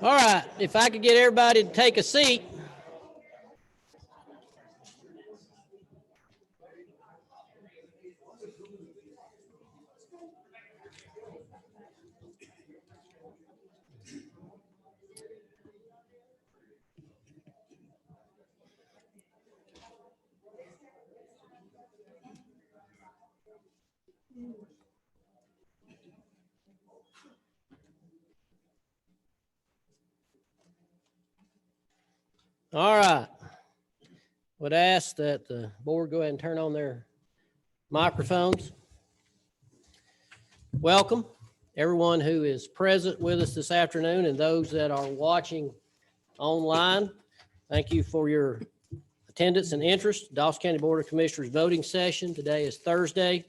All right, if I could get everybody to take a seat. All right. Would ask that the board go ahead and turn on their microphones. Welcome, everyone who is present with us this afternoon and those that are watching online. Thank you for your attendance and interest. Dawson County Board of Commissioners voting session. Today is Thursday,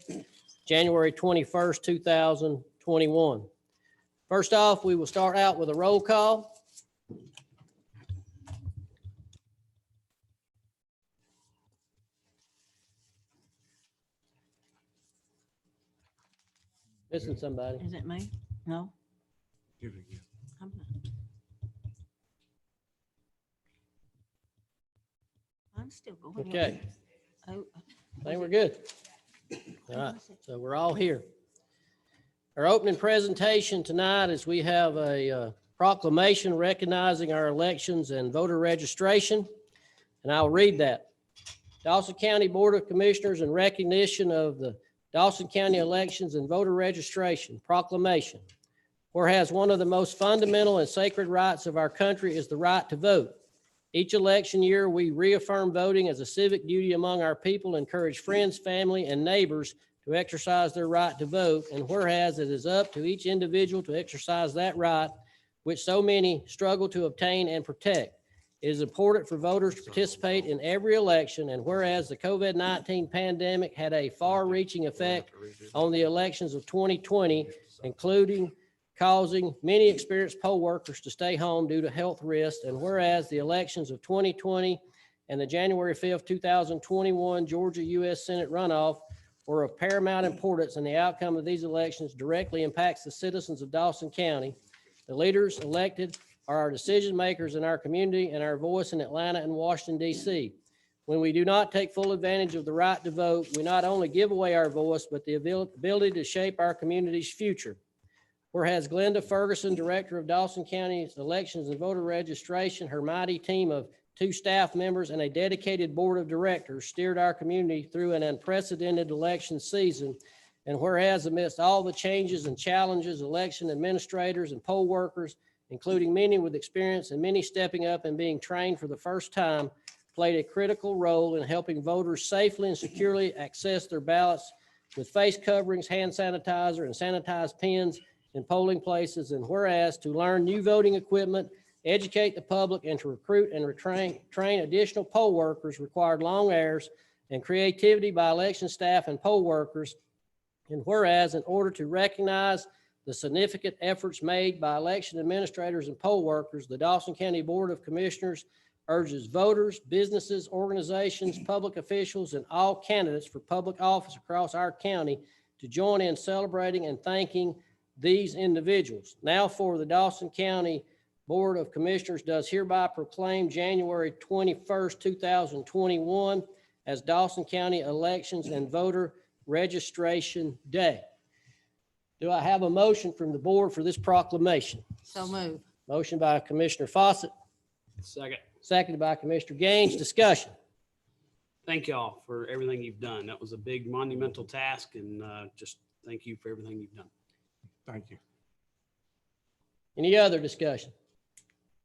January 21st, 2021. First off, we will start out with a roll call. Missing somebody. Is it me? No? Give it again. I'm not. I'm still going. Okay, Oh, I think we're good. All right, so we're all here. Our opening presentation tonight is we have a proclamation recognizing our elections and voter registration, and I'll read that. Dawson County Board of Commissioners, in recognition of the Dawson County elections and voter registration proclamation. Whereas one of the most fundamental and sacred rights of our country is the right to vote. Each election year, we reaffirm voting as a civic duty among our people, encourage friends, family, and neighbors to exercise their right to vote. And whereas it is up to each individual to exercise that right, which so many struggle to obtain and protect. It is important for voters to participate in every election, and whereas the COVID-19 pandemic had a far-reaching effect on the elections of 2020, including causing many experienced poll workers to stay home due to health risks, and whereas the elections of 2020 and the January 5th, 2021 Georgia U.S. Senate runoff were of paramount importance, and the outcome of these elections directly impacts the citizens of Dawson County. The leaders elected are our decision makers in our community and our voice in Atlanta and Washington, D.C. When we do not take full advantage of the right to vote, we not only give away our voice, but the ability to shape our community's future. Whereas Glenda Ferguson, Director of Dawson County's Elections and Voter Registration, her mighty team of 2 staff members and a dedicated board of directors steered our community through an unprecedented election season. And whereas amidst all the changes and challenges, election administrators and poll workers, including many with experience and many stepping up and being trained for the first time, played a critical role in helping voters safely and securely access their ballots with face coverings, hand sanitizer, and sanitized pens in polling places. And whereas to learn new voting equipment, educate the public, and to recruit and train additional poll workers required long hours and creativity by election staff and poll workers. And whereas in order to recognize the significant efforts made by election administrators and poll workers, the Dawson County Board of Commissioners urges voters, businesses, organizations, public officials, and all candidates for public office across our county to join in celebrating and thanking these individuals. Now for the Dawson County Board of Commissioners does hereby proclaim January 21st, 2021 as Dawson County Elections and Voter Registration Day. Do I have a motion from the board for this proclamation? so move. Motion by Commissioner Fawcett, Second. seconded by Commissioner Gaines. Discussion. Thank y'all for everything you've done. That was a big monumental task, and just thank you for everything you've done. Thank you. Any other discussion?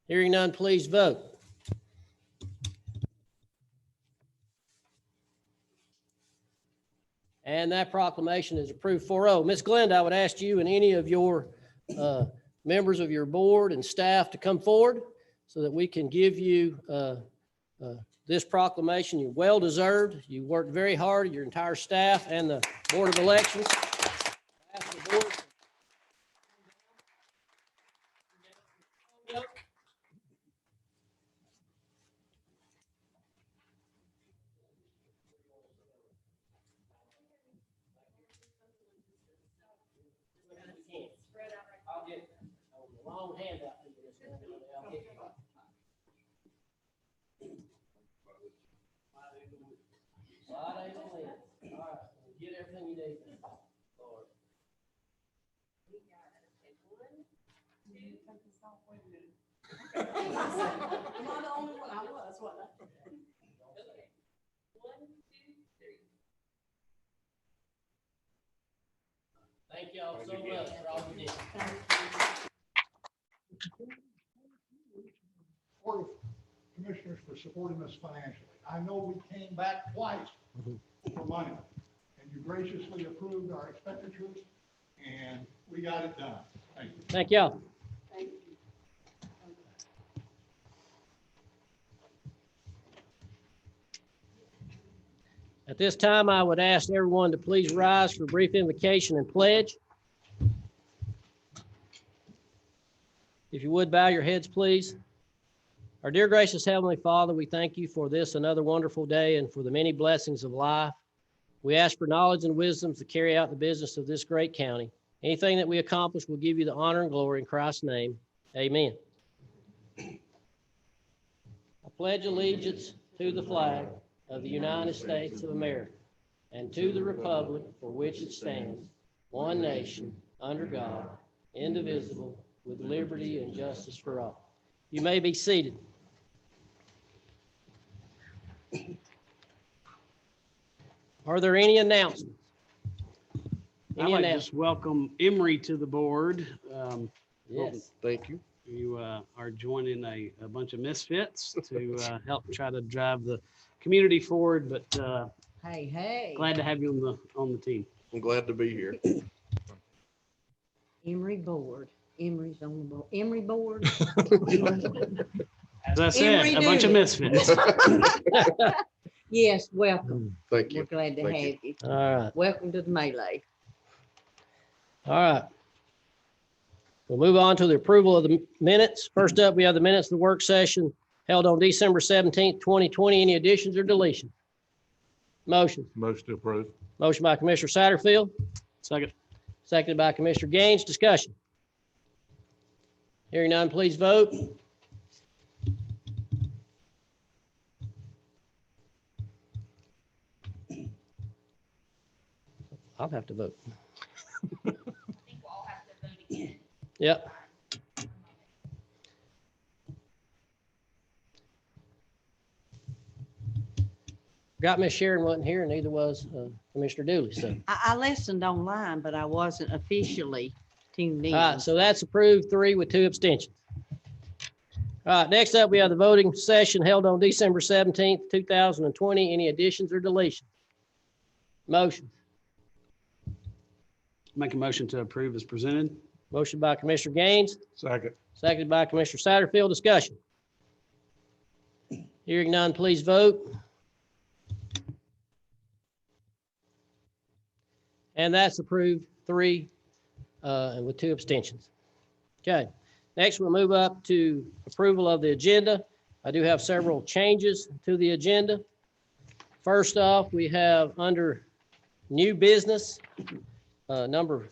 Hearing none, please vote. And that proclamation is approved 4-0. Ms. Glenda, I would ask you and any of your members of your board and staff to come forward so that we can give you this proclamation. You're well deserved. You worked very hard, your entire staff and the Board of Elections. Ask the board. I'll get a long handout for you. Am I the only one? I was, wasn't I? Thank y'all so much for all you did. Board of Commissioners for supporting us financially. I know we came back twice for money, and you graciously approved our expenditures, and we got it done. Thank you. Thank y'all. At this time, I would ask everyone to please rise for a brief invocation and pledge. If you would bow your heads, please. Our dear gracious Heavenly Father, we thank you for this another wonderful day and for the many blessings of life. We ask for knowledge and wisdom to carry out the business of this great county. Anything that we accomplish will give you the honor and glory in Christ's name. Amen. I pledge allegiance to the flag of the United States of America and to the republic for which it stands, one nation, under God, indivisible, with liberty and justice for all. You may be seated. Are there any announcements? I'd Any like to announcements? just welcome Emery to the board. Yes. Thank you. You are joining a bunch of misfits to help try to drive the community forward, but Hey. glad to have you on the team. I'm glad to be here. Emery board. Emery's on the board. Emery board. As I said, Emery a bunch of Dooley. misfits. Yes, welcome. Thank We're you. glad to Thank have you. you. All right. Welcome to the melee. All right. We'll move on to the approval of the minutes. First up, we have the minutes of the work session held on December 17th, 2020. Any additions or deletions? Motion. Motion to approve. Motion by Commissioner Satterfield, Second. seconded by Commissioner Gaines. Discussion. Hearing none, please vote. I'll have to vote. Yep. Got Miss Sharon wasn't here, and neither was Commissioner Dooley, so. I listened online, but I wasn't officially tuned in. All right, so that's approved, 3 with 2 abstentions. All right, next up, we have the voting session held on December 17th, 2020. Any additions or deletions? Motion. Make a motion to approve as presented. Motion by Commissioner Gaines, Second. seconded by Commissioner Satterfield. Discussion. Hearing none, please vote. And that's approved, 3 and with 2 abstentions. Okay, next we'll move up to approval of the agenda. I do have several changes to the agenda. First off, we have under new business, number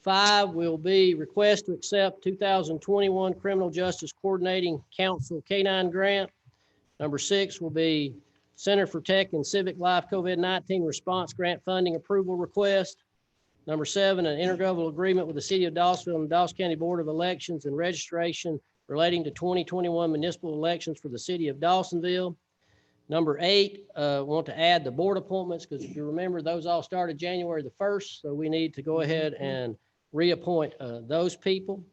5 will be request to accept 2021 Criminal Justice Coordinating Council K-9 grant. Number 6 will be Center for Tech and Civic Life COVID-19 Response Grant Funding Approval Request. Number 7, an intergovernmental agreement with the City of Dawsonville and the Dawson County Board of Elections and Registration relating to 2021 municipal elections for the City of Dawsonville. Number 8, want to add the board appointments, because if you remember, those all started January the 1st, so we need to go ahead and reappoint those people.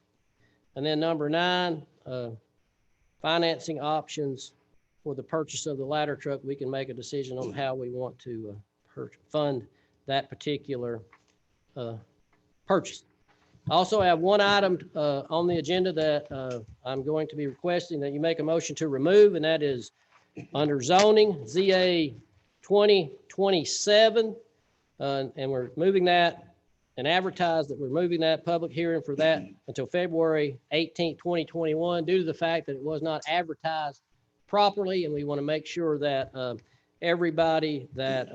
And then number 9, financing options for the purchase of the ladder truck. We can make a decision on how we want to fund that particular purchase. I also have one item on the agenda that I'm going to be requesting that you make a motion to remove, and that is under zoning, ZA 2027, and we're moving that and advertise that we're moving that public hearing for that until February 18th, 2021, due to the fact that it was not advertised properly, and we want to make sure that everybody that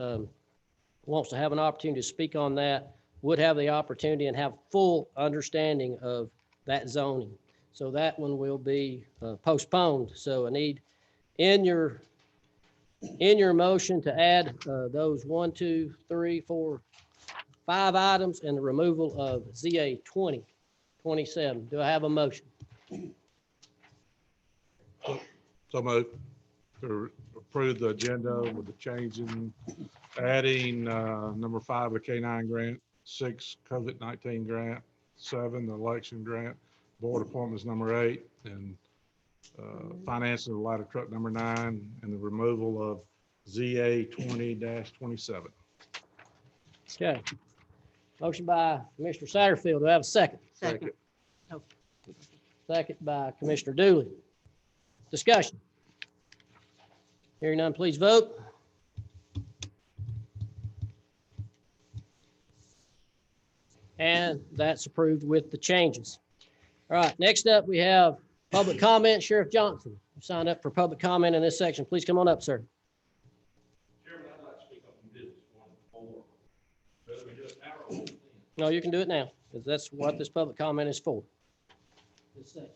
wants to have an opportunity to speak on that would have the opportunity and have full understanding of that zoning. So that one will be postponed. So I need in your motion to add those 1, 2, 3, 4, 5 items and the removal of ZA 2027. Do I have a motion? So moved to approve the agenda with the changing, adding number 5, the K-9 grant, 6, COVID-19 grant, 7, the election grant, board appointments number 8, and financing the ladder truck number 9, and the removal of ZA 20-27. Okay. Motion by Commissioner Satterfield. Do I have a second? Second. Second by Commissioner Dooley. Discussion. Hearing none, please vote. And that's approved with the changes. All right, next up, we have public comment. Sheriff Johnson, you signed up for public comment in this section. Please come on up, sir. Chairman, I'd like to speak on business 1-4. Whether we do it now or then. No, you can do it now, because that's what this public comment is for. This section.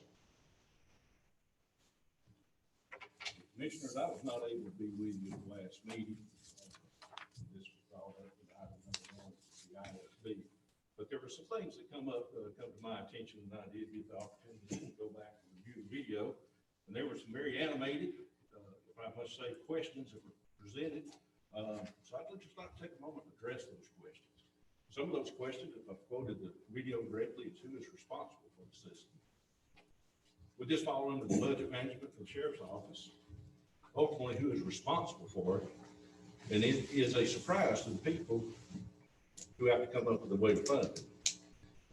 Commissioners, I was not able to be with you at the last meeting. This was brought up with item number 1, the ISB. But there were some things that come to my attention, and I did get the opportunity to go back and review the video. And there were some very animated, if I must say, questions that were presented. So I'd just like to take a moment to address those questions. Some of those questions, if I've quoted the video correctly, is who is responsible for the system. Would this fall under the budget management for the sheriff's office? Ultimately, who is responsible for it? And it is a surprise to the people who have to come up with a way to fund it.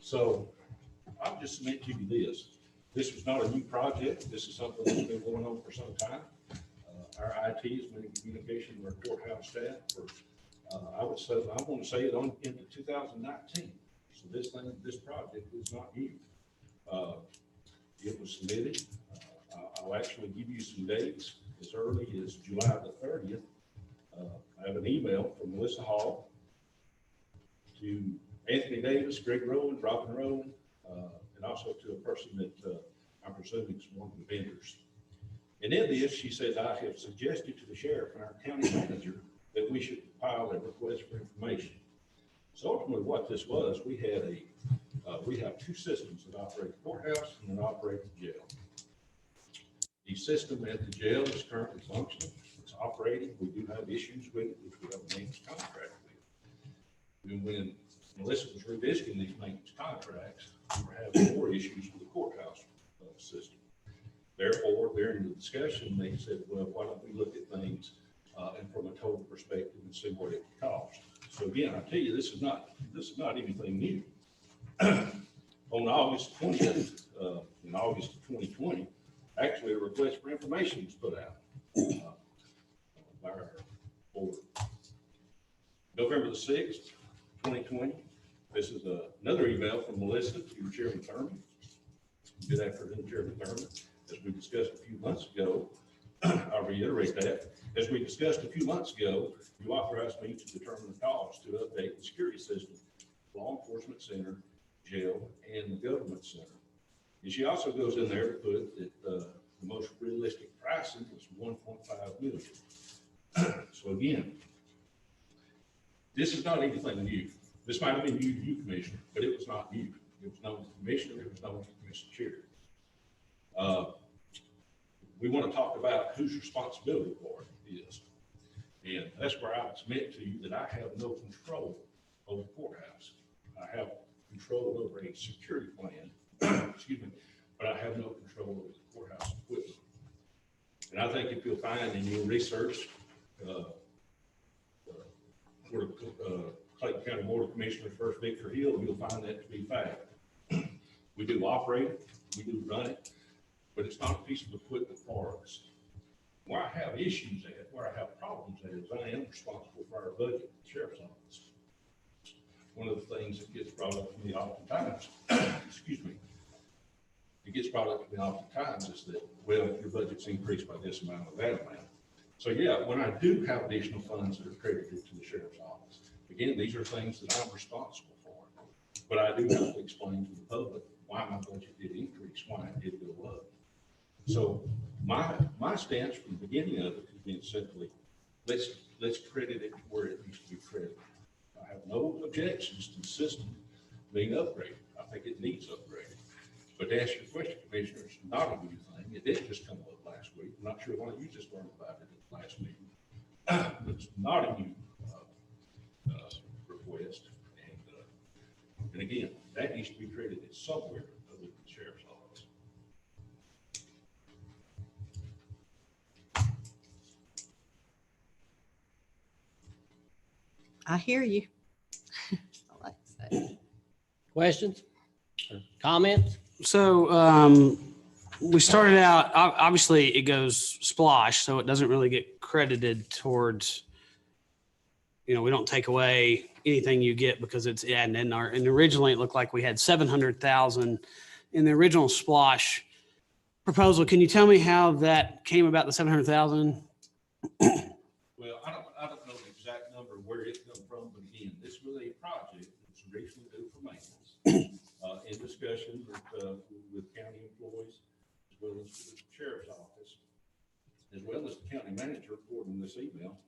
So I'll just submit to you this. This was not a new project. This is something that's been going on for some time. Our IT has been in communication with our courthouse staff for, I want to say it on into 2019. So this project is not new. It was submitted. I'll actually give you some dates. As early as July the 30th, I have an email from Melissa Hall to Anthony Davis, Greg Rowan, Robin Rowan, and also to a person that I'm presuming is one of the vendors. And in this, she says, I have suggested to the sheriff and our county manager that we should file a request for information. So ultimately what this was, we have 2 systems that operate the courthouse and that operate the jail. The system at the jail is currently functioning. It's operating. We do have issues with it, which we have a maintenance contract with. And when Melissa was revisiting these maintenance contracts, we were having more issues with the courthouse system. Therefore, during the discussion, they said, well, why don't we look at things and from a total perspective and see what it would cost. So again, I tell you, this is not anything new. On August 20th, in August of 2020, actually, a request for information was put out by our board. November the 6th, 2020. This is another email from Melissa to Chairman Thurman. Good afternoon, Chairman Thurman. As we discussed a few months ago, I'll reiterate that. As we discussed a few months ago, you authorized me to determine the cost to update the security system, law enforcement center, jail, and the government center. And she also goes in there to put that the most realistic pricing was $1.5 million. So again, this is not anything new. This might have been new to you, Commissioner, but it was not new. It was known to the Commissioner, it was known to the Commission Chair. We want to talk about whose responsibility for it is. And that's where I would submit to you that I have no control over the courthouse. I have control over a security plan, excuse me, but I have no control over the courthouse equipment. And I think if you'll find in your research, Clayton County Board of Commissioners, First Victor Hill, you'll find that to be fact. We do operate it, we do run it, but it's not a piece of equipment for us. Where I have issues at, where I have problems at, is I am responsible for our budget at the Sheriff's Office. One of the things that gets brought up to me oftentimes, excuse me, it gets brought up to me oftentimes is that, well, your budget's increased by this amount or that amount. So yeah, when I do have additional funds that are credited to the Sheriff's Office, again, these are things that I'm responsible for. But I do have to explain to the public why my budget did increase, why it did go up. So my stance from the beginning of it has been simply, let's credit it where it needs to be credited. I have no objections to the system being upgraded. I think it needs upgraded. But to answer your question, Commissioner, it's not a new thing. It did just come up last week. I'm not sure why you just learned about it last meeting. But it's not a new request. And again, that needs to be credited somewhere other than the sheriff's office. I hear you. I like to say. Questions or comments? So we started out, obviously it goes splosh, so it doesn't really get credited towards, we don't take away anything you get because it's adding in our, and originally it looked like we had 700,000 in the original splosh proposal. Can you tell me how that came about, the 700,000? Well, I don't know the exact number where it come from, but again, this was a project that's originally due for maintenance. In discussion with county employees, as well as the sheriff's office, as well as the county manager, according to this email,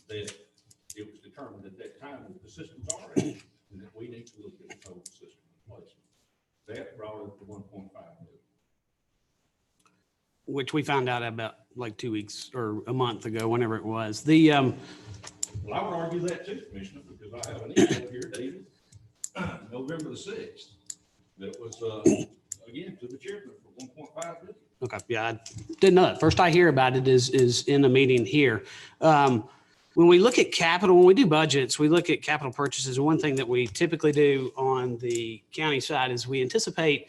that it was determined at that time that the system's already, and that we need to look at the total system replacement. That brought it to 1.5 million. Which we found out about like 2 weeks or a month ago, whenever it was. Well, I would argue that too, Commissioner, because I have an email here dated November the 6th that was, again, to the chairman for 1.5 million. Okay, yeah, I didn't know that. First I hear about it is in a meeting here. When we look at capital, when we do budgets, we look at capital purchases. One thing that we typically do on the county side is we anticipate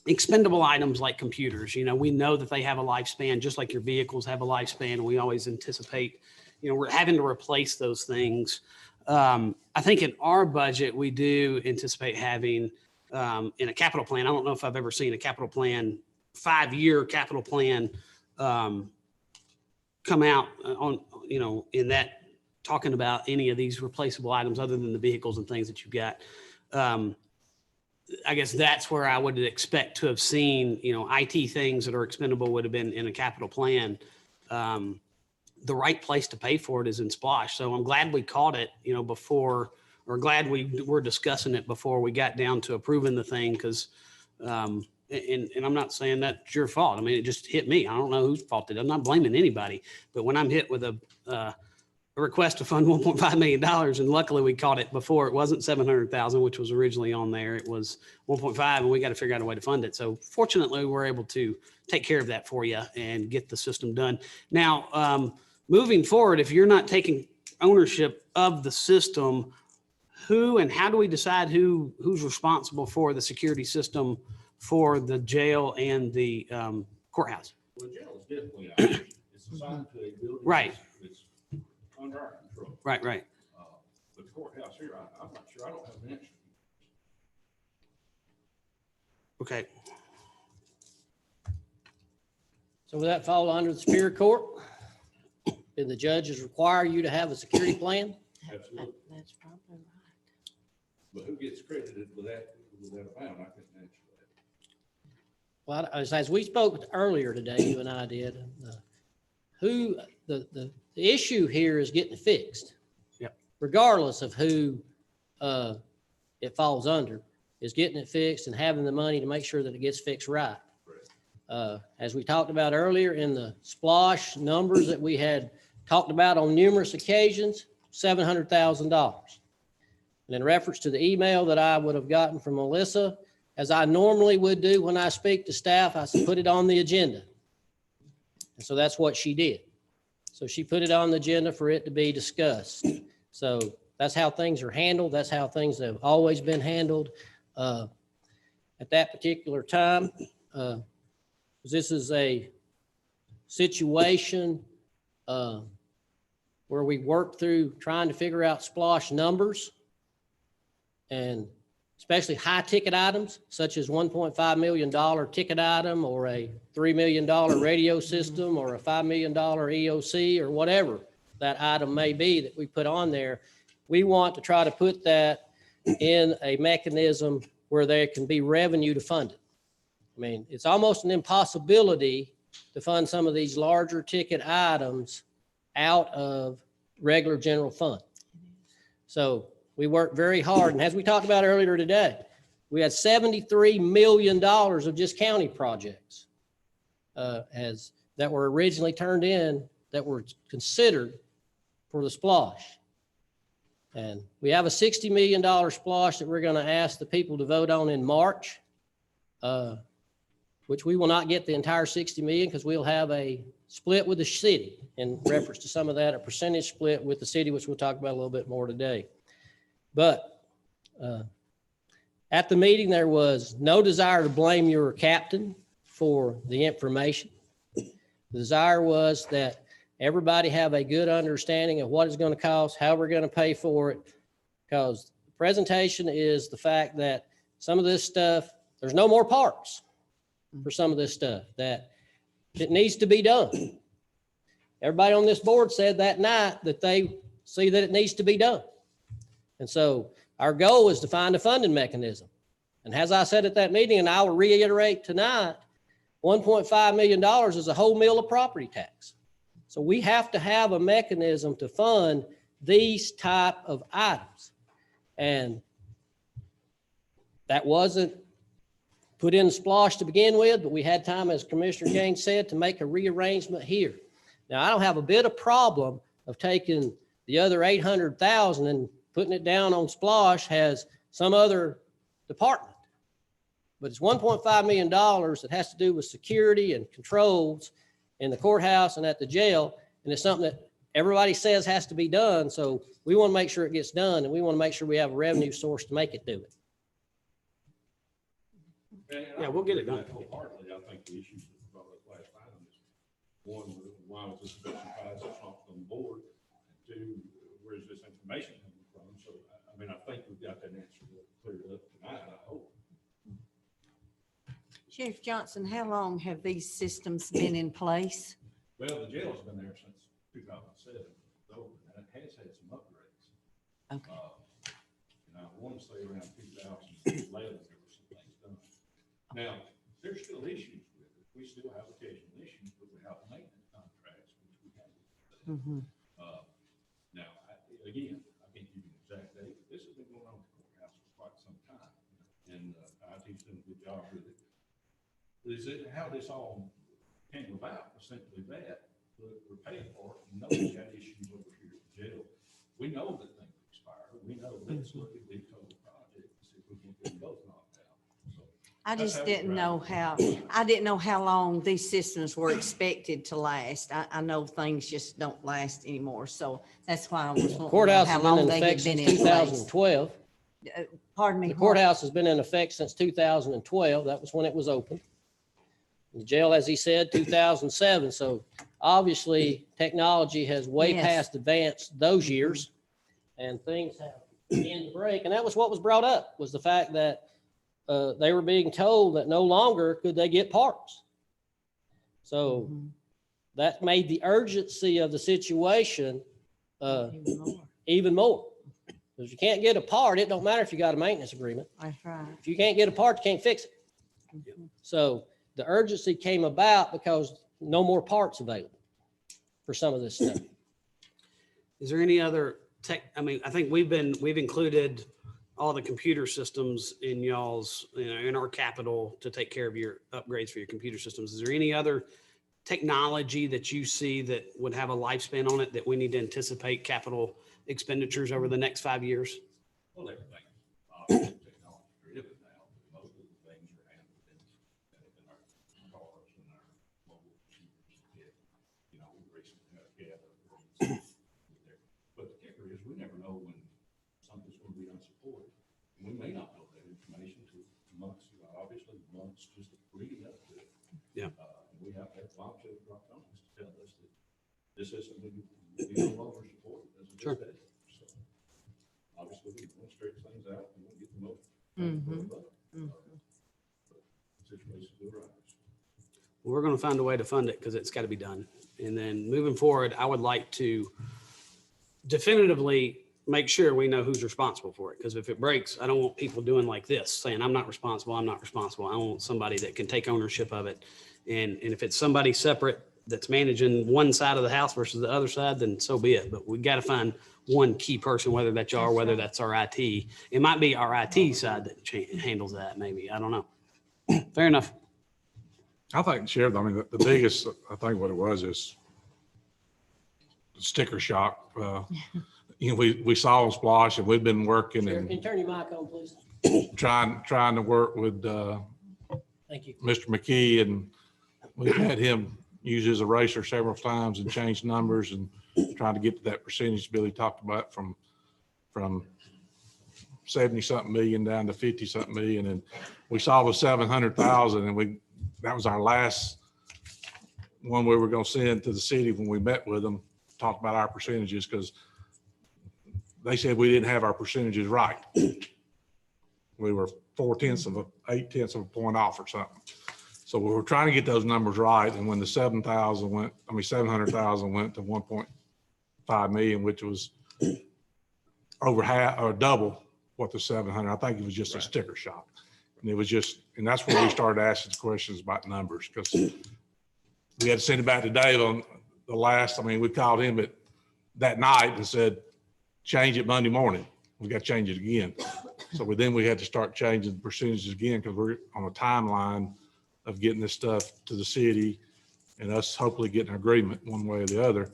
expendable items like computers. We know that they have a lifespan, just like your vehicles have a lifespan. We always anticipate, we're having to replace those things. I think in our budget, we do anticipate having in a capital plan. I don't know if I've ever seen a capital plan, 5-year capital plan come out on, in that talking about any of these replaceable items other than the vehicles and things that you've got. I guess that's where I would expect to have seen, IT things that are expendable would have been in a capital plan. The right place to pay for it is in Splosh. So I'm glad we caught it, before, or glad we were discussing it before we got down to approving the thing. Cause, and I'm not saying that's your fault. I mean, it just hit me. I don't know whose fault it is. I'm not blaming anybody, but when I'm hit with a request to fund $1.5 million, and luckily we caught it before it wasn't 700,000, which was originally on there. It was 1.5, and we got to figure out a way to fund it. So fortunately, we're able to take care of that for you and get the system done. Now, moving forward, if you're not taking ownership of the system, who and how do we decide who's responsible for the security system for the jail and the courthouse? Well, jail is definitely ours. It's assigned to a building. Right. It's under our control. Right. But the courthouse here, I'm not sure. I don't have an answer. Okay. So would that fall under the Superior Court? Did the judges require you to have a security plan? Absolutely. That's probably right. But who gets credited with that amount? I couldn't answer that. Well, as we spoke earlier today, you and I did, the issue here is getting it fixed. Yep. Regardless of who it falls under, is getting it fixed and having the money to make sure that it gets fixed right. As we talked about earlier in the splosh numbers that we had talked about on numerous occasions, $700,000. And in reference to the email that I would have gotten from Melissa, as I normally would do when I speak to staff, I said, put it on the agenda. And so that's what she did. So she put it on the agenda for it to be discussed. So that's how things are handled. That's how things have always been handled. At that particular time, this is a situation where we work through trying to figure out splosh numbers, and especially high ticket items such as $1.5 million ticket item, or a $3 million radio system, or a $5 million EOC, or whatever that item may be that we put on there. We want to try to put that in a mechanism where there can be revenue to fund it. I mean, it's almost an impossibility to fund some of these larger ticket items out of regular general fund. So We worked very hard. And as we talked about earlier today, we had $73 million of just county projects that were originally turned in that were considered for the splosh. And we have a $60 million splosh that we're going to ask the people to vote on in March, which we will not get the entire 60 million because we'll have a split with the city in reference to some of that, a percentage split with the city, which we'll talk about a little bit more today. But at the meeting, there was no desire to blame your captain for the information. The desire was that everybody have a good understanding of what it's going to cost, how we're going to pay for it, because the presentation is the fact that some of this stuff, there's no more parts for some of this stuff, that it needs to be done. Everybody on this board said that night that they see that it needs to be done. And so our goal is to find a funding mechanism. And as I said at that meeting, and I will reiterate tonight, $1.5 million is a whole mill of property tax. So we have to have a mechanism to fund these type of items. And that wasn't put in the splosh to begin with, but we had time, as Commissioner Gaines said, to make a rearrangement here. Now, I don't have a bit of problem of taking the other 800,000 and putting it down on splosh as some other department. But it's $1.5 million that has to do with security and controls in the courthouse and at the jail. And it's something that everybody says has to be done. So we want to make sure it gets done, and we want to make sure we have a revenue source to make it do it. Yeah, we'll get it done. Wholeheartedly, I think the issues that brought up last time is, one, why was this adoption process not on the board? And two, where is this information coming from? So, I mean, I think we've got that answer cleared up tonight, I hope. Sheriff Johnson, how long have these systems been in place? Well, the jail's been there since 2007, though, and it has had some upgrades. Okay. And I want to say around 2011, there were some things done. Now, there's still issues with it. We still have occasional issues with our maintenance contracts, which we have. Now, again, I can't give you an exact date, but this has been going on at the courthouse for quite some time. And IT's done a good job with it. Is it how this all came about? Simply that. We're paying for it. We know we got issues over here at the jail. We know that things expire. We know let's look at the total project and see if we can get them both knocked out. So I that's just how we didn't drive know I didn't know how long these systems were expected to last. I know things just don't last anymore. So that's why I was wanting to know Courthouse how has been long in they effect had been since in place. 2012. Pardon me. The what? courthouse has been in effect since 2012. That was when it was open. The jail, as he said, 2007. So obviously technology has way Yes. past advanced those years, and things have begun to break. And that was what was brought up, was the fact that they were being told that no longer could they get parts. So Mhm. that made the urgency of the situation Even more. even more. Because you can't get a part, it don't matter if you got a maintenance agreement. That's right. If you can't get a part, you can't fix it. Mhm. So the urgency came about because no more parts available for some of this stuff. Is there any other tech? I mean, I think we've included all the computer systems in y'all's, in our capital to take care of your upgrades for your computer systems. Is there any other technology that you see that would have a lifespan on it that we need to anticipate capital expenditures over the next 5 years? Well, everything, obviously, technology driven now, but most of the things are handled in our cars and our mobile computers. You know, we recently had a cab upgrade. But the kicker is, we never know when something's going to be unsupported. And we may not know that information till months, obviously, months just leading up to it. Yeah. And we have to have bombshells dropped on us to tell us that this isn't going to be no longer supported as a Sure. state. So obviously, we want to stretch things out and we'll get the most. Mhm. Situations will arise. We're going to find a way to fund it because it's got to be done. And then moving forward, I would like to definitively make sure we know who's responsible for it. Because if it breaks, I don't want people doing like this, saying, I'm not responsible, I'm not responsible. I want somebody that can take ownership of it. And if it's somebody separate that's managing one side of the house versus the other side, then so be it. But we got to find one key person, whether that's y'all or whether that's our IT. It might be our IT side that handles that, maybe. I don't know. Fair enough. I think, Sheriff, I mean, the biggest, I think what it was is sticker shock. You know, we saw Splash and we've been working Sheriff, can you and turn your mic on, please? trying to work with Thank you. Mr. McKee, and we've had him use his eraser several times and change numbers and trying to get to that percentage Billy talked about from 70-something million down to 50-something million. And we saw the 700,000, and that was our last one we were going to send to the city when we met with them, talked about our percentages, because they said we didn't have our percentages right. We were 8/10 of a point off or something. So we were trying to get those numbers right. And when the 700,000 went to 1.5 million, which was over half or double what the 700, I think it was just a sticker shock. And it was just, and that's where we started asking questions about numbers, because we had to send it back to Dave on the last, we called him that night and said, change it Monday morning. We got to change it again. So we had to start changing the percentages again, because we're on a timeline of getting this stuff to the city and us hopefully getting an agreement one way or the other.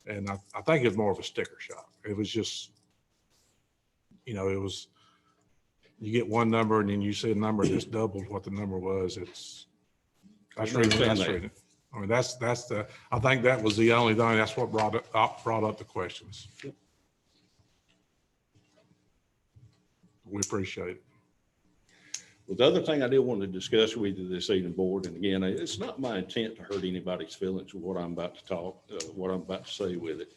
And I think it's more of a sticker shock. It was just, it was, you get one number and then you see a number that's doubled what the number was. That's reading. I think that was the only thing, that's what brought up the questions. Yep. We appreciate it. Well, the other thing I did want to discuss with you this evening, board, and again, it's not my intent to hurt anybody's feelings with what I'm about to what I'm about to say with it.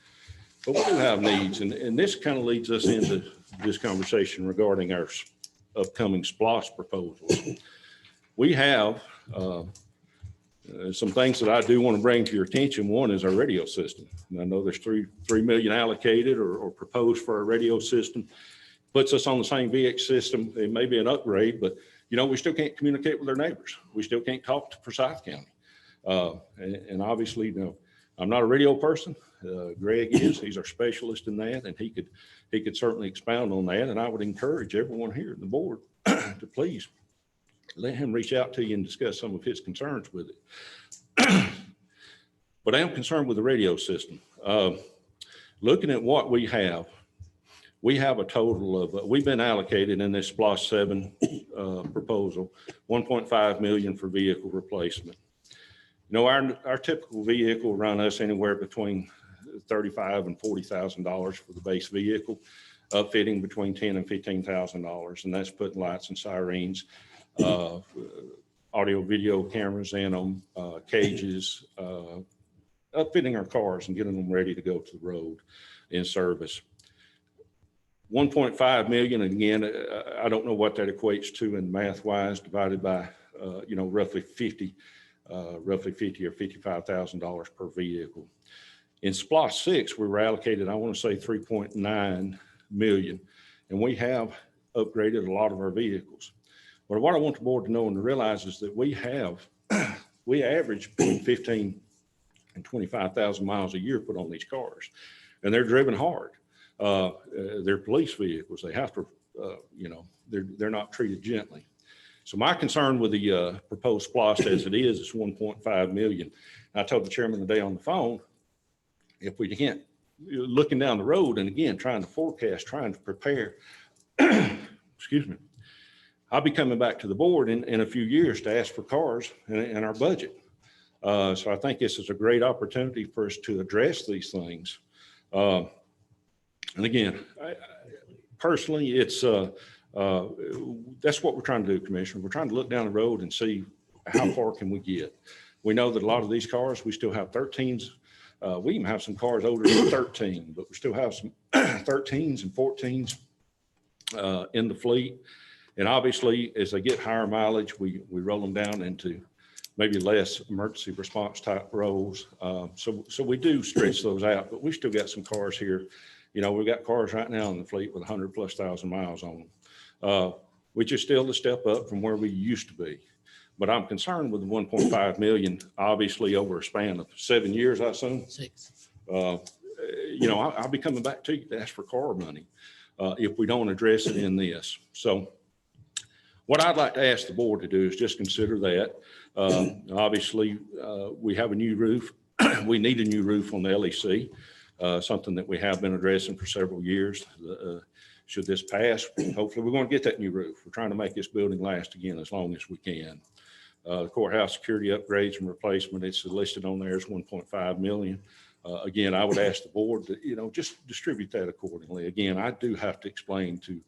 But we do have needs, and this kind of leads us into this conversation regarding our upcoming SPLOST proposals. We have some things that I do want to bring to your attention. One is our radio system. And I know there's $3 million allocated or proposed for our radio system. Puts us on the same VX system. It may be an upgrade, but we still can't communicate with our neighbors. We still can't talk to Forsyth County. And obviously, I'm not a radio person. Greg is. He's our specialist in that, and he could certainly expound on that. And I would encourage everyone here at the board to please let him reach out to you and discuss some of his concerns with it. But I am concerned with the radio system. Looking at what we have a total of, we've been allocated in this SPLOST 7 proposal, $1.5 million for vehicle replacement. Our typical vehicle will run us anywhere between $35,000 and $40,000 for the base vehicle, upfitting between $10,000 and $15,000, and that's putting lights and sirens, audio video cameras in them, cages, upfitting our cars and getting them ready to go to the road in service. 1.5 million, and again, I don't know what that equates to in math wise, divided by roughly 50 or $55,000 per vehicle. In SPLOST 6, we were allocated, I want to say 3.9 million, and we have upgraded a lot of our vehicles. But what I want the board to know and to realize is that we average between 15 and 25,000 miles a year put on these cars, and they're driven hard. They're police vehicles. They have to, they're not treated gently. So my concern with the proposed SPLOST as it is 1.5 million. I told the chairman today on the phone, if we can't, looking down the road and again, trying to forecast, trying to prepare, excuse me, I'll be coming back to the board in a few years to ask for cars in our budget. So I think this is a great opportunity for us to address these things. And again, personally, it's that's what we're trying to do, Commissioner. We're trying to look down the road and see how far can we get. We know that a lot of these cars, we still have 13s. We even have some cars older than 13, but we still have some 13s and 14s in the fleet. And obviously, as they get higher mileage, we roll them down into maybe less emergency response type roles. So we do stretch those out, but we still got some cars here. We've got cars right now in the fleet with 100,000+ miles on them, which is still a step up from where we used to be. But I'm concerned with the 1.5 million, obviously over a span of 7 years, I assume. 6. I'll be coming back to you to ask for car money if we don't address it in this. So what I'd like to ask the board to do is just consider that. Obviously, we have a new roof. We need a new roof on the LEC, something that we have been addressing for several years. Should this pass, hopefully we're going to get that new roof. We're trying to make this building last again as long as we can. The courthouse security upgrades and replacement, it's listed on there as 1.5 million. Again, I would ask the board to, just distribute that accordingly. Again, I do have to explain to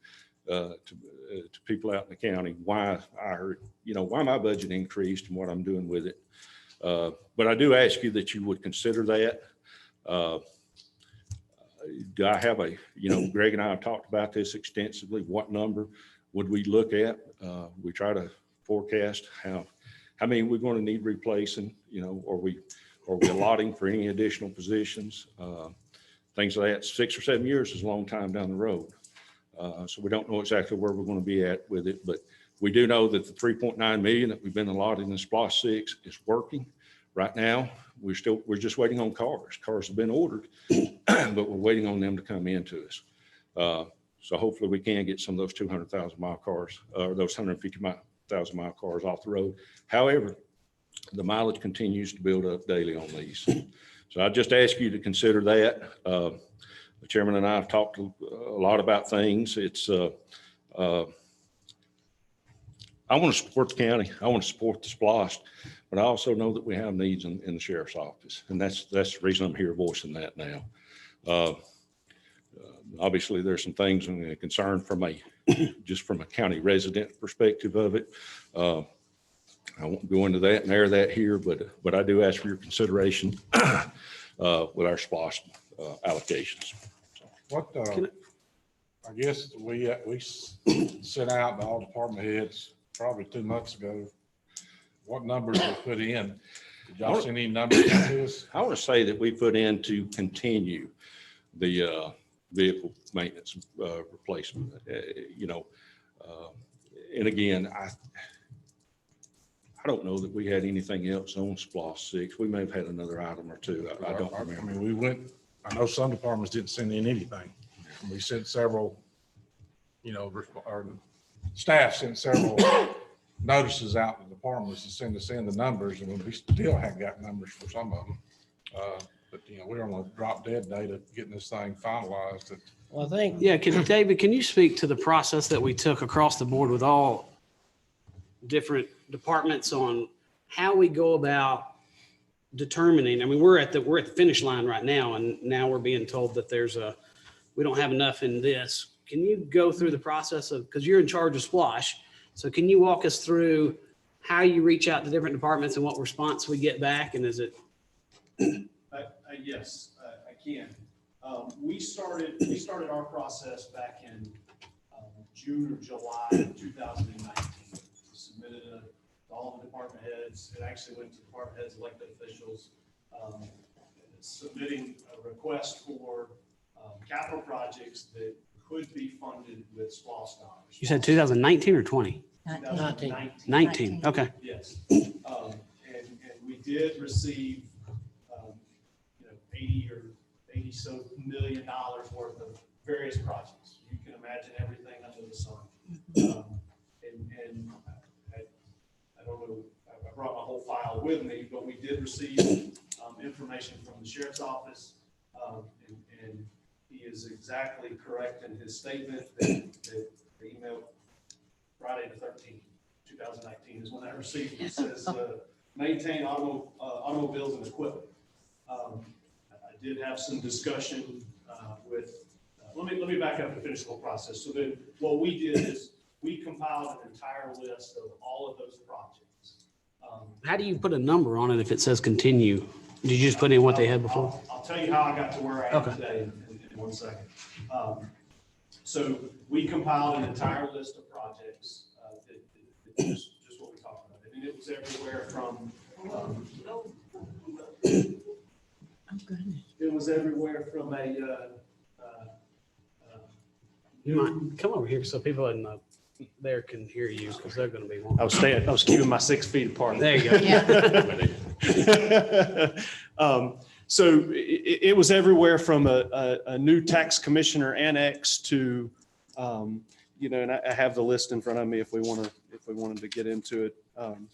people out in the county why why my budget increased and what I'm doing with it. But I do ask you that you would consider that. Do I have Greg and I have talked about this extensively. What number would we look at? We try to forecast how many we're going to need replacing, are we allotting for any additional positions? Things like that. 6 or 7 years is a long time down the road. So we don't know exactly where we're going to be at with it, but we do know that the 3.9 million that we've been allotted in SPLOST 6 is working. Right now, we're just waiting on cars. Cars have been ordered, but we're waiting on them to come into us. So hopefully we can get some of those 200,000 mile cars, or those 150,000 mile cars off the road. However, the mileage continues to build up daily on these. So I just ask you to consider that. The chairman and I have talked a lot about things. It's I want to support the county. I want to support the SPLOST, but I also know that we have needs in the sheriff's office, and that's the reason I'm here voicing that now. Obviously, there's some things I'm concerned just from a county resident perspective of it. I won't go into that and air that here, but I do ask for your consideration with our SPLOST allocations. What, I guess we sent out to all department heads probably 2 months ago. What numbers were put in? Did y'all send any numbers to us? I want to say that we put in to continue the vehicle maintenance replacement, and again, I don't know that we had anything else on SPLOST 6. We may have had another item or two. I don't remember. I mean, I know some departments didn't send in anything. We sent several, our staff sent several notices out to departments to send us in the numbers, and we still haven't got numbers for some of them. But we're on a drop dead date of getting this thing finalized. Well, I think, Yeah, David, can you speak to the process that we took across the board with all different departments on how we go about determining? I mean, we're at the finish line right now, and now we're being told that we don't have enough in this. Can you go through the process because you're in charge of SPLOST, so can you walk us through how you reach out to different departments and what response we get back? And is it? Yes, I can. We started our process back in June or July of 2019. We submitted to all the department heads. It actually went to department heads, elected officials, submitting a request for capital projects that could be funded with SPLOST dollars. You said 2019 or 20? 2019. 19. Okay. Yes. And we did receive 80 so million dollars worth of various projects. You can imagine everything under the sun. And I don't know, I brought my whole file with me, but we did receive information from the sheriff's office. And he is exactly correct in his statement that the email Friday the 13th, 2019 is when I received it. It says maintain automobiles and equipment. I did have some discussion with, let me back up and finish the whole process. So then what we did is we compiled an entire list of all of those projects. How do you put a number on it if it says continue? Did you just put in what they had before? I'll tell you how I got to where I am Okay. today in 1 second. So we compiled an entire list of projects, just what we talked about. And it was everywhere from, it was everywhere from You might come over here so people in there can hear you because they're going to be one. I was keeping my 6 feet apart. There you go. Yeah. So it was everywhere from a new tax commissioner annex to, and I have the list in front of me if we wanted to get into it. I'm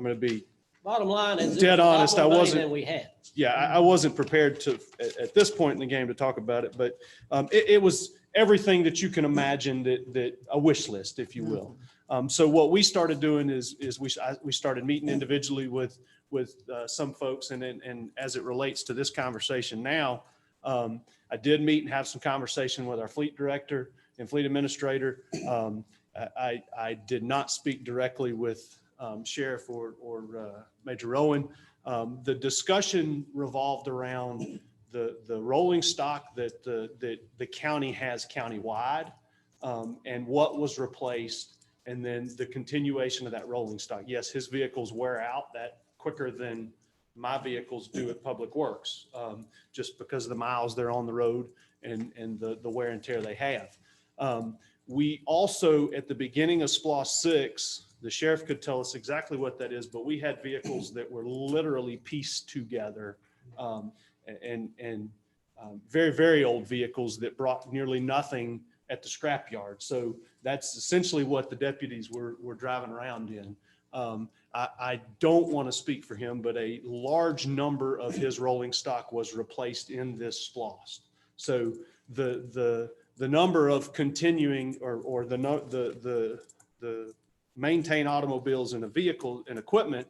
going to be, Bottom line is. Dead honest, I Than wasn't- we had. yeah, I wasn't prepared to, at this point in the game, to talk about it, but it was everything that you can imagine that a wish list, if you will. So what we started doing is we started meeting individually with some folks, and as it relates to this conversation now, I did meet and have some conversation with our fleet director and fleet administrator. I did not speak directly with Sheriff or Major Rowan. The discussion revolved around the rolling stock that the county has countywide, and what was replaced, and then the continuation of that rolling stock. Yes, his vehicles wear out that quicker than my vehicles do at Public Works, just because of the miles they're on the road and the wear and tear they have. We also, at the beginning of SPLOST 6, the sheriff could tell us exactly what that is, but we had vehicles that were literally pieced together, and very, very old vehicles that brought nearly nothing at the scrapyard. So that's essentially what the deputies were driving around in. I don't want to speak for him, but a large number of his rolling stock was replaced in this SPLOST. So the number of continuing or the maintain automobiles in a vehicle and equipment,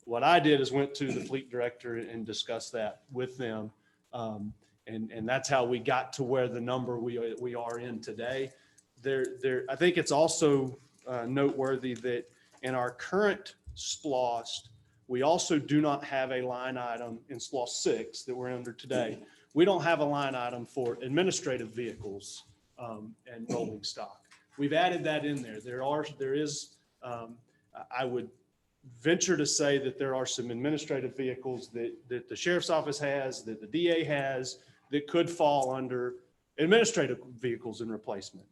what I did is went to the fleet director and discussed that with them. And that's how we got to where the number we are in today. I think it's also noteworthy that in our current SPLOST, we also do not have a line item in SPLOST 6 that we're under today. We don't have a line item for administrative vehicles and rolling stock. We've added that in there. There is, I would venture to say that there are some administrative vehicles that the sheriff's office has, that the DA has, that could fall under administrative vehicles and replacement.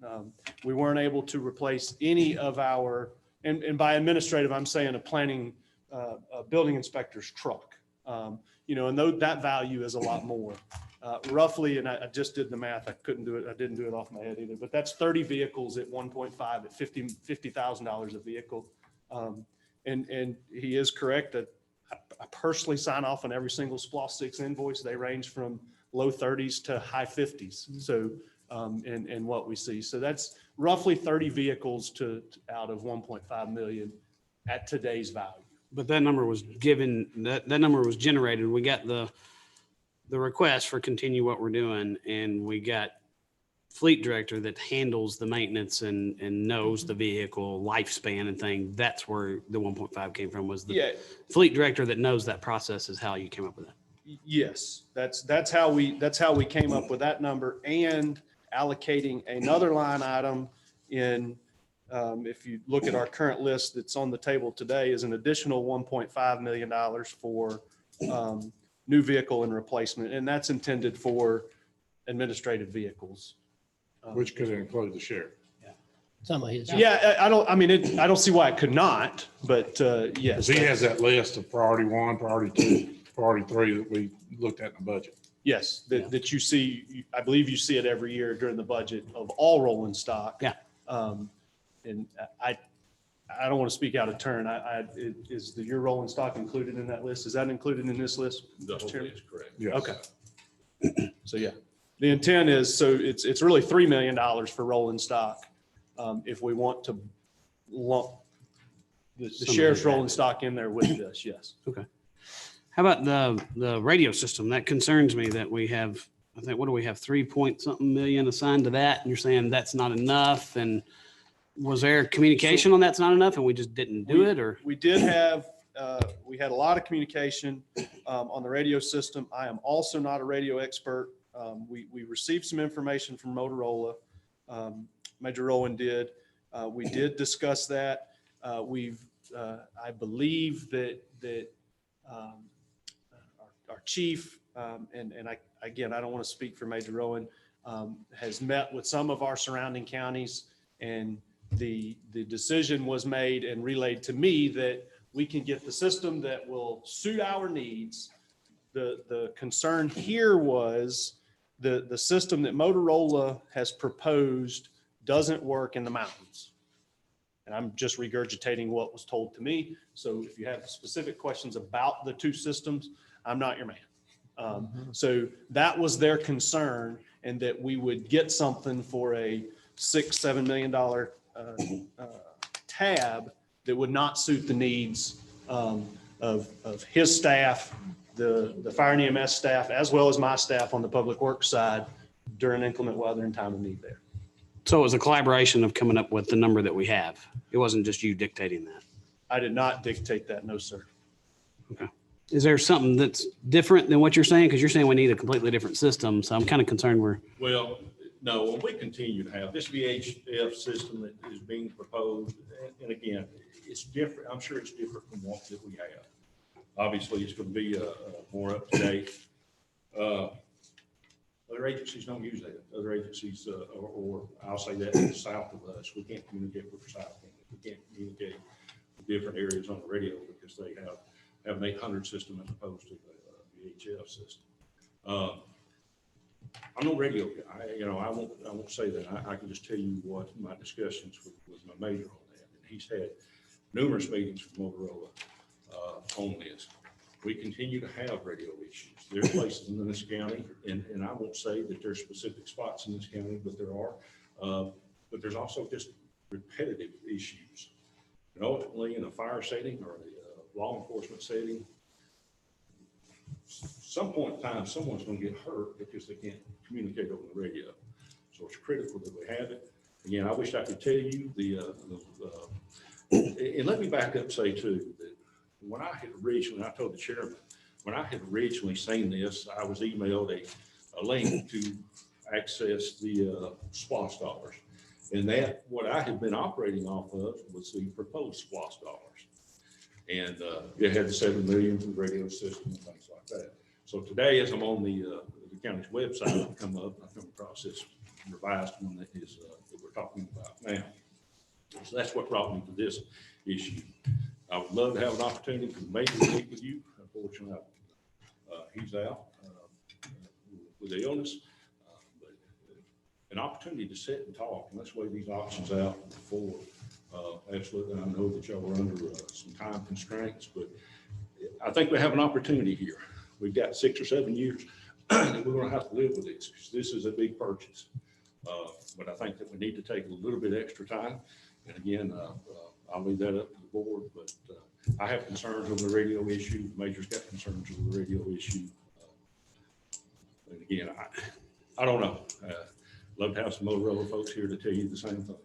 We weren't able to replace any of our, and by administrative, I'm saying a building inspector's truck. And that value is a lot more. Roughly, and I just did the math, I couldn't do it, I didn't do it off my head either, but that's 30 vehicles at 1.5 at $50,000 a vehicle. And he is correct that I personally sign off on every single SPLOST 6 invoice. They range from low 30s to high 50s. So, and what we see. So that's roughly 30 vehicles out of 1.5 million at today's value. But that number was given, that number was generated. We got the request for continue what we're doing, and we got fleet director that handles the maintenance and knows the vehicle lifespan and thing. That's where the 1.5 came from, was the fleet director that knows that process is how you came up with that. Yes, that's how we came up with that number, and allocating another line item in, if you look at our current list that's on the table today, is an additional $1.5 million for new vehicle and replacement. And that's intended for administrative vehicles. Which could include the sheriff. Some of his. Yeah, I don't see why it could not, but yes. Because he has that list of priority 1, priority 2, priority 3 that we looked at in the budget. Yes, that you see, I believe you see it every year during the budget of all rolling stock. Yeah. And I don't want to speak out of turn. Is your rolling stock included in that list? Is that included in this list? The whole Mr. Chairman? thing is correct. Yes. Okay. So yeah, the intent is, so it's really $3 million for rolling stock. If we want to lump the sheriff's rolling stock in there with this, yes. Okay. How about the radio system? That concerns me that we have, I think, what do we have, 3 point something million assigned to that? And you're saying that's not enough? And was there communication on that's not enough and we just didn't do it, or? We did have, we had a lot of communication on the radio system. I am also not a radio expert. We received some information from Motorola. Major Rowan did. We did discuss that. I believe that our chief, and again, I don't want to speak for Major Rowan, has met with some of our surrounding counties, and the decision was made and relayed to me that we can get the system that will suit our needs The concern here was the system that Motorola has proposed doesn't work in the mountains. And I'm just regurgitating what was told to me. So if you have specific questions about the two systems, I'm not your man. So that was their concern, and that we would get something for a $6-7 million tab that would not suit the needs of his staff, the fire and EMS staff, as well as my staff on the public works side during inclement weather and time of need there. So it was a collaboration of coming up with the number that we have. It wasn't just you dictating that. I did not dictate that, no, sir. Is there something that's different than what you're saying? Because you're saying we need a completely different system. So I'm kind of concerned Well, no, we continue to have this VHF system that is being proposed. And again, it's different. I'm sure it's different from what that we have. Obviously, it's going to be more up to date. Other agencies don't use that. Other agencies, or I'll say that south of us, we can't communicate with South. We can't communicate with different areas on the radio because they have an 800 system as opposed to the VHF system. I'm no radio guy. I won't say that. I can just tell you what my discussions with my major on that. And he's had numerous meetings with Motorola on this. We continue to have radio issues. There are places in this county, and I won't say that there's specific spots in this county, but there are. But there's also just repetitive issues. And ultimately, in a fire setting or a law enforcement setting, some point in time, someone's going to get hurt because they can't communicate over the radio. So it's critical that we have it. Again, I wish I could tell you and let me back up and say too, that when I told the chairman, when I had originally seen this, I was emailed a link to access the SPOS dollars. And that, what I had been operating off of was the proposed SPOS dollars. And it had the 7 million for the radio system and things like that. So today, as I'm on the county's website, I come across this revised one that we're talking about now. So that's what brought me to this issue. I would love to have an opportunity for the mayor to meet with you. Unfortunately, he's out with illness. But an opportunity to sit and talk, and let's weigh these options out before. Absolutely, I know that y'all are under some time constraints, but I think we have an opportunity here. We've got 6 or 7 years that we're going to have to live with this, because this is a big purchase. But I think that we need to take a little bit extra time. And again, I'll leave that up to the board, but I have concerns over the radio issue. The Major's got concerns over the radio issue. And again, I don't know. Love to have some Motorola folks here to tell you the same thing.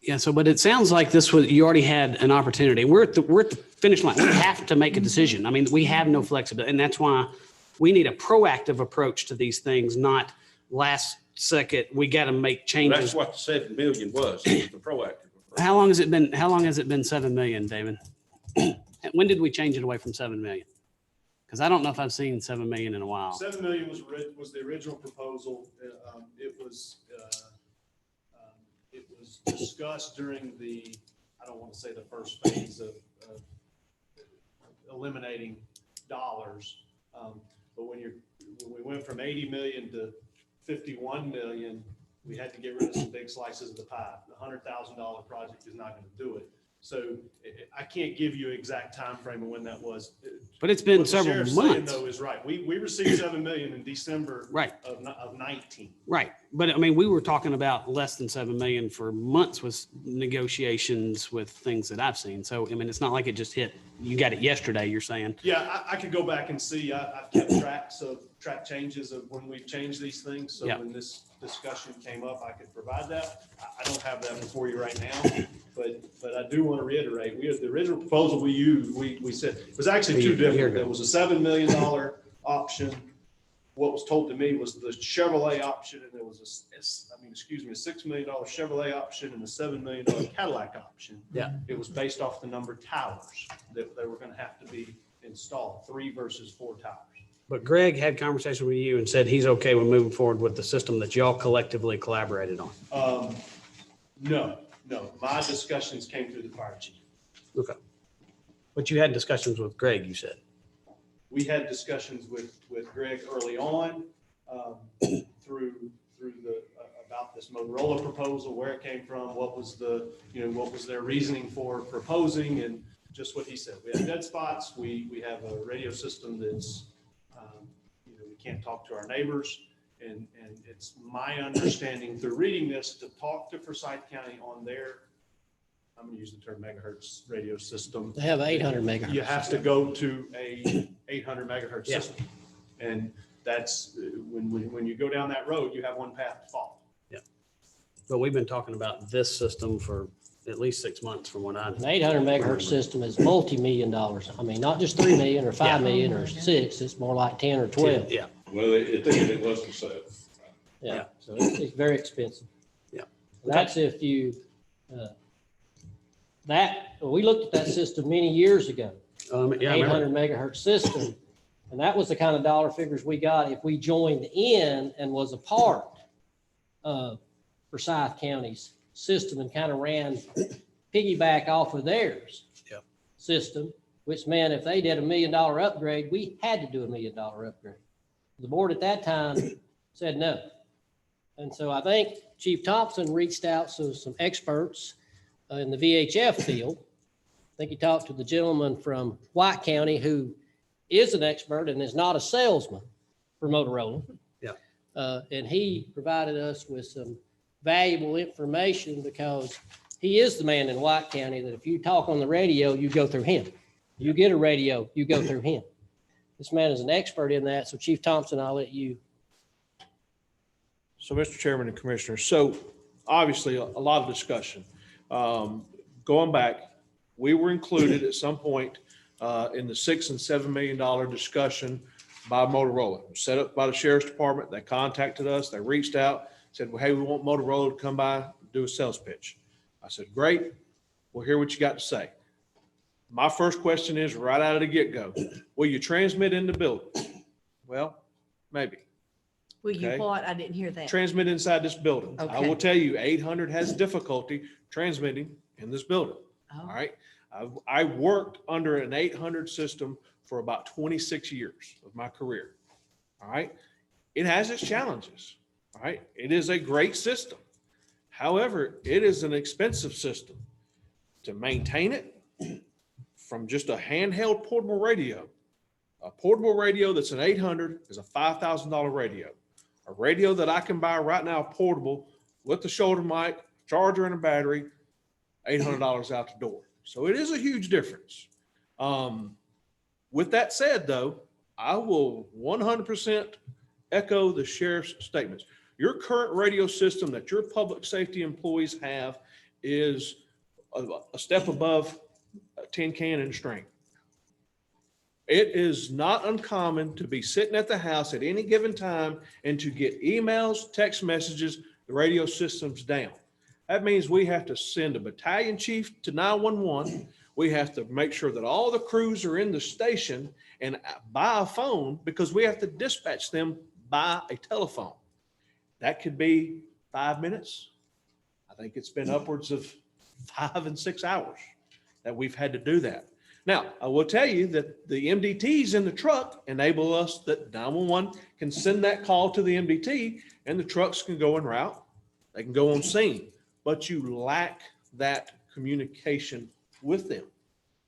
Yeah. So, but it sounds like you already had an opportunity. We're at the finish line. We have to make a decision. I mean, we have no flexibility, and that's why we need a proactive approach to these things, not last second. We got to make changes. That's what the 7 million was, the proactive approach. How long has it been 7 million, David? When did we change it away from 7 million? Because I don't know if I've seen 7 million in a while. 7 million was the original proposal. It was discussed during I don't want to say the first phase of eliminating dollars. But when we went from 80 million to 51 million, we had to get rid of some big slices of the pie. The $100,000 project is not going to do it. So I can't give you an exact time frame of when that was. But it's been What the several sheriff's saying, months. though, is right. We received 7 million in December Right. of 19. Right. But I mean, we were talking about less than 7 million for months with negotiations with things that I've seen. So, I mean, it's not like it just hit, you got it yesterday, you're saying. Yeah, I could go back and see. I've kept track changes of when we've changed these things. So Yeah. when this discussion came up, I could provide that. I don't have that before you right now, but I do want to reiterate, the original proposal we used, we said, it was actually two different. There was a $7 million option. What was told to me was the Chevrolet option, and there was a $6 million Chevrolet option and a $7 million Cadillac option. Yeah. It was based off the number of towers that they were going to have to be installed, 3 versus 4 towers. But Greg had conversation with you and said he's okay with moving forward with the system that y'all collectively collaborated on. No. My discussions came through the fire chief. Okay. But you had discussions with Greg, you said. we had discussions with Greg early on, through the, about this Motorola proposal, where it came from, what was their reasoning for proposing, and just what he said. We have dead spots. We have a radio system that's, we can't talk to our neighbors. And it's my understanding through reading this to talk to Forsyth County on their, I'm going to use the term megahertz radio system. They have 800 megahertz. You have to go to a 800 megahertz Yeah. system. And that's, when you go down that road, you have one path to follow. But we've been talking about this system for at least 6 months from what I. An 800 megahertz system is multi-million dollars. I mean, not just 3 million or 5 million or 6, it's more like 10 or 12. Yeah. Well, it was for sale. Yeah, so it's very expensive. Yeah. And that's if you, we looked at that system many years ago, Yeah, I remember. 800 megahertz system. And that was the kind of dollar figures we got if we joined in and was a part of Forsyth County's system and kind of ran piggyback off of theirs Yep. system, which meant if they did $1 million upgrade, we had to do $1 million upgrade. The board at that time said no. And so I think Chief Thompson reached out to some experts in the VHF field. I think he talked to the gentleman from White County who is an expert and is not a salesman for Motorola. Yeah. And he provided us with some valuable information because he is the man in White County that if you talk on the radio, you go through him. You get a radio, you go through him. This man is an expert in that. So Chief Thompson, I'll let you. So, Mr. Chairman and Commissioners, so obviously a lot of discussion. Going back, we were included at some point in the $6 and $7 million discussion by Motorola, set up by the Sheriff's Department. They contacted us, they reached out, said, well, hey, we want Motorola to come by, do a sales pitch. I said, great, we'll hear what you got to say. My first question is right out of the get-go, will you transmit in the building? Well, maybe. Will you Okay. what? I didn't hear that. Transmit inside this building. I Okay. will tell you, 800 has difficulty transmitting in this building. Oh. All right. I worked under an 800 system for about 26 years of my career. All right. It has its challenges. All right. It is a great system. However, it is an expensive system to maintain it from just a handheld portable radio. A portable radio that's an 800 is a $5,000 radio. A radio that I can buy right now, portable, with the shoulder mic, charger and a battery, $800 out the door. So it is a huge difference. With that said, though, I will 100% echo the sheriff's statements. Your current radio system that your public safety employees have is a step above a tin can and string. It is not uncommon to be sitting at the house at any given time and to get emails, text messages, the radio system's down. That means we have to send a battalion chief to 911. We have to make sure that all the crews are in the station and by a phone because we have to dispatch them by a telephone. That could be 5 minutes. I think it's been upwards of 5 and 6 hours that we've had to do that. Now, I will tell you that the MDTs in the truck enable us that 911 can send that call to the MDT and the trucks can go en route. They can go on scene, but you lack that communication with them.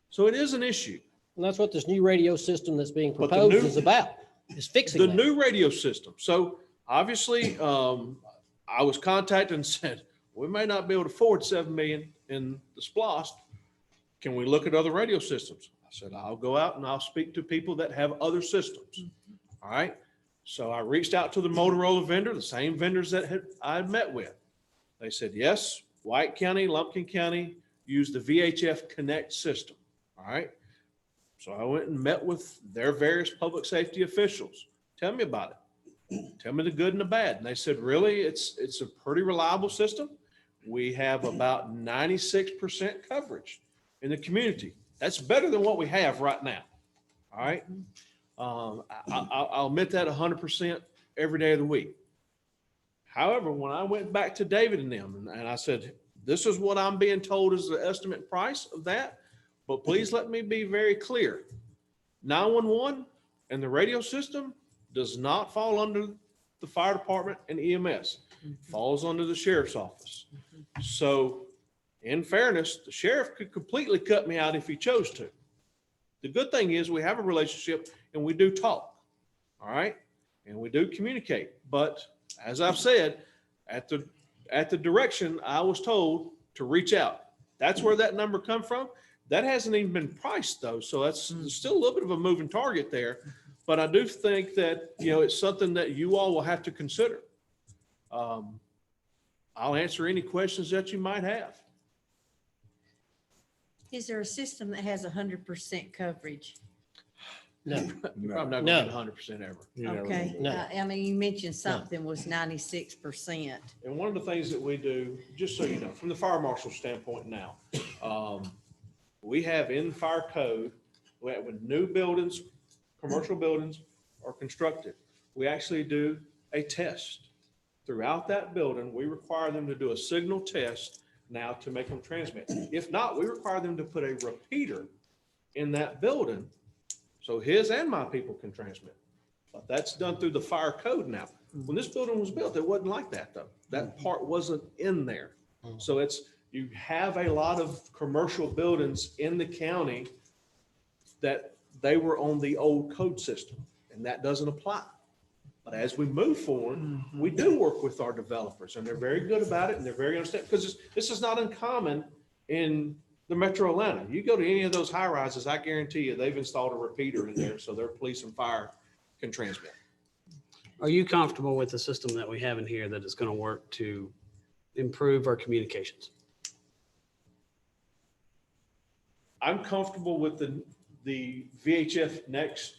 So it is an issue. And that's what this new radio system that's being But the proposed new- is about, is fixing The that. new radio system. So obviously, I was contacted and said, we may not be able to afford $7 million in the SPLOST. Can we look at other radio systems? I said, I'll go out and I'll speak to people that have other systems. All right. So I reached out to the Motorola vendor, the same vendors that I had met with. They said, yes, White County, Lumpkin County use the VHF Connect system. All right. So I went and met with their various public safety officials. Tell me about it. Tell me the good and the bad. And they said, really, it's a pretty reliable system. We have about 96% coverage in the community. That's better than what we have right now. All right. I'll admit that 100% every day of the week. However, when I went back to David and them and I said, this is what I'm being told is the estimate price of that, but please let me be very clear. 911, And the radio system does not fall under the fire department and EMS. Falls under the sheriff's office. So in fairness, the sheriff could completely cut me out if he chose to. The good thing is we have a relationship and we do talk. All right. And we do communicate. But as I've said, at the direction I was told to reach out. That's where that number come from. That hasn't even been priced though. So that's still a little bit of a moving target there. But I do think that, it's something that you all will have to consider. I'll answer any questions that you might have. Is there a system that has 100% coverage? No, You're probably not No. going to get 100% ever. You never Okay, know. No. I mean, you mentioned something was 96%. And one of the things that we do, just so you know, from the fire marshal standpoint now, we have in fire code, when new buildings, commercial buildings are constructed, we actually do a test. Throughout that building, we require them to do a signal test now to make them transmit. If not, we require them to put a repeater in that building so his and my people can transmit. But that's done through the fire code now. When this building was built, it wasn't like that though. That part wasn't in there. So you have a lot of commercial buildings in the county that they were on the old code system and that doesn't apply. But as we move forward, we do work with our developers and they're very good about it and they're very understanding because this is not uncommon in the Metro Atlanta. You go to any of those high rises, I guarantee you they've installed a repeater in there so their police and fire can transmit. Are you comfortable with the system that we have in here that is going to work to improve our communications? I'm comfortable with the VHF Next,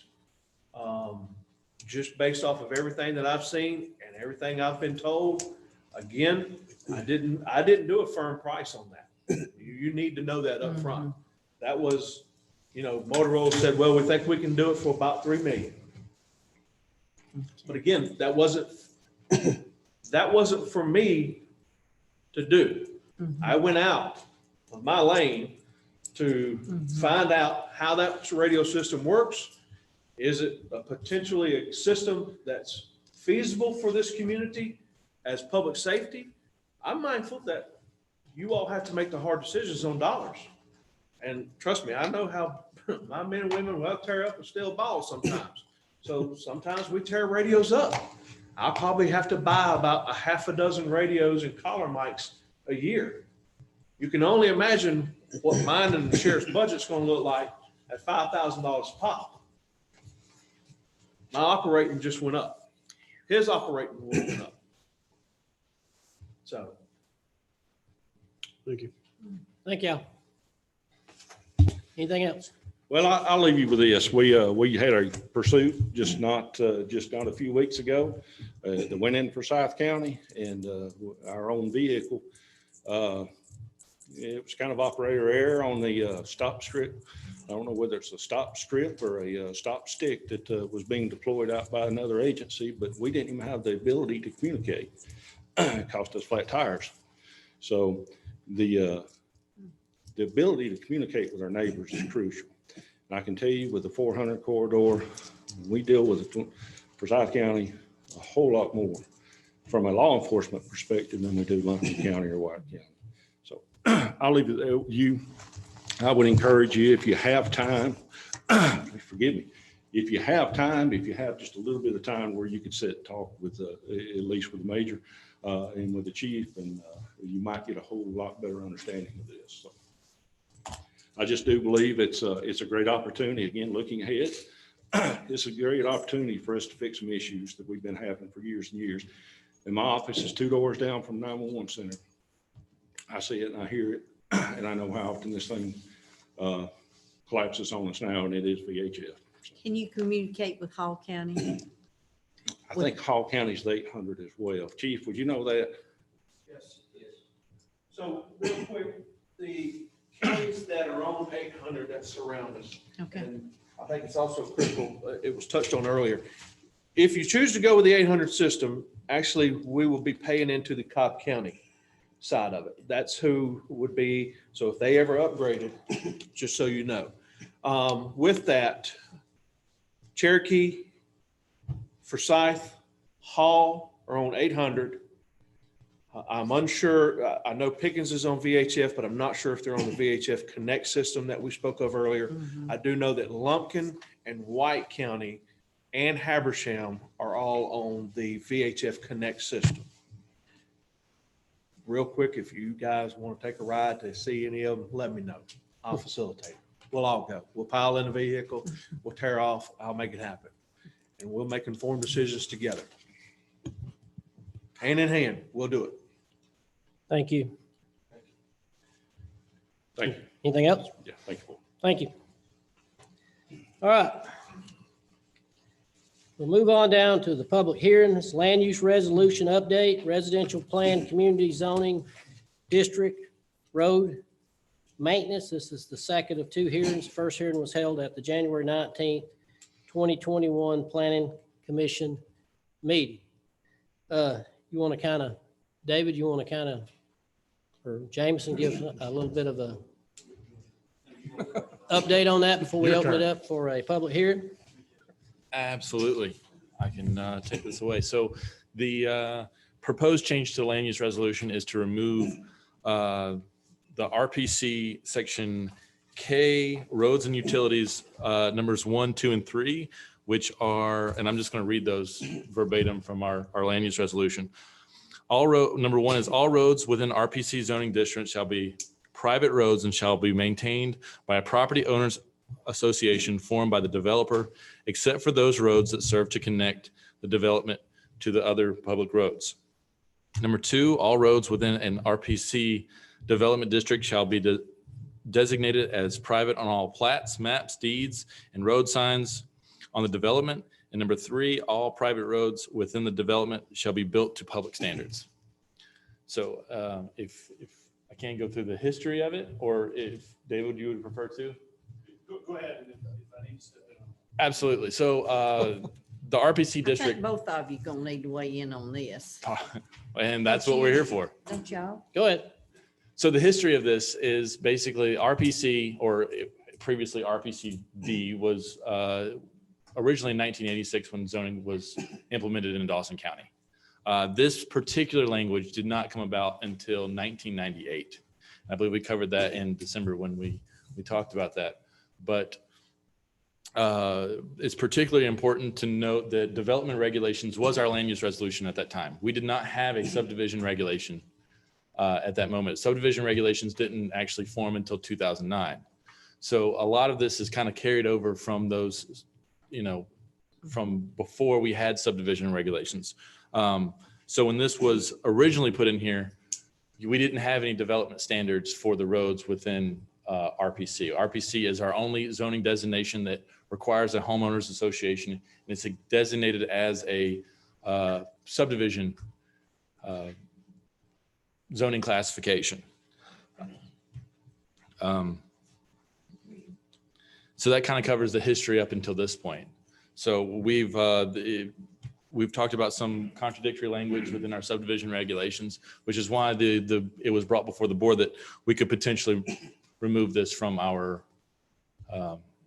just based off of everything that I've seen and everything I've been told. Again, I didn't do a firm price on that. You need to know that up front. That was, Motorola said, well, we think we can do it for about 3 million. But again, that wasn't for me to do. I went out of my lane to find out how that radio system works. Is it potentially a system that's feasible for this community as public safety? I'm mindful that you all have to make the hard decisions on dollars. And trust me, I know how my men and women will tear up a steel ball sometimes. So sometimes we tear radios up. I'll probably have to buy about a half a dozen radios and collar mics a year. You can only imagine what mine and the sheriff's budget's going to look like at $5,000 a pop. My operating just went up. His operating went up. So. Thank you. thank you. Anything else? Well, I'll leave you with this. We had a pursuit just not a few weeks ago that went in Forsyth County and our own vehicle. It was kind of operator error on the stop strip. I don't know whether it's a stop strip or a stop stick that was being deployed out by another agency, but we didn't even have the ability to communicate. It cost us flat tires. So the ability to communicate with our neighbors is crucial. And I can tell you with the 400 corridor, we deal with Forsyth County a whole lot more from a law enforcement perspective than we do Lumberton County or White County. So I'll leave it there with you. I would encourage you, if you have time, forgive me, if you have time, if you have just a little bit of time where you could sit and talk with, at least with the major and with the chief, and you might get a whole lot better understanding of this. So I just do believe it's a great opportunity. Again, looking ahead, it's a great opportunity for us to fix some issues that we've been having for years and years. And my office is 2 doors down from 911 center. I see it and I hear it, and I know how often this thing collapses on us now, and it is VHF. Can you communicate with Hall County? I think Hall County's the 800 as well. Chief, would you know that? Yes, yes. So real quick, the counties that are on 800 that surround us. Okay. And I think it's also critical, it was touched on earlier. If you choose to go with the 800 system, actually, we will be paying into the Cobb County side of it. That's who would be, so if they ever upgraded, just so you know. With that, Cherokee, Forsyth, Hall are on 800. I'm unsure, I know Pickens is on VHF, but I'm not sure if they're on the VHF Connect system that we spoke of earlier. I do know that Lumpkin and White County and Habersham are all on the VHF Connect system. Real quick, if you guys want to take a ride to see any of them, let me know. I'll facilitate. We'll all go. We'll pile in a vehicle, we'll tear off, I'll make it happen. And we'll make informed decisions together. Hand in hand, we'll do it. Thank you. Thank you. Anything else? Yeah, thank you. Thank you. All right. We'll move on down to the public hearing. This land use resolution update, residential plan, community zoning, district, road maintenance. This is the second of two hearings. First hearing was held at the January 19th, 2021 Planning Commission meeting. You want to kind of, David, you want to kind of, or Jameson, give a little bit of a update on that before we Your open it turn. up for a public hearing? Absolutely. I can take this away. So the proposed change to the land use resolution is to remove the RPC section K, roads and utilities, numbers 1, 2, and 3, which are, and I'm just going to read those verbatim from our land use resolution. Number 1 is all roads within RPC zoning district shall be private roads and shall be maintained by a property owners association formed by the developer, except for those roads that serve to connect the development to the other public roads. Number 2, all roads within an RPC development district shall be designated as private on all plats, maps, deeds, and road signs on the development. And number 3, all private roads within the development shall be built to public standards. So if I can't go through the history of it, or if David, you would prefer to? Go ahead, and if I need to step in. Absolutely. So the RPC I think district, both of you gonna need to weigh in on this, and that's what we're here for. don't y'all? Go ahead. So the history of this is basically RPC, or previously RPCD, was originally in 1986 when zoning was implemented in Dawson County. This particular language did not come about until 1998. I believe we covered that in December when we talked about that. But it's particularly important to note that development regulations was our land use resolution at that time. We did not have a subdivision regulation at that moment. Subdivision regulations didn't actually form until 2009. So a lot of this is kind of carried over from those, from before we had subdivision regulations. So when this was originally put in here, we didn't have any development standards for the roads within RPC. RPC is our only zoning designation that requires a homeowners association, and it's designated as a subdivision zoning classification. So that kind of covers the history up until this point. So we've talked about some contradictory language within our subdivision regulations, which is why it was brought before the board that we could potentially remove this from our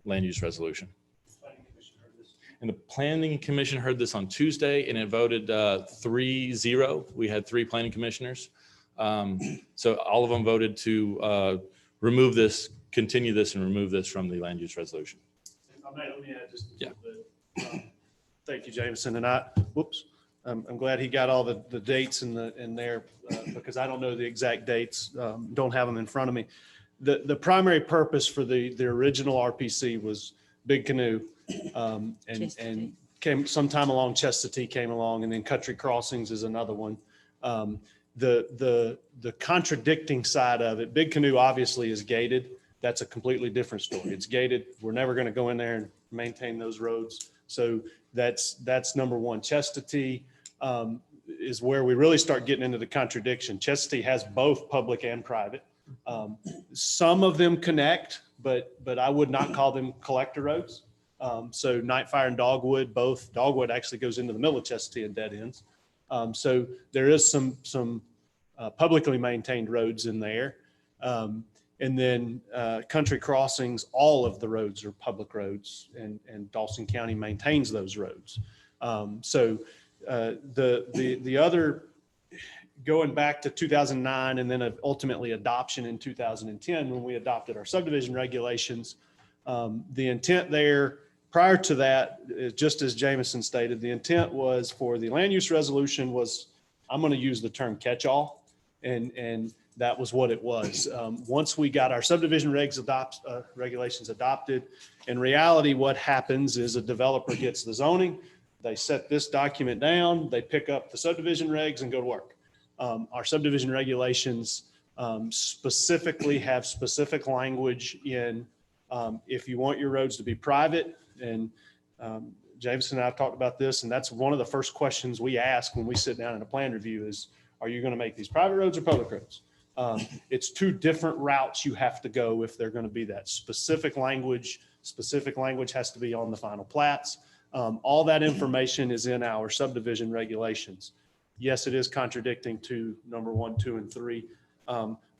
land use resolution. And the planning commission heard this on Tuesday, and it voted 3-0. We had 3 planning commissioners. So all of them voted to remove this, continue this, and remove this from the land use resolution. If I may, let me add just a Yeah. little bit. Thank you, Jameson. And I'm glad he got all the dates in there because I don't know the exact dates, don't have them in front of me. The primary purpose for the original RPC was Big Canoe, and came sometime along Chestatee came along, and then Country Crossings is another one. The contradicting side of it, Big Canoe obviously is gated. That's a completely different story. It's gated. We're never going to go in there and maintain those roads. So that's number one. Chestatee is where we really start getting into the contradiction. Chestatee has both public and private. Some of them connect, but I would not call them collector roads. So Nightfire and Dogwood, both. Dogwood actually goes into the middle of Chestatee and dead ends. So there is some publicly maintained roads in there. And then country crossings, all of the roads are public roads, and Dawson County maintains those roads. So the other, going back to 2009 and then ultimately adoption in 2010, when we adopted our subdivision regulations, the intent there prior to that, just as Jameson stated, the intent was for the land use resolution was, I'm going to use the term catch-all, and that was what it was. Once we got our subdivision regulations adopted, in reality, what happens is a developer gets the zoning, they set this document down, they pick up the subdivision regs and go to work. Our subdivision regulations specifically have specific language in if you want your roads to be private, and Jameson and I have talked about this, and that's one of the first questions we ask when we sit down in a plan review is, are you going to make these private roads or public roads? It's two different routes you have to go if they're going to be that. Specific language has to be on the final plats. All that information is in our subdivision regulations. Yes, it is contradicting to number 1, 2, and 3.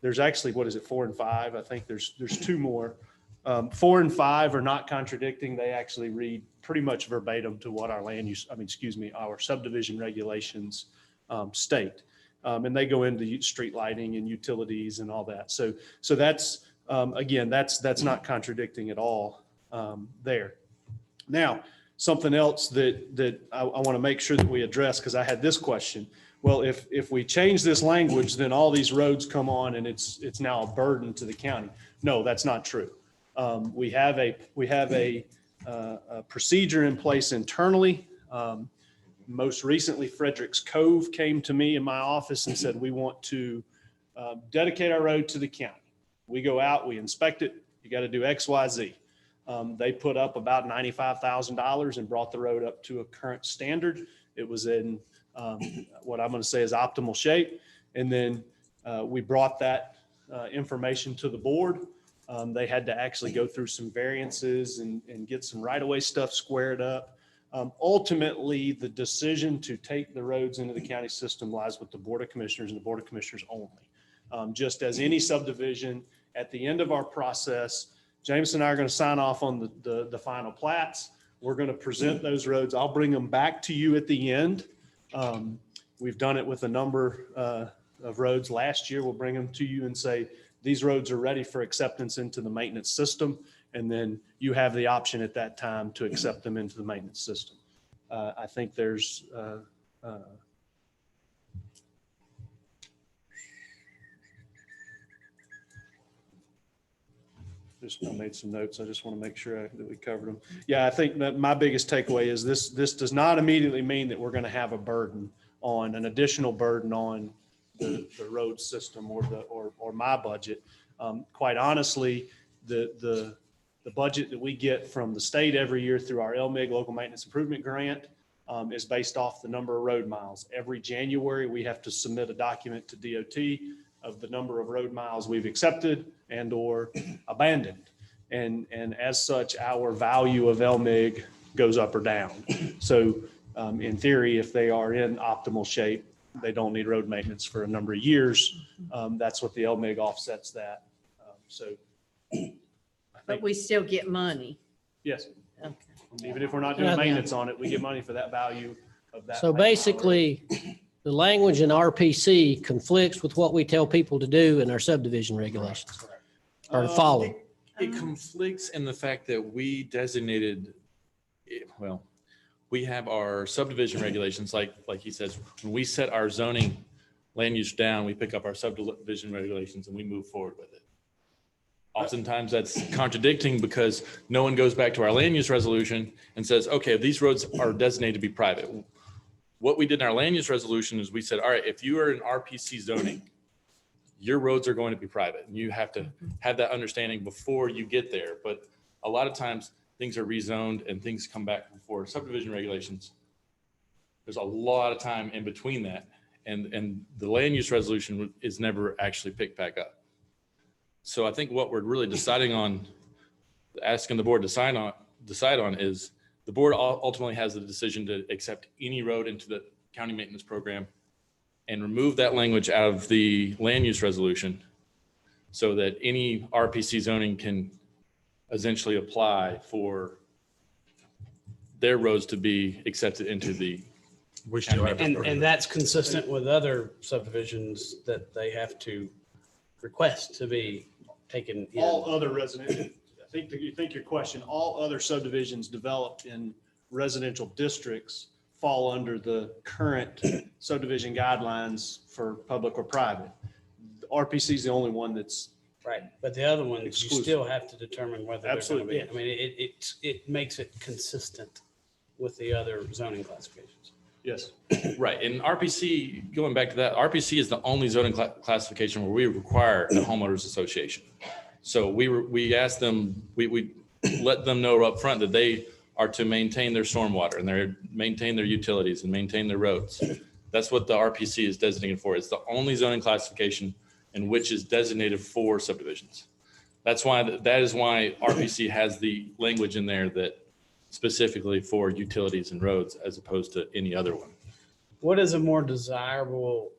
There's actually, 4 and 5? I think there's 2 more. 4 and 5 are not contradicting. They actually read pretty much verbatim to what our our subdivision regulations state. And they go into street lighting and utilities and all that. So that's, again, that's not contradicting at all there. Now, something else that I want to make sure that we address, because I had this question. Well, if we change this language, then all these roads come on and it's now a burden to the county. No, that's not true. We have a procedure in place internally. Most recently, Frederick's Cove came to me in my office and said, we want to dedicate our road to the county. We go out, we inspect it. You got to do X, Y, Z. They put up about $95,000 and brought the road up to a current standard. It was in what I'm going to say is optimal shape. And then we brought that information to the board. They had to actually go through some variances and get some right-of-way stuff squared up. Ultimately, the decision to take the roads into the county system lies with the Board of Commissioners and the Board of Commissioners only. Just as any subdivision, at the end of our process, James and I are going to sign off on the final plats. We're going to present those roads. I'll bring them back to you at the end. We've done it with a number of roads last year. We'll bring them to you and say, these roads are ready for acceptance into the maintenance system. And then you have the option at that time to accept them into the maintenance system. I think there's I made some notes. I just want to make sure that we covered them. Yeah, I think that my biggest takeaway is this does not immediately mean that we're going to have a burden on an additional burden on the road system or my budget. Quite honestly, the budget that we get from the state every year through our LMIG Local Maintenance Improvement Grant is based off the number of road miles. Every January, we have to submit a document to DOT of the number of road miles we've accepted and or abandoned. And as such, our value of LMIG goes up or down. So in theory, if they are in optimal shape, they don't need road maintenance for a number of years. That's what the LMIG offsets that. But we still get money. Yes, Okay. even if we're not doing maintenance on it, we get money for that value of that. So basically, the language in RPC conflicts with what we tell people to do in our subdivision regulations or to follow. It conflicts in the fact that we designated, well, we have our subdivision regulations, like he says, when we set our zoning land use down, we pick up our subdivision regulations and we move forward with it. Oftentimes that's contradicting because no one goes back to our land use resolution and says, okay, these roads are designated to be private. What we did in our land use resolution is we said, all right, if you are in RPC zoning, your roads are going to be private. And you have to have that understanding before you get there. But a lot of times things are rezoned and things come back before subdivision regulations. There's a lot of time in between that. And the land use resolution is never actually picked back up. So I think what we're really deciding on, asking the board to decide on is the board ultimately has the decision to accept any road into the county maintenance program and remove that language out of the land use resolution. so that any RPC zoning can essentially apply for their roads to be accepted into the. We still have to And, approve and it. that's consistent with other subdivisions that they have to request to be taken in. All other resident, I think your question, all other subdivisions developed in residential districts fall under the current subdivision guidelines for public or private. RPC is the only one that's, Right, but the other ones, you Exclusive. still have to determine whether they're going to Absolutely, be, yes. I mean, it makes it consistent with the other zoning classifications. yes. Right, and RPC, going back to that, RPC is the only zoning classification where we require a homeowners association. So we asked them, we let them know up front that they are to maintain their stormwater and they're maintain their utilities and maintain their roads. That's what the RPC is designated for. It's the only zoning classification in which is designated for subdivisions. That is why RPC has the language in there that specifically for utilities and roads as opposed to any other one. What is a more desirable,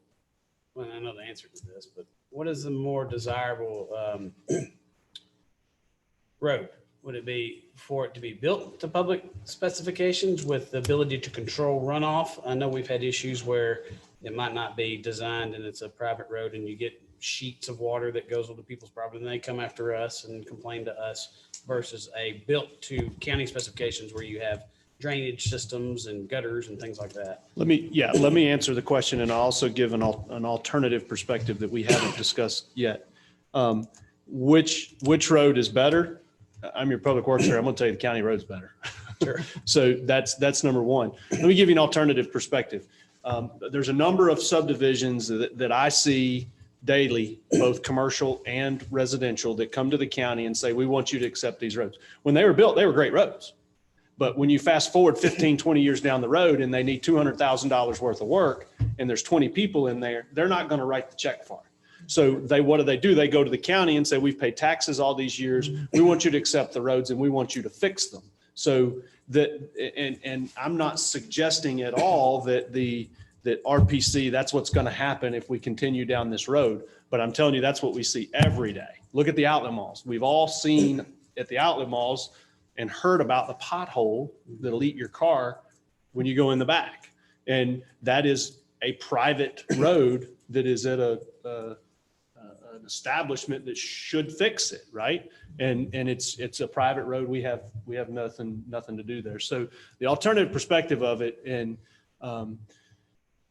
well, I know the answer to this, but what is the more desirable road? Would it be for it to be built to public specifications with the ability to control runoff? I know we've had issues where it might not be designed and it's a private road and you get sheets of water that goes onto people's property and they come after us and complain to us versus a built to county specifications where you have drainage systems and gutters and things like that. Let me answer the question and I'll also give an alternative perspective that we haven't discussed yet. Which road is better? I'm your public works here. I'm going to tell you the county road's better. Sure. So that's number one. Let me give you an alternative perspective. There's a number of subdivisions that I see daily, both commercial and residential, that come to the county and say, we want you to accept these roads. When they were built, they were great roads. But when you fast forward 15, 20 years down the road and they need $200,000 worth of work and there's 20 people in there, they're not going to write the check for it. So what do? They go to the county and say, we've paid taxes all these years. We want you to accept the roads and we want you to fix them. So and I'm not suggesting at all that RPC, that's what's going to happen if we continue down this road. But I'm telling you, that's what we see every day. Look at the outlet malls. We've all seen at the outlet malls and heard about the pothole that'll eat your car when you go in the back. And that is a private road that is at an establishment that should fix it, right? And it's a private road. We have nothing to do there. So the alternative perspective of it, and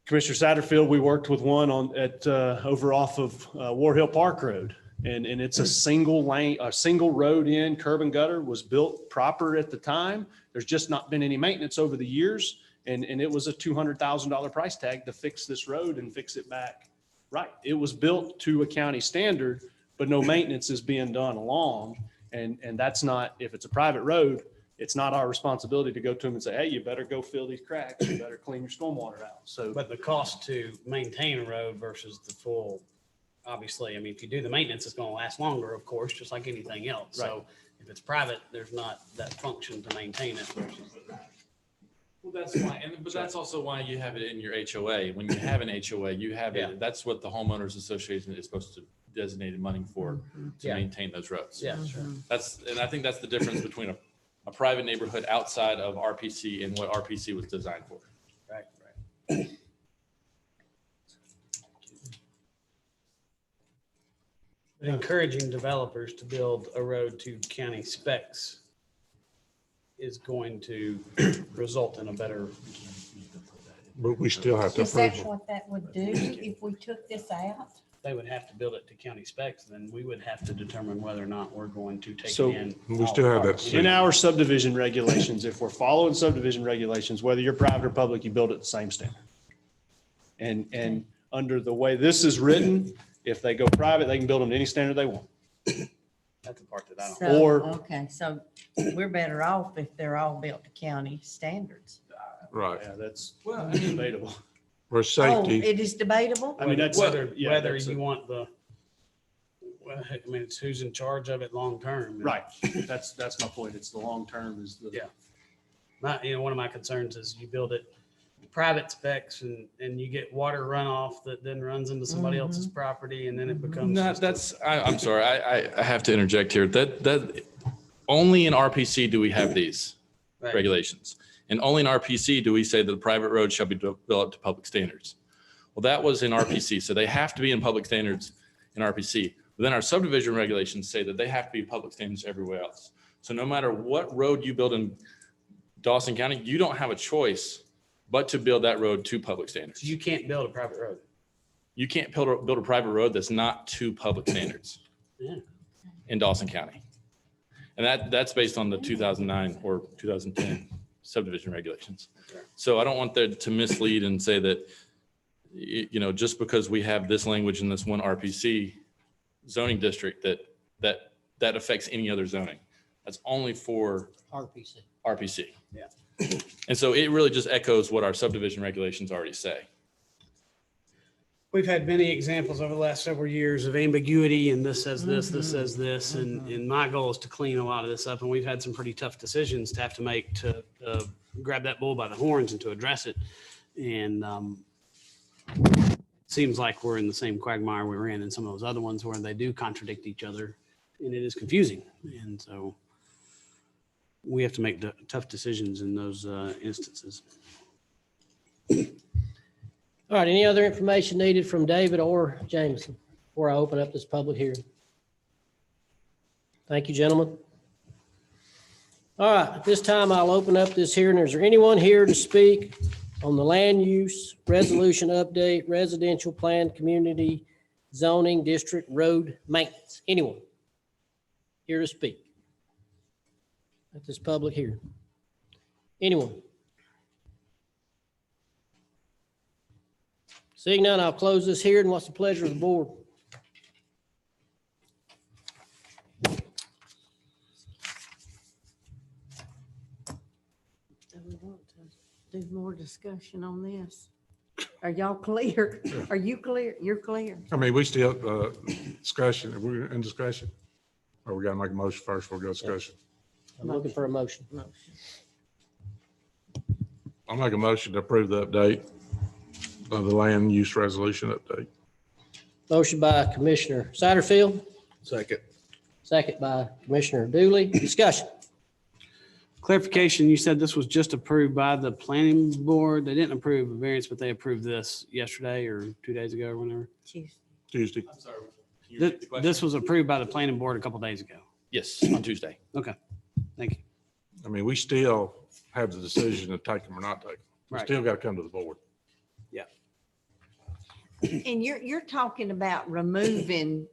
Commissioner Satterfield, we worked with one over off of War Hill Park Road. And it's a single road in, curb and gutter, was built proper at the time. There's just not been any maintenance over the years. And it was a $200,000 price tag to fix this road and fix it back right. It was built to a county standard, but no maintenance is being done along. And that's not, if it's a private road, it's not our responsibility to go to them and say, hey, you better go fill these cracks. You better clean your stormwater out. So, But the cost to maintain a road versus the full, obviously, I mean, if you do the maintenance, it's going to last longer, of course, just like anything else. So if it's private, there's not that function to maintain it versus. Well, that's why, but that's also why you have it in your HOA. When you have an HOA, you have Yeah. it. That's what the homeowners association is supposed to designate money for to Yeah. maintain those roads. Yeah, sure. And I think that's the difference between a private neighborhood outside of RPC and what RPC was designed for. Right. Encouraging developers to build a road to county specs is going to result in a better, But we still have to Is that approve it. what that would do if we took this out? they would have to build it to county specs, then we would have to determine whether or not we're going to take So, it in. We still have that all in parts. our subdivision regulations, if we're following subdivision regulations, whether you're private or public, you build it the same standard. And under the way this is written, if they go private, they can build them to any standard they want. That's the part that I don't. So, Or- okay, so we're better off if they're all built to county standards. Right. Yeah, that's Well, I mean, debatable. For Oh, safety, it is debatable? I mean, that's Whether yeah, that's you want the, well, I mean, it's who's in charge of it long-term. right. That's my point. It's the long term is the. Yeah. One of my concerns is you build it private specs and you get water runoff that then runs into somebody else's property and then it becomes. No, just a- I'm sorry. I have to interject here. That only in RPC do we have these Right. regulations. And only in RPC do we say that the private road shall be developed to public standards. Well, that was in RPC. So they have to be in public standards in RPC. But then our subdivision regulations say that they have to be public standards everywhere else. So no matter what road you build in Dawson County, you don't have a choice but to build that road to public standards. You can't build a private road. You can't build a private road that's not to public standards Yeah. in Dawson County. And that's based on the 2009 or 2010 subdivision regulations. So I don't want that to mislead and say that, just because we have this language in this one RPC zoning district that affects any other zoning. That's only for RPC. RPC. Yeah. And so it really just echoes what our subdivision regulations already say. We've had many examples over the last several years of ambiguity and this says this, this says this. And my goal is to clean a lot of this up. And we've had some pretty tough decisions to have to make to grab that bull by the horns and to address it. And seems like we're in the same quagmire we were in some of those other ones where they do contradict each other and it is confusing. And so we have to make tough decisions in those instances. All right, any other information needed from David or Jameson before I open up this public hearing? Thank you, gentlemen. All right, at this time, I'll open up this hearing. Is there anyone here to speak on the land use resolution update, residential plan, community zoning, district, road maintenance? Anyone here to speak at this public hearing? Anyone? Seeing none, I'll close this hearing. What's the pleasure of the board? Do we want to do more discussion on this? Are y'all clear? Are you clear? You're clear. I mean, we still, discussion, we're in discussion. Or we gotta make a motion first, we'll go discussion. I'm looking for a motion. I'll make a motion to approve the update of the land use resolution update. Motion by Commissioner Satterfield, Second. second by Commissioner Dooley. Discussion. Clarification, you said this was just approved by the planning board. They didn't approve a variance, but they approved this yesterday or 2 days ago or whenever. Tuesday. I'm sorry. Can you repeat the question? This was approved by the planning board a couple days ago. Yes, on Tuesday. Okay, thank you. I mean, we still have the decision to take them or not take them. We Right. still gotta come to the board. And you're talking about removing,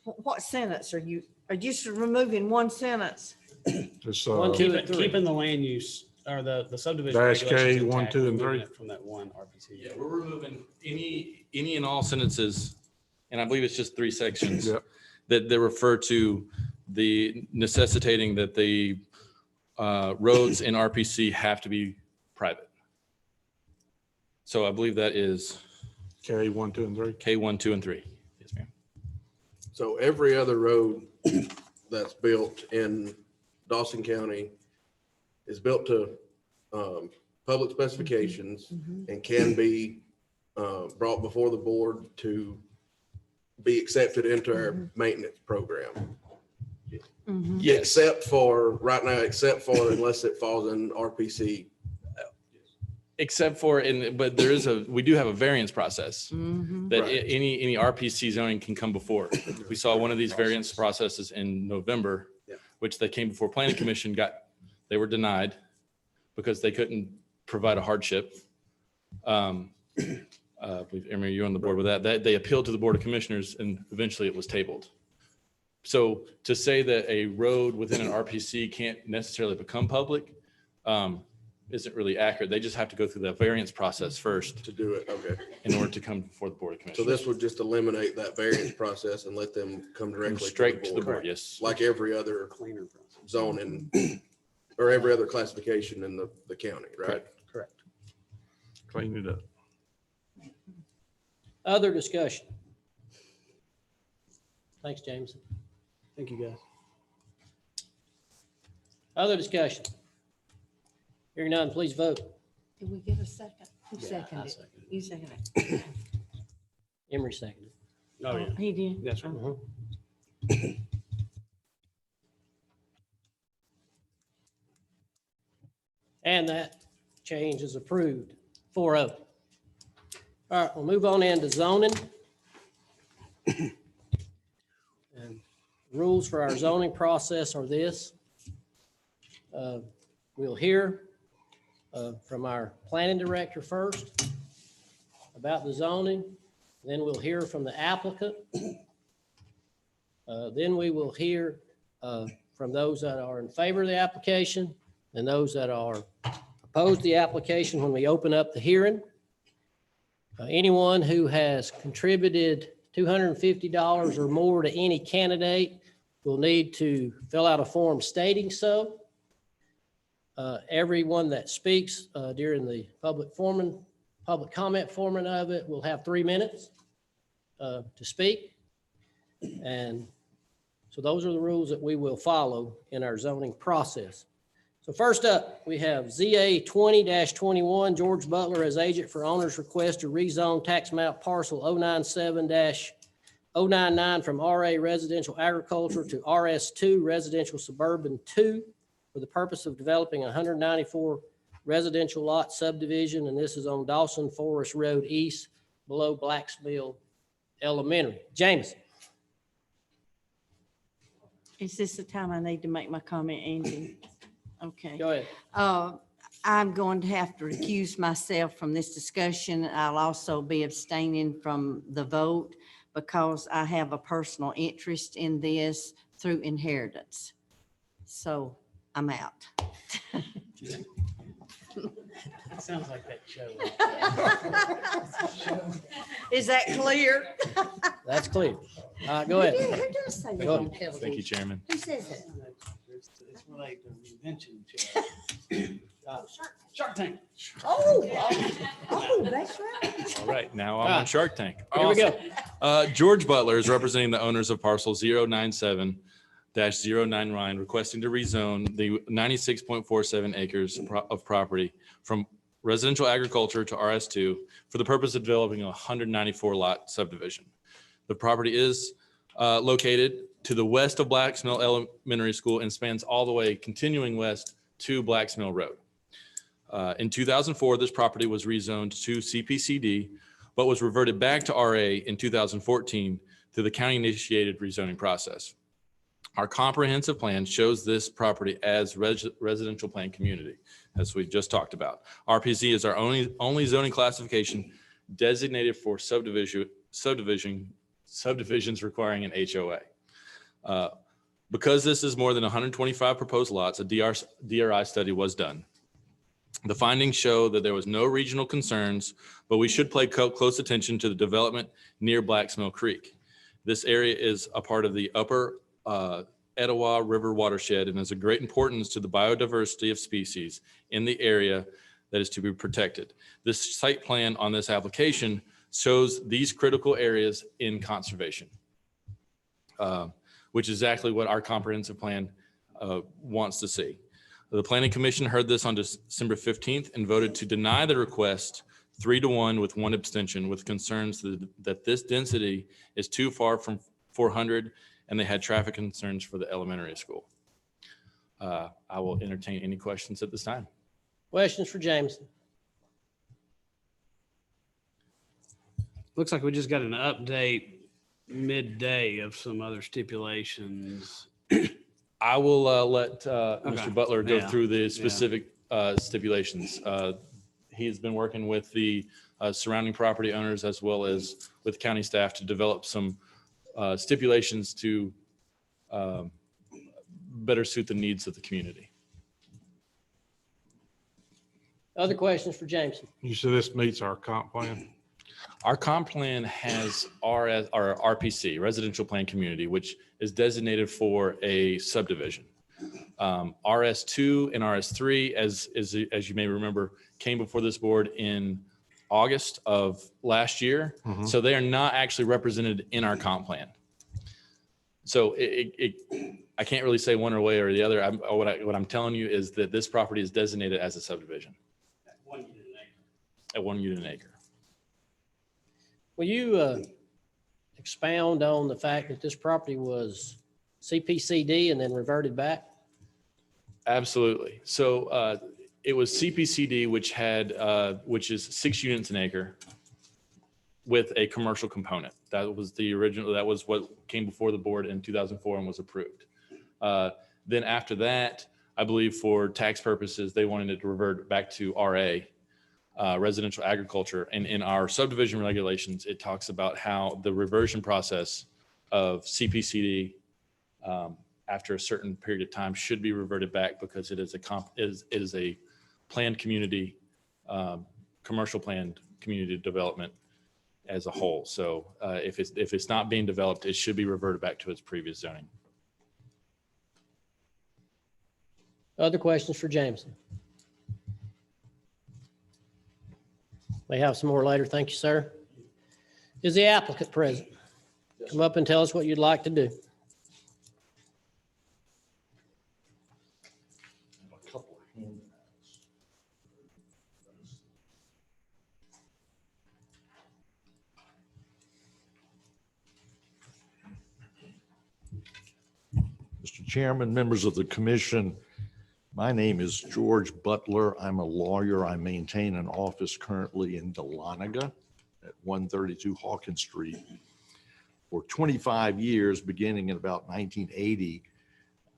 what sentence are you just removing one sentence? Just, One, two, and three. Keeping the land use or the subdivision. Dash K, regulations 1, intact, 2, and removing 3. it From that one RPC. Yeah, we're removing any and all sentences, and I believe it's just 3 sections Yep. that refer to the necessitating that the roads in RPC have to be private. So I believe that is K 1, 2, and 3. K1, 2, and 3. Yes, ma'am. So every other road that's built in Dawson County is built to public specifications and can be brought before the board to be accepted into our maintenance program. Except for, right now, unless it falls in RPC. Except for, but we do have a variance process that Right. any RPC zoning can come before. We saw one of these variance processes in November, Yeah. which they came before planning commission, they were denied because they couldn't provide a hardship. I believe, Emery, you're on the board with that. They appealed to the Board of Commissioners and eventually it was tabled. So to say that a road within an RPC can't necessarily become public isn't really accurate. They just have to go through the variance process first To do it, okay. in order to come before the Board of So Commissioners. this would just eliminate that variance process and let them come Come directly straight to the board, yes. like every other Cleaner process. zoning or every other classification in the county, right? Correct. Clean it up. Other discussion. Thanks, James. Thank you, guys. Other discussion. Hearing none, please vote. Did we get a second? Who Yeah, I seconded? seconded it. You seconded it. Emery seconded. Oh, yeah. He did? That's right. Mhm. And that change is approved, 4-0. All right, we'll move on into zoning. And rules for our zoning process are this. We'll hear from our planning director first about the zoning. Then we'll hear from the applicant. Then we will hear from those that are in favor of the application and those that are opposed to the application when we open up the hearing. Anyone who has contributed $250 or more to any candidate will need to fill out a form stating so. Everyone that speaks during the public comment forming of it will have 3 minutes to speak. And so those are the rules that we will follow in our zoning process. So first up, we have ZA 20-21, George Butler as agent for owner's request to rezone tax map parcel 097-099 from RA residential agriculture to RS2 residential suburban 2 for the purpose of developing 194 residential lot subdivision, and this is on Dawson Forest Road East below Blacksmill Elementary. Jameson. Is this the time I need to make my comment, Angie? Okay. Go ahead. I'm going to have to recuse myself from this discussion. I'll also be abstaining from the vote because I have a personal interest in this through inheritance. So I'm out. That sounds like that show. Is that clear? That's clear. Go ahead. Who does say that Go on ahead. television? Thank you, Chairman. Who says that? It's related to the invention Shark Tank. Oh, that's right. All right, now I'm on Shark Tank. Here we go. George Butler is representing the owners of parcel 097-09 requesting to rezone the 96.47 acres of property from residential agriculture to RS2 for the purpose of developing a 194 lot subdivision. The property is located to the west of Blacksmill Elementary School and spans all the way continuing west to Blacksmill Road. In 2004, this property was rezoned to CPCD, but was reverted back to RA in 2014 through the county-initiated rezoning process. Our comprehensive plan shows this property as residential plan community, as we just talked about. RPC is our only zoning classification designated for subdivisions requiring an HOA. Because this is more than 125 proposed lots, a DRI study was done. The findings show that there was no regional concerns, but we should pay close attention to the development near Blacksmill Creek. This area is a part of the upper Etowah River watershed and has a great importance to the biodiversity of species in the area that is to be protected. This site plan on this application shows these critical areas in conservation, which is exactly what our comprehensive plan wants to see. The Planning Commission heard this on December 15th and voted to deny the request 3-1 with 1 abstention, with concerns that this density is too far from 400 and they had traffic concerns for the elementary school. I will entertain any questions at this time. Questions for Jameson? Looks like we just got an update midday of some other stipulations. I will let Mr. Butler go Yeah. through the specific stipulations. He has been working with the surrounding property owners as well as with county staff to develop some stipulations to better suit the needs of the community. Other questions for Jameson? You said this meets our comp plan? Our comp plan has our RPC, Residential Plan Community, which is designated for a subdivision. RS2 and RS3, as you may remember, came before this board in August of last year. Mhm. So they are not actually represented in our comp plan. So I can't really say one way or the other. What I'm telling you is that this property is designated as a subdivision. One you didn't at 1 unit an acre. Will you expound on the fact that this property was CPCD and then reverted back? Absolutely. So it was CPCD, which had which is 6 units an acre with a commercial component. That was the original. That was what came before the board in 2004 and was approved. Then after that, I believe for tax purposes, they wanted it to revert back to RA, residential agriculture. And in our subdivision regulations, it talks about how the reversion process of CPCD after a certain period of time should be reverted back because it is a planned community, commercial planned community development as a whole. So if it's not being developed, it should be reverted back to its previous zoning. Other questions for Jameson? May have some more later. Thank you, sir. Is the applicant present? Come up and tell us what you'd like to do. A couple of handouts. Mr. Chairman, members of the commission, my name is George Butler. I'm a lawyer. I maintain an office currently in Dahlonega at 132 Hawkins Street. For 25 years, beginning in about 1980,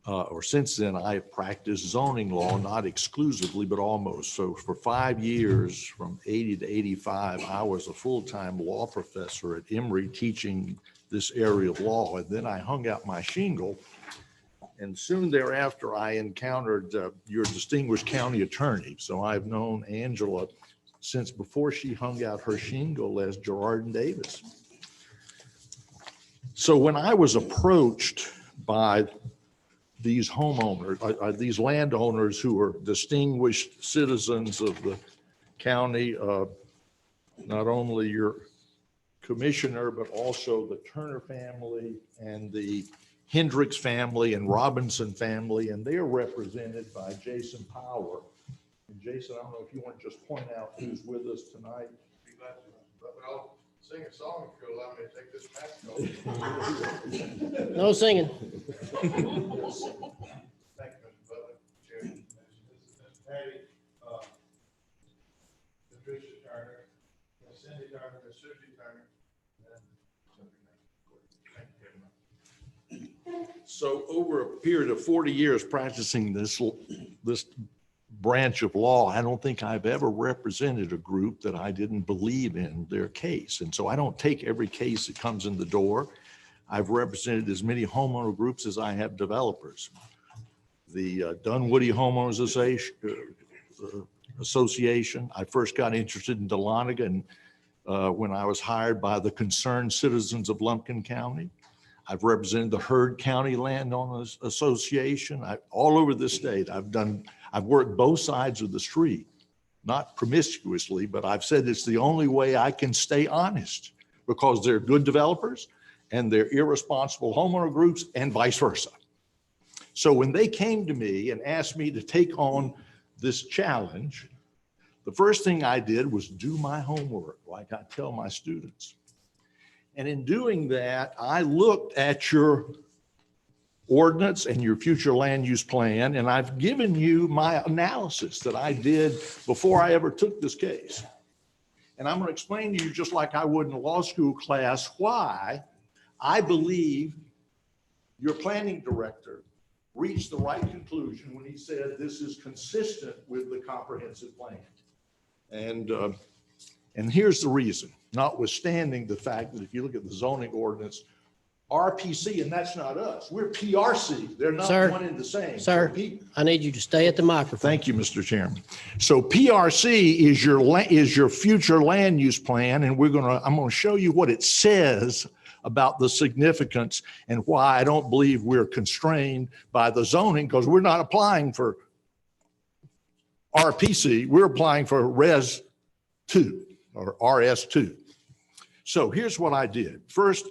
or since then, I have practiced zoning law, not exclusively, but almost. So for 5 years, from 80 to 85, I was a full-time law professor at Emory teaching this area of law. And then I hung out my shingle. And soon thereafter, I encountered your distinguished county attorney. So I've known Angela since before she hung out her shingle as Gerard and Davis. So when I was approached by these homeowners, these landowners who are distinguished citizens of the county, not only your commissioner, but also the Turner family and the Hendricks family and Robinson family, and they are represented by Jason Power. And Jason, I don't know if you want to just point out who's with us tonight. Be glad to, but I'll sing a song if you'll allow me to take this mask off. No singing. Thank you, Mr. Butler, Chairman, Mrs. Patty, Patricia Turner, Miss Cindy Turner, Miss Susie Turner, and thank you very much. So over a period of 40 years practicing this branch of law, I don't think I've ever represented a group that I didn't believe in their case. And so I don't take every case that comes in the door. I've represented as many homeowner groups as I have developers. The Dunwoody Homeowners Association, I first got interested in Dahlonega and when I was hired by the concerned citizens of Lumpkin County. I've represented the Heard County Landowners Association. All over the state, I've worked both sides of the street, not promiscuously, but I've said it's the only way I can stay honest because they're good developers and they're irresponsible homeowner groups and vice versa. So when they came to me and asked me to take on this challenge, the first thing I did was do my homework, like I tell my students. And in doing that, I looked at your ordinance and your future land use plan, and I've given you my analysis that I did before I ever took this case. And I'm going to explain to you, just like I would in a law school class, why I believe your planning director reached the right conclusion when he said this is consistent with the comprehensive plan. And here's the reason. Notwithstanding the fact that if you look at the zoning ordinance, RPC, and that's not us, we're PRC. They're not Sir, one and the same. Sir, I need you to stay at the microphone. Thank you, Mr. Chairman. So PRC is your future land use plan, and I'm going to show you what it says about the significance and why I don't believe we're constrained by the zoning, because we're not applying for RPC, we're applying for Res 2 or RS2. So here's what I did. First,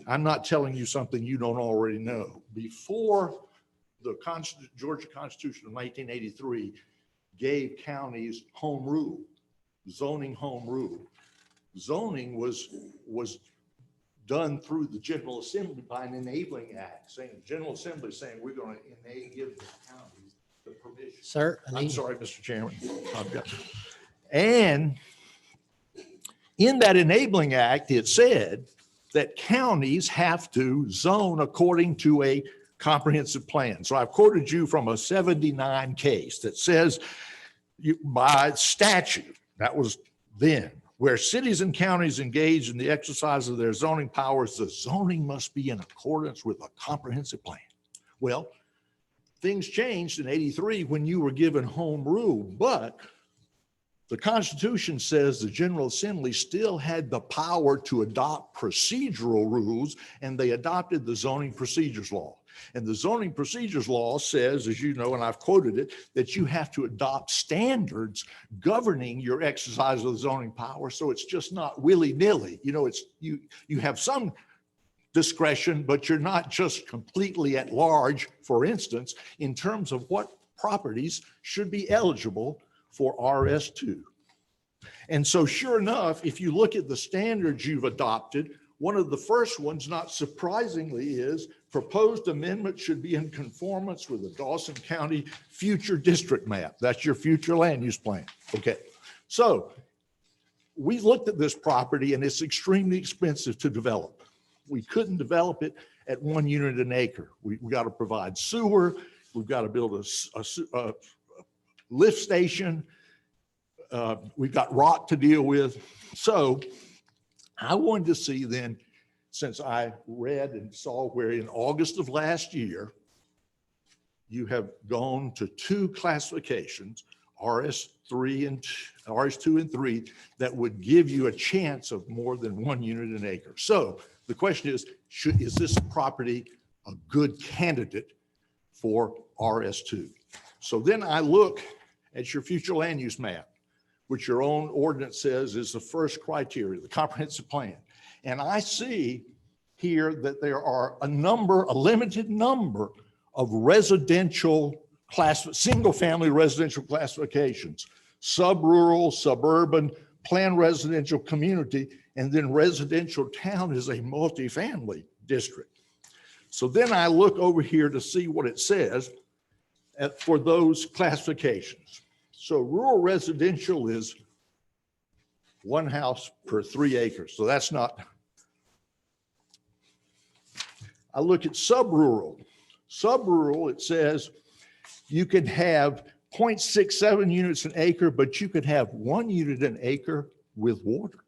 I'm not telling you something you don't already know. Before the Georgia Constitution of 1983 gave counties home rule, zoning home rule. Zoning was done through the General Assembly by an enabling act, saying, the General Assembly saying, we're going to give the counties the permission. Sir, I'm sorry, Mr. Chairman. And in that enabling act, it said that counties have to zone according to a comprehensive plan. So I've quoted you from a 79 case that says by statute, that was then, where cities and counties engage in the exercise of their zoning powers, the zoning must be in accordance with a comprehensive plan. Well, things changed in 83 when you were given home rule, but the Constitution says the General Assembly still had the power to adopt procedural rules, and they adopted the zoning procedures law. And the zoning procedures law says, as you know, and I've quoted it, that you have to adopt standards governing your exercise of the zoning power. So it's just not willy-nilly. You know, it's you have some discretion, but you're not just completely at large, for instance, in terms of what properties should be eligible for RS2. And so sure enough, if you look at the standards you've adopted, one of the first ones, not surprisingly, is proposed amendment should be in conformance with the Dawson County future district map. That's your future land use plan. Okay. So we looked at this property and it's extremely expensive to develop. We couldn't develop it at 1 unit an acre. We got to provide sewer. We've got to build a lift station. We've got rock to deal with. So I wanted to see then, since I read and saw where in August of last year, you have gone to 2 classifications, RS2 and 3, that would give you a chance of more than 1 unit an acre. So the question is this property a good candidate for RS2? So then I look at your future land use map, which your own ordinance says is the first criteria, the comprehensive plan. And I see here that there are a limited number of residential single-family residential classifications, sub-rural, suburban, planned residential community, and then residential town is a multifamily district. So then I look over here to see what it says for those classifications. So rural residential is 1 house per 3 acres. So that's not. I look at sub-rural. Sub-rural, it says you can have 0.67 units an acre, but you could have 1 unit an acre with water.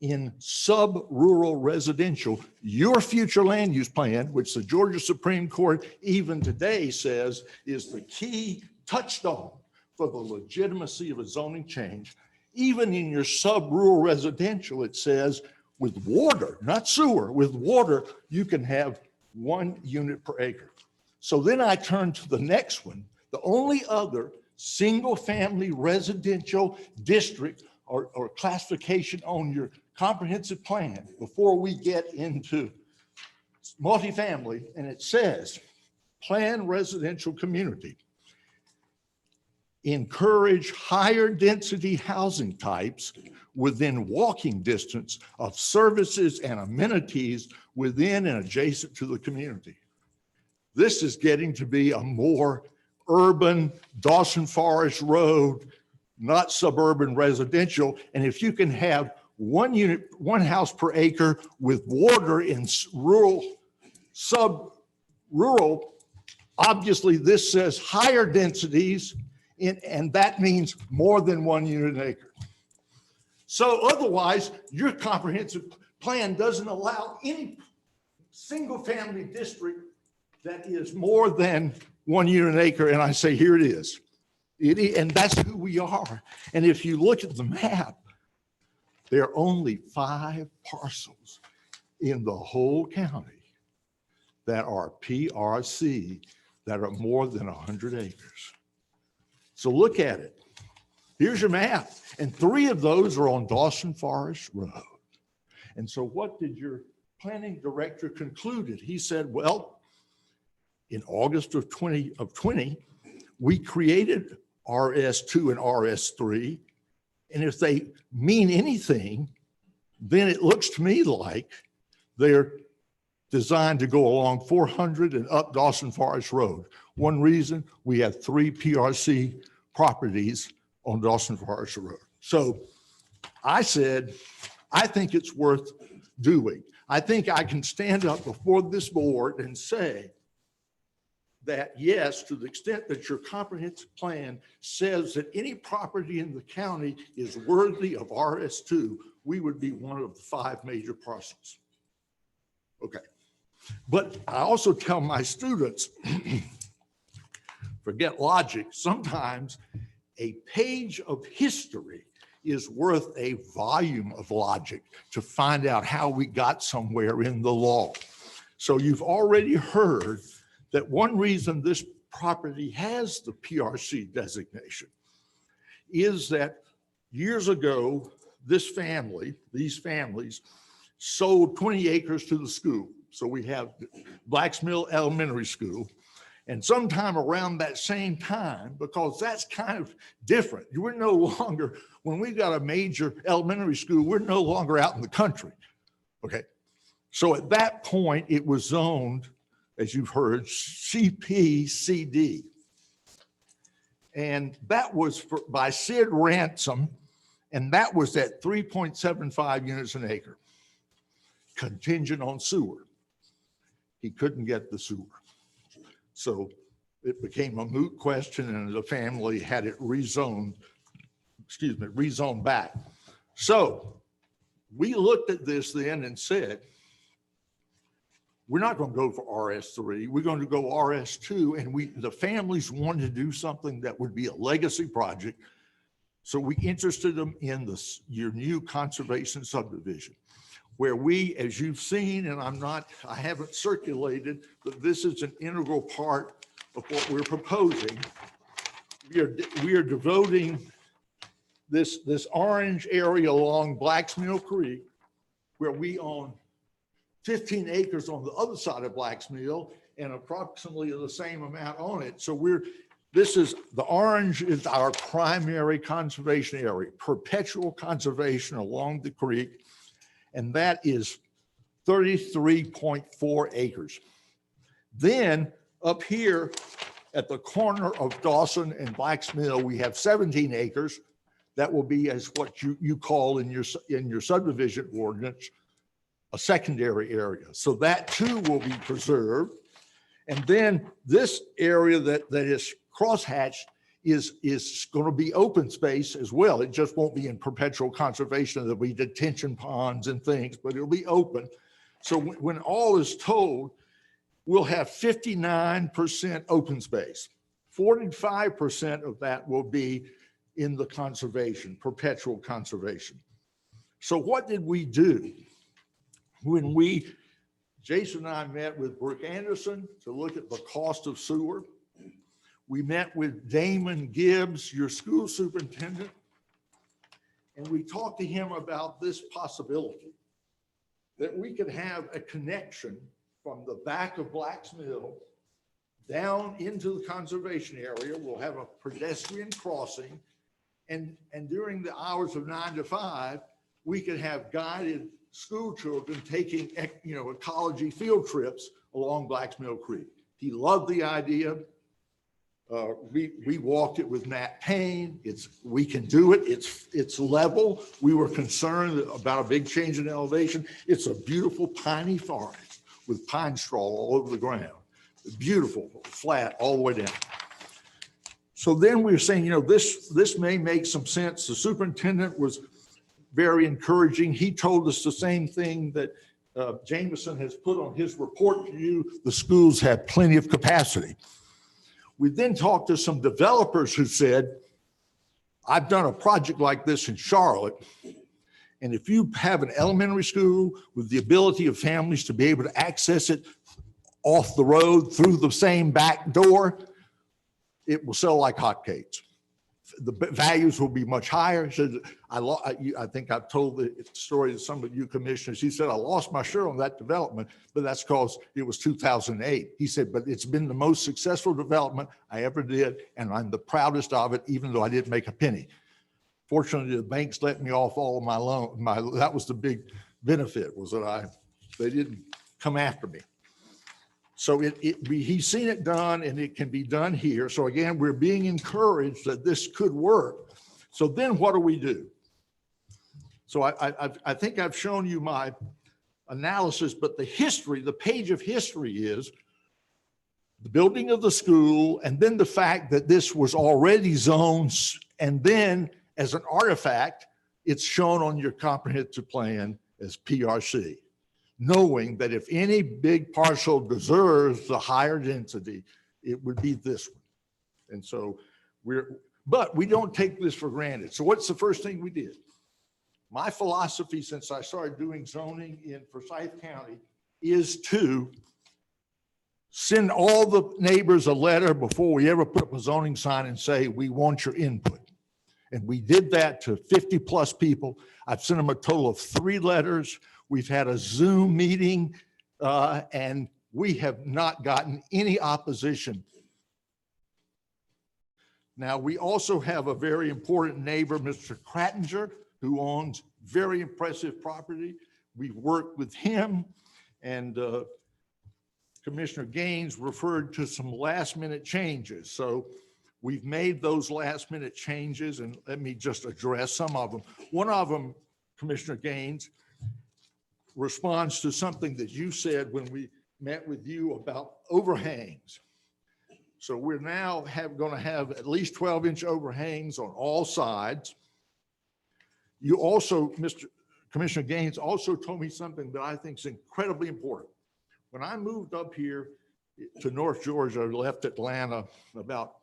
In sub-rural residential, your future land use plan, which the Georgia Supreme Court even today says is the key touchstone for the legitimacy of a zoning change, even in your sub-rural residential, it says with water, not sewer, with water, you can have 1 unit per acre. So then I turn to the next one, the only other single-family residential district or classification on your comprehensive plan before we get into multifamily, and it says planned residential community. Encourage higher density housing types within walking distance of services and amenities within and adjacent to the community. This is getting to be a more urban Dawson Forest Road, not suburban residential. And if you can have 1 house per acre with water in rural, sub-rural, obviously this says higher densities, and that means more than 1 unit an acre. So otherwise, your comprehensive plan doesn't allow any single family district that is more than 1 unit an acre. And I say, here it is. And that's who we are. And if you look at the map, there are only 5 parcels in the whole county that are PRC that are more than 100 acres. So look at it. Here's your map. And 3 of those are on Dawson Forest Road. And so what did your planning director concluded? He said, well, in August of 2020, we created RS2 and RS3, And if they mean anything, then it looks to me like they're designed to go along 400 and up Dawson Forest Road. One reason, we have 3 PRC properties on Dawson Forest Road. So I said, I think it's worth doing. I think I can stand up before this board and say that yes, to the extent that your comprehensive plan says that any property in the county is worthy of RS2, we would be one of the 5 major parcels. Okay. But I also tell my students, forget logic, sometimes a page of history is worth a volume of logic to find out how we got somewhere in the law. So you've already heard that one reason this property has the PRC designation is that years ago, these families sold 20 acres to the school. So we have Blacksmill Elementary School. And sometime around that same time, because that's kind of different, we're no longer, when we got a major elementary school, we're no longer out in the country. Okay. So at that point, it was zoned, as you've heard, CPCD. And that was by Sid Ransom, and that was at 3.75 units an acre, contingent on sewer. He couldn't get the sewer. So it became a moot question, and the family had it rezoned back. So we looked at this then and said, we're not going to go for RS3. We're going to go RS2. And the families wanted to do something that would be a legacy project. So we interested them in your new conservation subdivision, where we, as you've seen, and I haven't circulated, but this is an integral part of what we're proposing. We are devoting this orange area along Blacksmill Creek, where we own 15 acres on the other side of Blacksmill and approximately the same amount on it. So the orange is our primary conservation area, perpetual conservation along the creek. And that is 33.4 acres. Then up here at the corner of Dawson and Blacksmill, we have 17 acres. That will be as what you call in your subdivision ordinance, a secondary area. So that too will be preserved. And then this area that is crosshatched is going to be open space as well. It just won't be in perpetual conservation. There'll be detention ponds and things, but it'll be open. So when all is told, we'll have 59% open space. 45% of that will be in the conservation, perpetual conservation. So what did we do? When Jason and I met with Brooke Anderson to look at the cost of sewer. We met with Damon Gibbs, your school superintendent, and we talked to him about this possibility that we could have a connection from the back of Blacksmill down into the conservation area. We'll have a pedestrian crossing, and during the hours of 9 to 5, we could have guided school children taking, ecology field trips along Blacksmill Creek. He loved the idea. We walked it with Matt Payne. We can do it. It's level. We were concerned about a big change in elevation. It's a beautiful piney forest with pine straw all over the ground. Beautiful, flat all the way down. So then we were saying, this may make some sense. The superintendent was very encouraging. He told us the same thing that Jameson has put on his report to you. The schools have plenty of capacity. We then talked to some developers who said, I've done a project like this in Charlotte. And if you have an elementary school with the ability of families to be able to access it off the road through the same back door, it will sell like hotcakes. The values will be much higher. He said, I think I've told the story to some of you commissioners. He said, I lost my shirt on that development, but that's because it was 2008. He said, but it's been the most successful development I ever did, and I'm the proudest of it, even though I didn't make a penny. Fortunately, the banks let me off all of my loan. That was the big benefit, was that they didn't come after me. So he's seen it done and it can be done here. So again, we're being encouraged that this could work. So then what do we do? So I think I've shown you my analysis, but the history, the page of history is the building of the school, and then the fact that this was already zoned, and then as an artifact, it's shown on your comprehensive plan as PRC, knowing that if any big parcel deserves the higher density, it would be this one. And so but we don't take this for granted. So what's the first thing we did? My philosophy since I started doing zoning in Forsyth County is to send all the neighbors a letter before we ever put up a zoning sign and say, we want your input. And we did that to 50 plus people. I've sent them a total of 3 letters. We've had a Zoom meeting and we have not gotten any opposition. Now, we also have a very important neighbor, Mr. Carpenter, who owns very impressive property. We've worked with him, and Commissioner Gaines referred to some last minute changes. So we've made those last minute changes, and let me just address some of them. One of them, Commissioner Gaines, responds to something that you said when we met with you about overhangs. So we're now going to have at least 12-inch overhangs on all sides. You also, Commissioner Gaines also told me something that I think is incredibly important. When I moved up here to North Georgia, left Atlanta about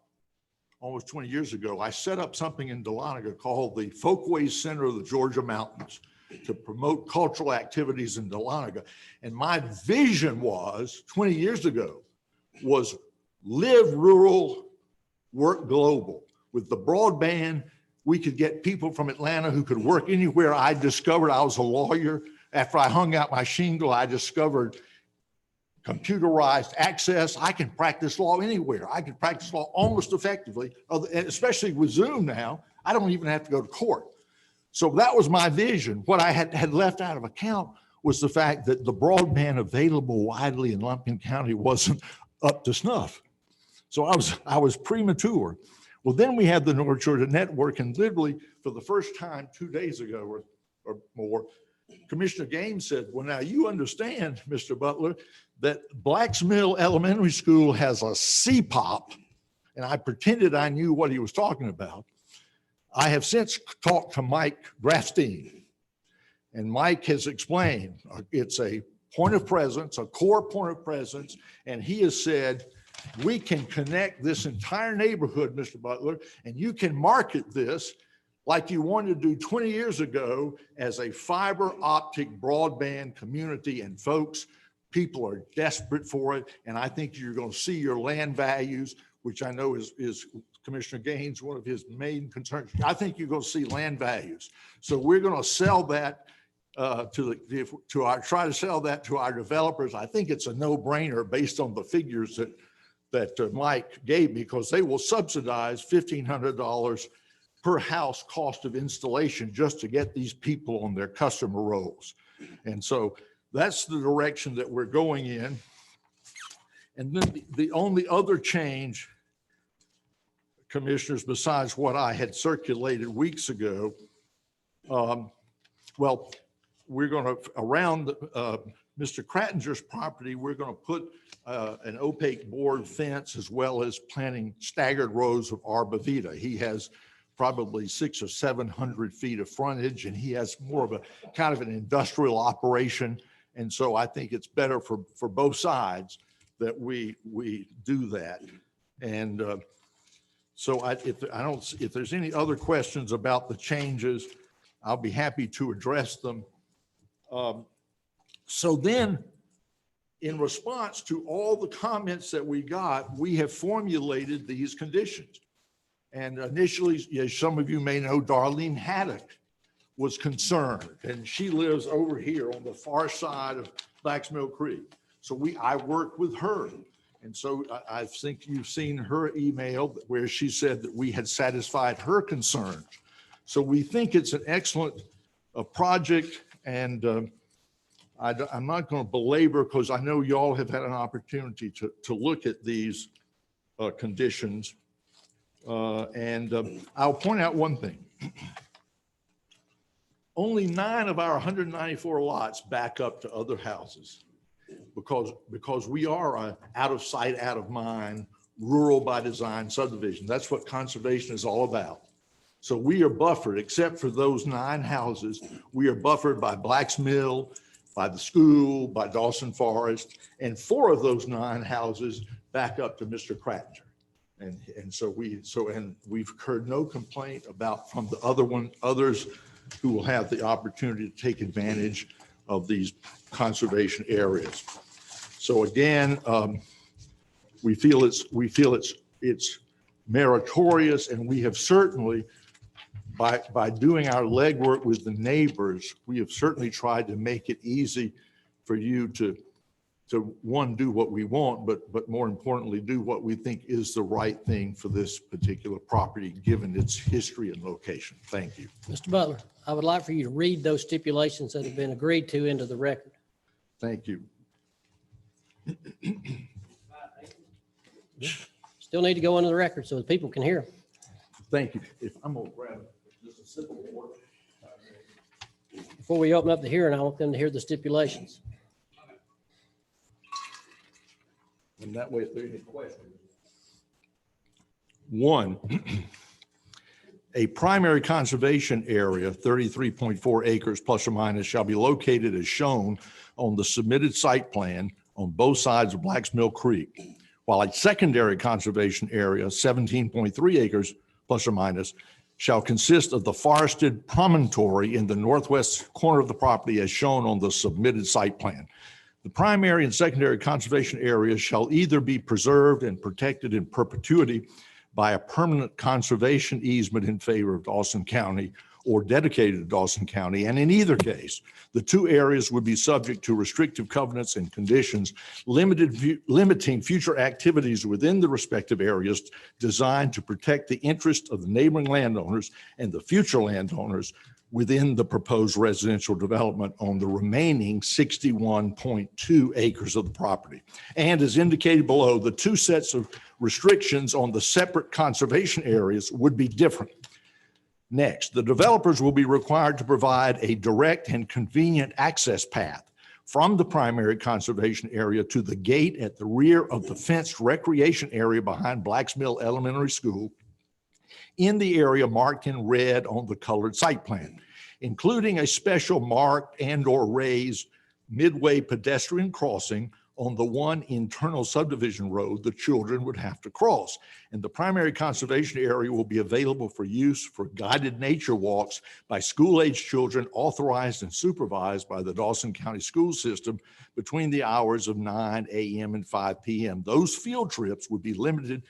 almost 20 years ago, I set up something in Dahlonega called the Folkways Center of the Georgia Mountains to promote cultural activities in Dahlonega. And my vision was, 20 years ago, was live rural, work global. With the broadband, we could get people from Atlanta who could work anywhere. I discovered, I was a lawyer. After I hung out my shingle, I discovered computerized access. I can practice law anywhere. I can practice law almost effectively, especially with Zoom now. I don't even have to go to court. So that was my vision. What I had left out of account was the fact that the broadband available widely in Lumpkin County wasn't up to snuff. So I was premature. Well, then we had the North Georgia Network, and literally for the first time 2 days ago or more, Commissioner Gaines said, well, now you understand, Mr. Butler, that Blacks Mill Elementary School has a CPOP, and I pretended I knew what he was talking about. I have since talked to Mike Grafstein, and Mike has explained it's a point of presence, a core point of presence, and he has said, we can connect this entire neighborhood, Mr. Butler, and you can market this like you wanted to do 20 years ago as a fiber optic broadband community. And folks, people are desperate for it. And I think you're going to see your land values, which I know is Commissioner Gaines, one of his main concerns. I think you're going to see land values. So we're going to sell that try to sell that to our developers. I think it's a no-brainer based on the figures that Mike gave me, because they will subsidize $1,500 per house cost of installation just to get these people on their customer rolls. And so that's the direction that we're going in. And then the only other change, commissioners, besides what I had circulated weeks ago, well, we're going to, around Mr. Crattinger's property, we're going to put an opaque board fence as well as planting staggered rows of arborvitae. He has probably 600 or 700 feet of frontage, and he has more of a kind of an industrial operation. And so I think it's better for both sides that we do that. And so if there's any other questions about the changes, I'll be happy to address them. So then, in response to all the comments that we got, we have formulated these conditions. And initially, as some of you may know, Darlene Haddock was concerned, and she lives over here on the far side of Blacks Mill Creek. So I worked with her. And so I think you've seen her email where she said that we had satisfied her concerns. So we think it's an excellent project, and I'm not going to belabor because I know y'all have had an opportunity to look at these conditions. I'll point out one thing. Only 9 of our 194 lots back up to other houses because we are a out of sight, out of mind, rural by design subdivision. That's what conservation is all about. So we are buffered, except for those 9 houses, we are buffered by Black's Mill, by the school, by Dawson Forest, and 4 of those 9 houses back up to Mr. Carpenter. And we've heard no complaint from the others who will have the opportunity to take advantage of these conservation areas. So again, we feel it's meritorious, and we have certainly, by doing our legwork with the neighbors, we have certainly tried to make it easy for you to one, do what we want, but more importantly, do what we think is the right thing for this particular property, given its history and location. Thank you. Mr. Butler, I would like for you to read those stipulations that have been agreed to into the record. Thank you. Still need to go into the record so that people can hear. Thank you. If I'm gonna grab just a simple order. Before we open up the hearing, I want them to hear the stipulations. And that way, if there are any questions. 1, a primary conservation area, 33.4 acres plus or minus, shall be located as shown on the submitted site plan on both sides of Black's Mill Creek, while a secondary conservation area, 17.3 acres plus or minus, shall consist of the forested promontory in the northwest corner of the property as shown on the submitted site plan. The primary and secondary conservation areas shall either be preserved and protected in perpetuity by a permanent conservation easement in favor of Dawson County or dedicated to Dawson County. And in either case, the 2 areas would be subject to restrictive covenants and conditions limiting future activities within the respective areas designed to protect the interest of the neighboring landowners and the future landowners within the proposed residential development on the remaining 61.2 acres of the property. And as indicated below, the 2 sets of restrictions on the separate conservation areas would be different. Next, the developers will be required to provide a direct and convenient access path from the primary conservation area to the gate at the rear of the fenced recreation area behind Black's Mill Elementary School in the area marked in red on the colored site plan, including a special marked and/or raised midway pedestrian crossing on the one internal subdivision road the children would have to cross. And the primary conservation area will be available for use for guided nature walks by school-age children authorized and supervised by the Dawson County School System between the hours of 9 a.m. and 5 p.m. Those field trips would be limited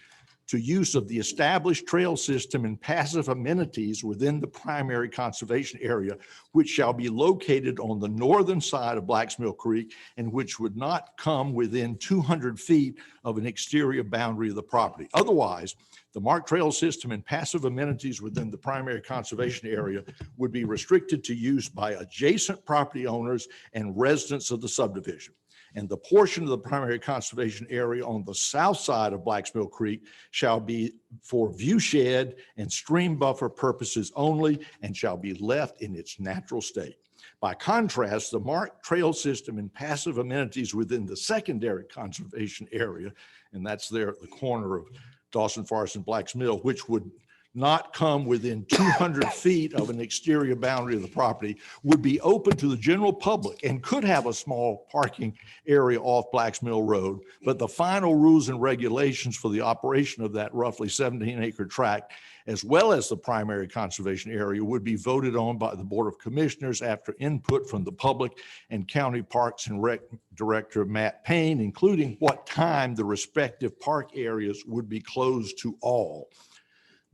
to use of the established trail system and passive amenities within the primary conservation area, which shall be located on the northern side of Black's Mill Creek and which would not come within 200 feet of an exterior boundary of the property. Otherwise, the marked trail system and passive amenities within the primary conservation area would be restricted to use by adjacent property owners and residents of the subdivision. And the portion of the primary conservation area on the south side of Black's Mill Creek shall be for viewshed and stream buffer purposes only and shall be left in its natural state. By contrast, the marked trail system and passive amenities within the secondary conservation area, and that's there at the corner of Dawson Forest and Black's Mill, which would not come within 200 feet of an exterior boundary of the property, would be open to the general public and could have a small parking area off Black's Mill Road. But the final rules and regulations for the operation of that roughly 17-acre tract, as well as the primary conservation area, would be voted on by the Board of Commissioners after input from the public and County Parks and Rec Director Matt Payne, including what time the respective park areas would be closed to all.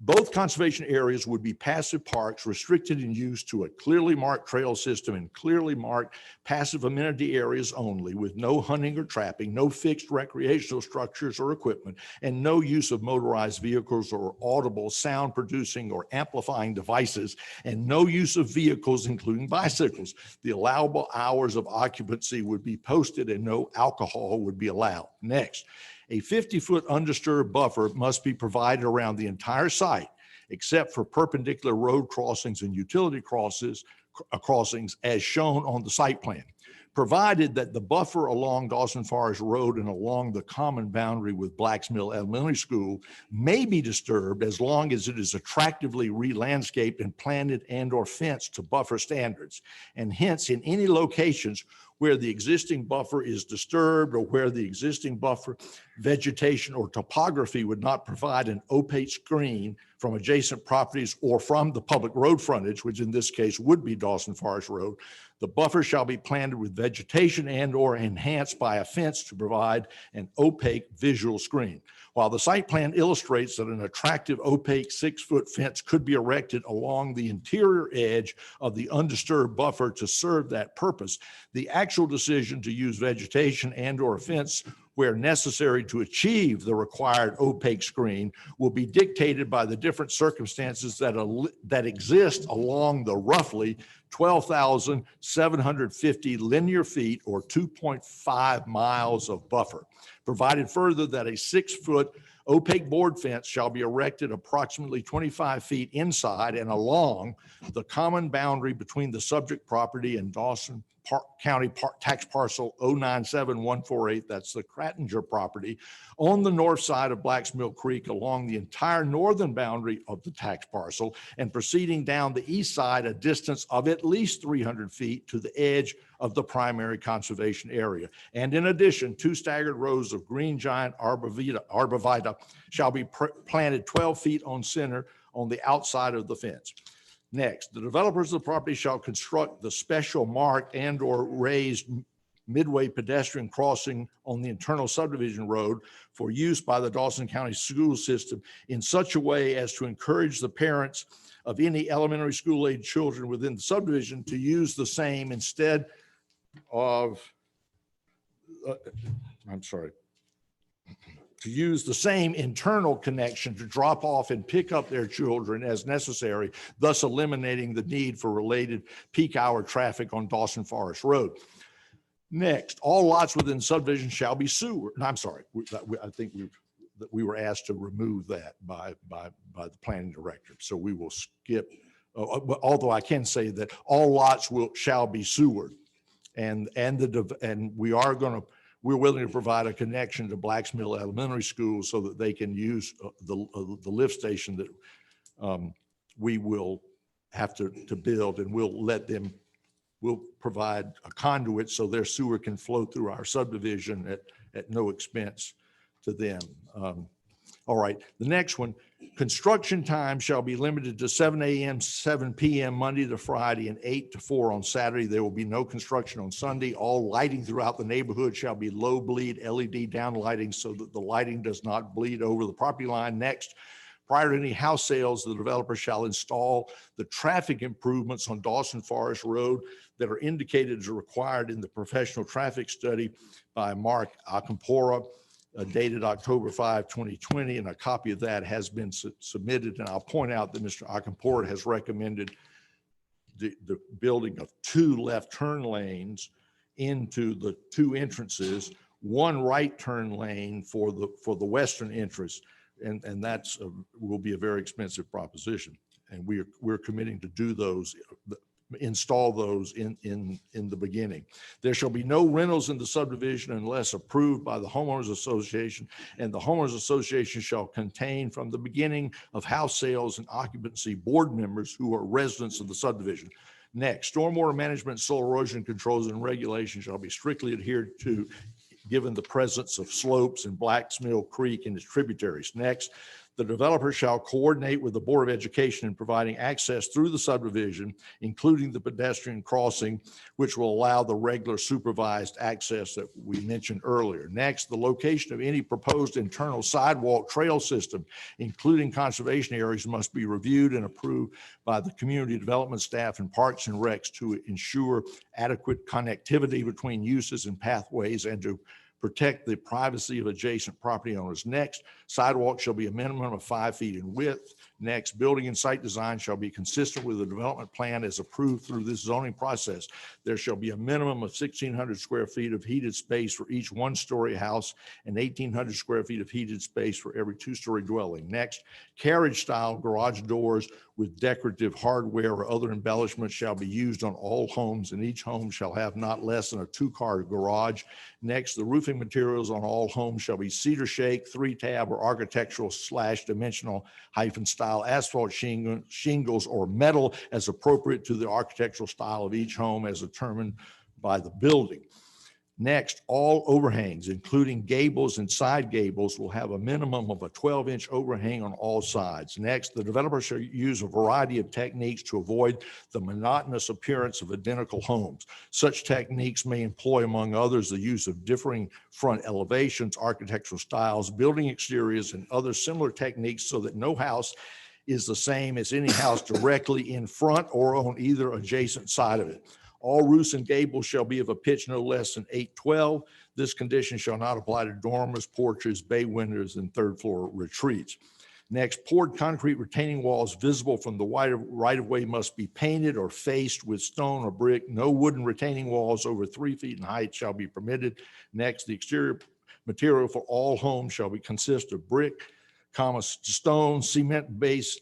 Both conservation areas would be passive parks restricted in use to a clearly marked trail system and clearly marked passive amenity areas only, with no hunting or trapping, no fixed recreational structures or equipment, and no use of motorized vehicles or audible sound producing or amplifying devices, and no use of vehicles, including bicycles. The allowable hours of occupancy would be posted and no alcohol would be allowed. Next, a 50-foot undisturbed buffer must be provided around the entire site, except for perpendicular road crossings and utility crossings as shown on the site plan, provided that the buffer along Dawson Forest Road and along the common boundary with Blacks Mill Elementary School may be disturbed as long as it is attractively re-landscaped and planted and or fenced to buffer standards. And hence, in any locations where the existing buffer is disturbed or where the existing buffer vegetation or topography would not provide an opaque screen from adjacent properties or from the public road frontage, which in this case would be Dawson Forest Road, the buffer shall be planted with vegetation and or enhanced by a fence to provide an opaque visual screen. While the site plan illustrates that an attractive opaque 6-foot fence could be erected along the interior edge of the undisturbed buffer to serve that purpose, the actual decision to use vegetation and or a fence where necessary to achieve the required opaque screen will be dictated by the different circumstances that exist along the roughly 12,750 linear feet or 2.5 miles of buffer. Provided further that a 6-foot opaque board fence shall be erected approximately 25 feet inside and along the common boundary between the subject property and Dawson County tax parcel 097148, that's the Crattinger property, on the north side of Blacks Mill Creek along the entire northern boundary of the tax parcel and proceeding down the east side a distance of at least 300 feet to the edge of the primary conservation area. And in addition, 2 staggered rows of green giant arborvitae shall be planted 12 feet on center on the outside of the fence. Next, the developers of the property shall construct the special marked and or raised midway pedestrian crossing on the internal subdivision road for use by the Dawson County school system in such a way as to encourage the parents of any elementary school age children within the subdivision to use the same instead of, to use the same internal connection to drop off and pick up their children as necessary, thus eliminating the need for related peak hour traffic on Dawson Forest Road. Next, all lots within subdivision shall be sewer. No, I'm sorry. I think we were asked to remove that by the planning director. So we will skip, although I can say that all lots shall be sewered. And we're willing to provide a connection to Blacks Mill Elementary School so that they can use the lift station that we will have to build, and we'll provide a conduit so their sewer can flow through our subdivision at no expense to them. All right, the next one, construction time shall be limited to 7 a.m., 7 p.m. Monday to Friday, and 8 to 4 on Saturday. There will be no construction on Sunday. All lighting throughout the neighborhood shall be low bleed LED down lighting so that the lighting does not bleed over the property line. Next, prior to any house sales, the developer shall install the traffic improvements on Dawson Forest Road that are indicated as required in the professional traffic study by Mark Acampora, dated October 5, 2020, and a copy of that has been submitted. And I'll point out that Mr. Acampora has recommended the building of 2 left turn lanes into the 2 entrances, 1 right turn lane for the western entrance, and that's will be a very expensive proposition. And we're committing to do those, install those in the beginning. There shall be no rentals in the subdivision unless approved by the homeowners association, and the homeowners association shall contain from the beginning of house sales and occupancy board members who are residents of the subdivision. Next, stormwater management, soil erosion controls and regulations shall be strictly adhered to given the presence of slopes in Blacks Mill Creek and its tributaries. Next, The developer shall coordinate with the Board of Education in providing access through the subdivision, including the pedestrian crossing, which will allow the regular supervised access that we mentioned earlier. Next, the location of any proposed internal sidewalk trail system, including conservation areas, must be reviewed and approved by the community development staff and Parks and Recs to ensure adequate connectivity between uses and pathways and to protect the privacy of adjacent property owners. Next, sidewalks shall be a minimum of 5 feet in width. Next, building and site design shall be consistent with the development plan as approved through this zoning process. There shall be a minimum of 1,600 square feet of heated space for each one-story house and 1,800 square feet of heated space for every two-story dwelling. Next, carriage-style garage doors with decorative hardware or other embellishments shall be used on all homes, and each home shall have not less than a 2-car garage. Next, the roofing materials on all homes shall be cedar shake, 3-tab, or architectural/dimensional -style asphalt shingles or metal as appropriate to the architectural style of each home as determined by the building. Next, all overhangs, including gables and side gables, will have a minimum of a 12-inch overhang on all sides. Next, the developer shall use a variety of techniques to avoid the monotonous appearance of identical homes. Such techniques may employ, among others, the use of differing front elevations, architectural styles, building exteriors, and other similar techniques so that no house is the same as any house directly in front or on either adjacent side of it. All roofs and gables shall be of a pitch no less than 812. This condition shall not apply to dormers, porches, bay windows, and third-floor retreats. Next, poured concrete retaining walls visible from the right-of-way must be painted or faced with stone or brick. No wooden retaining walls over 3 feet in height shall be permitted. Next, the exterior material for all homes shall consist of brick, stone, cement-based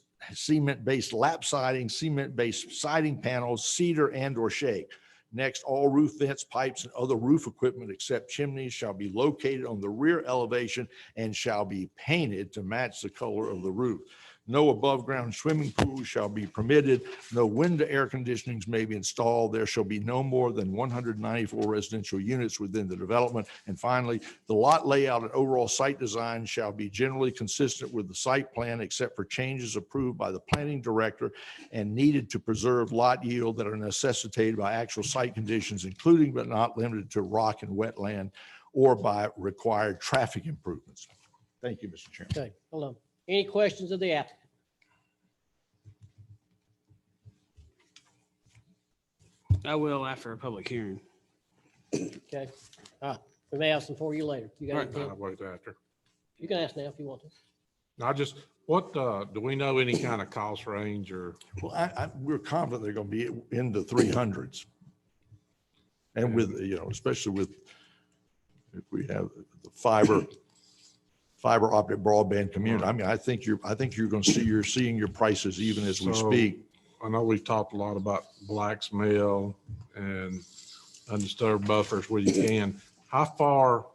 lap siding, cement-based siding panels, cedar and/or shake. Next, all roof vents, pipes, and other roof equipment except chimneys shall be located on the rear elevation and shall be painted to match the color of the roof. No above-ground swimming pools shall be permitted. No window air conditionings may be installed. There shall be no more than 194 residential units within the development. And finally, the lot layout and overall site design shall be generally consistent with the site plan, except for changes approved by the planning director and needed to preserve lot yield that are necessitated by actual site conditions, including but not limited to rock and wetland, or by required traffic improvements. Thank you, Mr. Chairman. Okay, hold on. Any questions of the applicant? I will after a public hearing. Okay, we may have some for you later. You got anything? I'll wait after. You can ask now if you want to. What, do we know any kind of cost range or? Well, we're confident they're going to be in the 300s. And with, especially with, if we have the fiber optic broadband community, I mean, I think you're going to you're seeing your prices even as we speak. I know we've talked a lot about Black's Mill and undisturbed buffers where you can. How far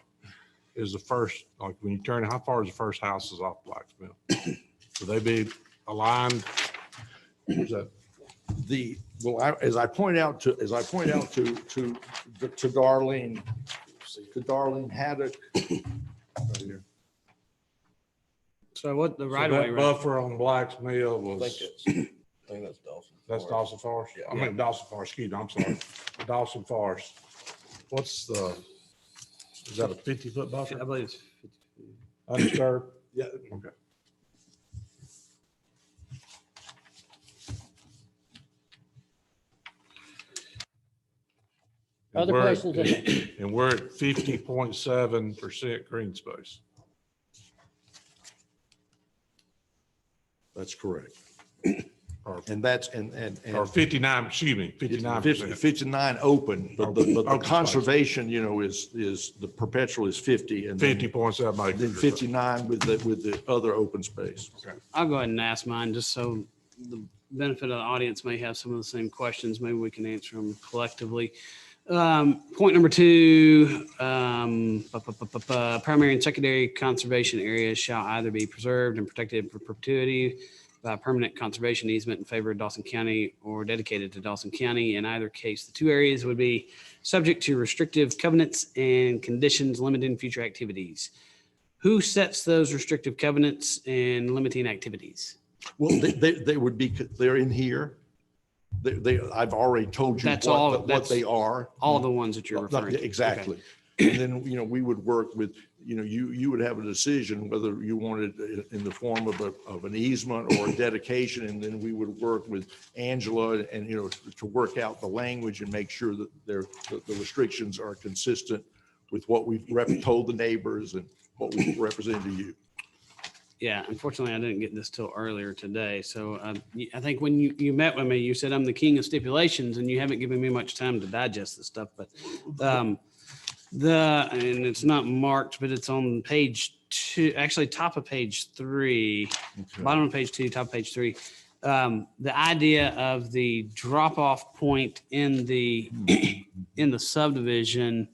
is the first, like when you turn, how far is the first houses off Black's Mill? Will they be aligned? Is that? As I point out to Darlene Haddock. Right here. So what the So right of way? that buffer on Black's Mill I was, think that's Dawson. that's Dawson Forest? Yeah. I mean, Dawson Forest, excuse me, I'm sorry. Dawson Forest. What's is that a 50-foot I buffer? believe it's Undisturbed? Yeah. Okay. And Other we're- questions? And we're at 50.7% green space. That's correct. Or And that's, or 59, excuse me, 59%. 59 open, but the Open space. conservation, is the perpetual is 50 and then 50.7 then acres. 59 with the other open space. I'll go ahead and ask mine, just so the benefit of the audience may have some of the same questions. Maybe we can answer them collectively. Point number 2, primary and secondary conservation areas shall either be preserved and protected for perpetuity by permanent conservation easement in favor of Dawson County or dedicated to Dawson County. In either case, the 2 areas would be subject to restrictive covenants and conditions limiting future activities. Who sets those restrictive covenants and limiting activities? Well, they would be, they're in here. I've already told you That's all- what that's they are. All the ones that you're referring to. Exactly. And then, we would work with, you would have a decision whether you wanted it in the form of an easement or a dedication. And then we would work with Angela and, to work out the language and make sure that the restrictions are consistent with what we've told the neighbors and what we've represented to you. Yeah, unfortunately, I didn't get this till earlier today. So I think when you met with me, you said I'm the king of stipulations, and you haven't given me much time to digest this stuff. But and it's not marked, but it's on page 2, actually top of page 3, bottom of page 2, top of page 3. The idea of the drop-off point in the subdivision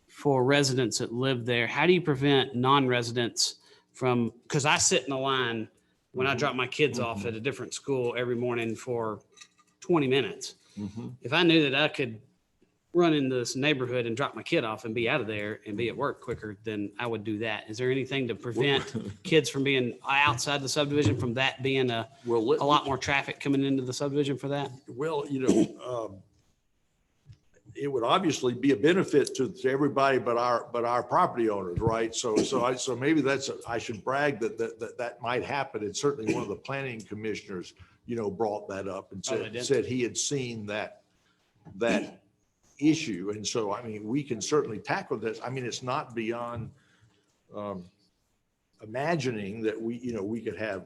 for residents that live there. How do you prevent non-residents from, because I sit in the line when I drop my kids off at a different school every morning for 20 minutes. If I knew that I could run in this neighborhood and drop my kid off and be out of there and be at work quicker, then I would do that. Is there anything to prevent kids from being outside the subdivision from that being a lot more traffic coming into the subdivision for that? Well, it would obviously be a benefit to everybody but our property owners, right? So maybe I should brag that might happen. It's certainly one of the planning commissioners, brought that up and said he had seen that issue. And so, we can certainly tackle this. It's not beyond imagining that we could have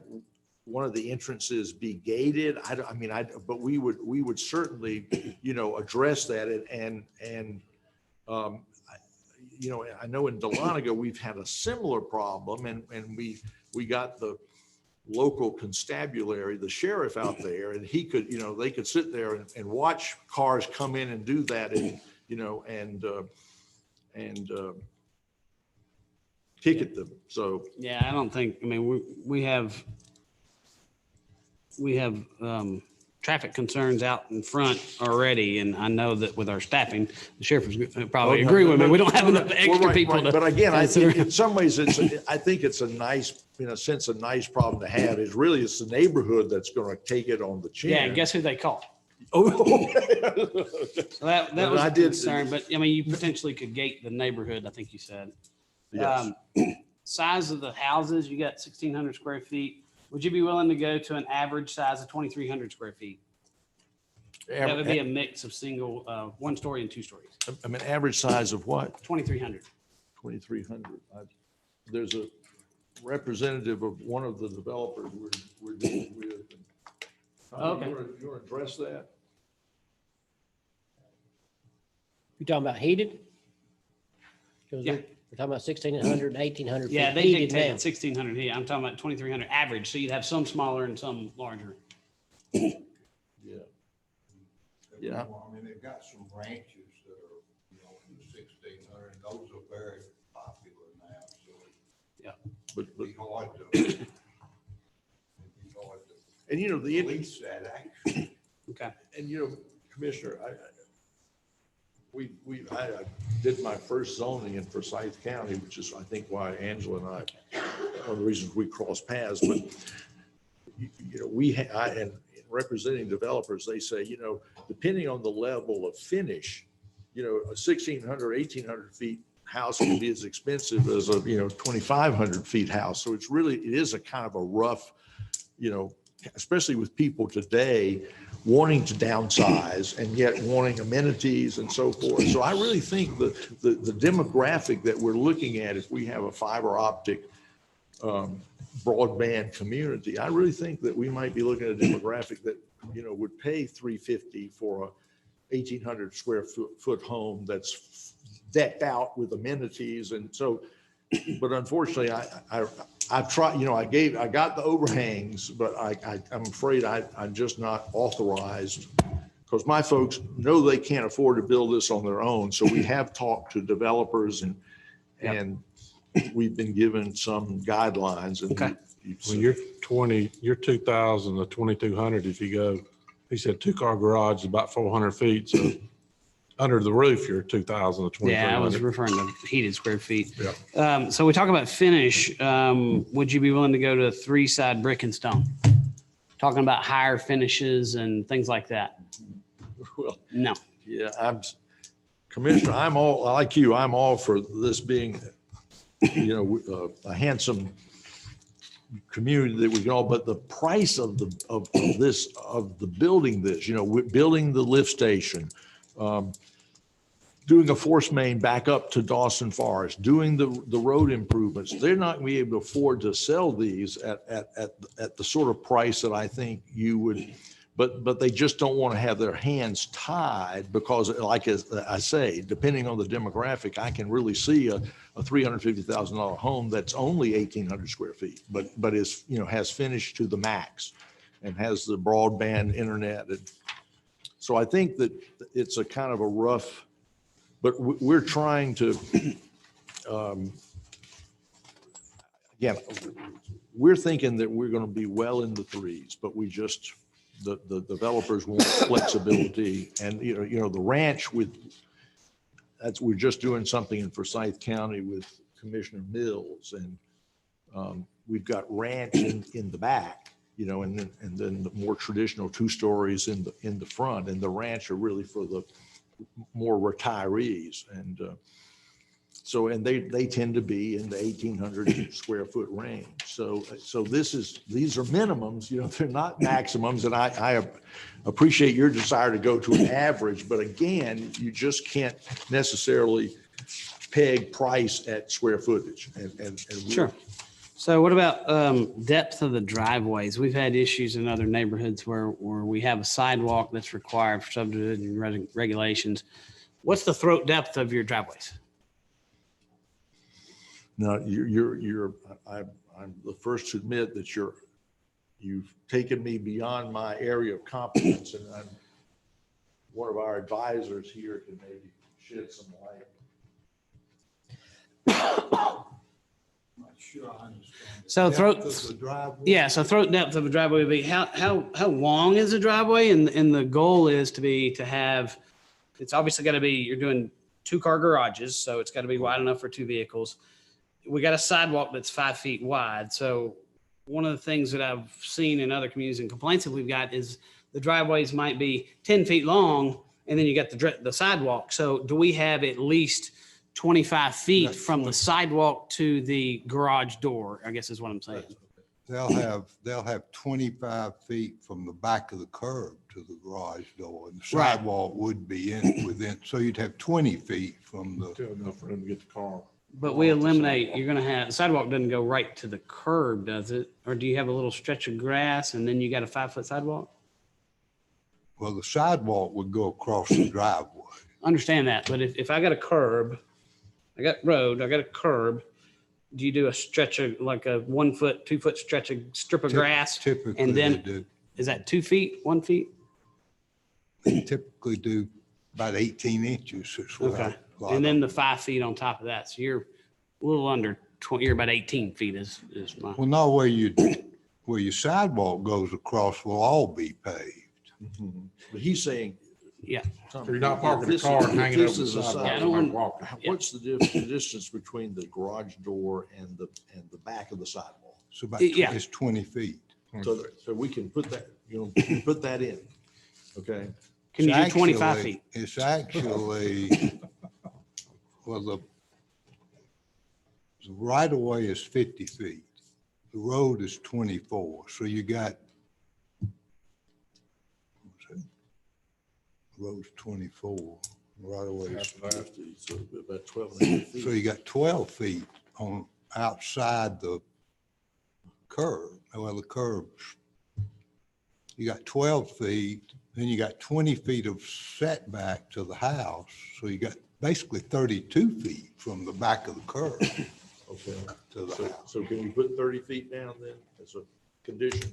one of the entrances be gated. But we would certainly, address that and I know in Dahlonega we've had a similar problem, and we got the local constabulary, the sheriff out there, and he could, they could sit there and watch cars come in and do that, and ticket them. So yeah, I don't think. We have traffic concerns out in front already, and I know that with our staffing, the sheriff would probably agree with me. We don't have enough extra people. But again, I think in some ways I think it's a nice, in a sense, a nice problem to have. It's the neighborhood that's going to take it on the chin. Yeah, and guess who they call? Oh, So that was a concern, but you potentially could gate the neighborhood, I think you said. yes. Size of the houses, you got 1,600 square feet. Would you be willing to go to an average size of 2,300 square feet? That would be a mix of single, 1 story and 2 stories. Average size of what? 2,300. 2,300. There's a representative of one of the developers we're dealing with. Okay. You want to address that? You talking about heated? 'Cause Yeah. We're talking about 1,600, 1,800 Yeah, feet they heated dictated now. 1,600 here. I'm talking about 2,300 average. So you'd have some smaller and some larger. Yeah. They've got some ranches that are, in the 1,600, and those are very popular now, so But it'd be hard to and the police that actually. Okay. and Commissioner, I did my first zoning in Forsyth County, which is I think why Angela and I, one of the reasons we crossed paths. But and representing developers, they say depending on the level of finish, a 1,600, 1,800 feet house can be as expensive as a 2,500 feet house. So it is a kind of a rough, especially with people today wanting to downsize and yet wanting amenities and so forth. So I really think the demographic that we're looking at, if we have a fiber optic broadband community, I really think that we might be looking at a demographic that, would pay $350 for a 1,800 square foot home that's decked out with amenities. And so, but unfortunately, I've tried, I got the overhangs, but I'm afraid I'm just not authorized, because my folks know they can't afford to build this on their own. So we have talked to developers and we've been given some guidelines. And Okay. Well, you're 2,000 to 2,200. If you go, he said 2-car garage is about 400 feet. So under the roof, you're 2,000 to Yeah, I was 2,300. referring to heated square feet. Yeah. So we talk about finish. Would you be willing to go to 3-side brick and stone? Talking about higher finishes and things like that. Well, No. yeah, Commissioner, I'm all, like you, I'm all for this being, a handsome community that we can all, but the price of the building this, we're building the lift station, doing a force main back up to Dawson Forest, doing the road improvements, they're not going to be able to afford to sell these at the sort of price that I think you would, but they just don't want to have their hands tied because, like as I say, depending on the demographic, I can really see a $350,000 home that's only 1,800 square feet, but is, has finished to the max and has the broadband internet. So I think that it's a kind of a rough, but we're trying to, again, we're thinking that we're going to be well in the threes, but we just, the developers want flexibility. And, the ranch we're just doing something in Forsyth County with Commissioner Mills, and we've got ranch in the back, and then the more traditional 2 stories in the front, and the ranch are really for the more retirees. And and they tend to be in the 1,800 square foot range. So these are minimums, they're not maximums. And I appreciate your desire to go to an average, but again, you just can't necessarily peg price at square footage. And Sure. So what about depth of the driveways? We've had issues in other neighborhoods where we have a sidewalk that's required for subdivision regulations. What's the throat depth of your driveways? No, I'm the first to admit that you've taken me beyond my area of competence, and one of our advisors here can maybe shed some light. Sure, I understand. So throat, Depth of the driveway. yeah. So throat depth of a driveway would be how long is a driveway, and the goal is to have. It's obviously got to be, you're doing 2-car garages, so it's got to be wide enough for 2 vehicles. We got a sidewalk that's 5 feet wide. So one of the things that I've seen in other communities and complaints that we've got is the driveways might be 10 feet long, and then you got the sidewalk. So do we have at least 25 feet That's from the sidewalk to the garage door, I guess is what I'm saying. They'll have 25 feet from the back of the curb to the garage door, and the Right. sidewalk would be within, so you'd have 20 feet from the. Still enough for them to get the car. But we eliminate, you're going to have, the sidewalk doesn't go right to the curb, does it? Or do you have a little stretch of grass and then you got a 5-foot sidewalk? Well, the sidewalk would go across the driveway. Understand that, but if I got a curb, I got road, I got a curb, do you do a stretch of like a 1 foot, 2 foot stretch of strip of grass? Typically, And they then, do, is that 2 feet, 1 feet? they typically do about 18 inches. is what Okay. a lot And of then them. the 5 feet on top of that. So you're a little under 20, you're about 18 feet is my, Well, no, where your sidewalk goes across will all be paved. But he's saying. yeah. So you're not parking the This is- car and hanging this over the is a sidewalk. Yeah, I and don't want- walking. What's the distance between the garage door and the back of the sidewalk? So about, Yeah. it's 20 feet. So we can put that, put that in, okay? Can you do 25 Actually- feet? It's actually, well, the right of way is 50 feet. The road is 24, so you got, what's it? Road's 24, right of way is, After that, 50, so about 12 and a half feet. so you got 12 feet on, outside the curb. Well, the curb's, you got 12 feet, then you got 20 feet of setback to the house. So you got basically 32 feet from the back of the curb Okay, to the house. so can we put 30 feet down then as a condition?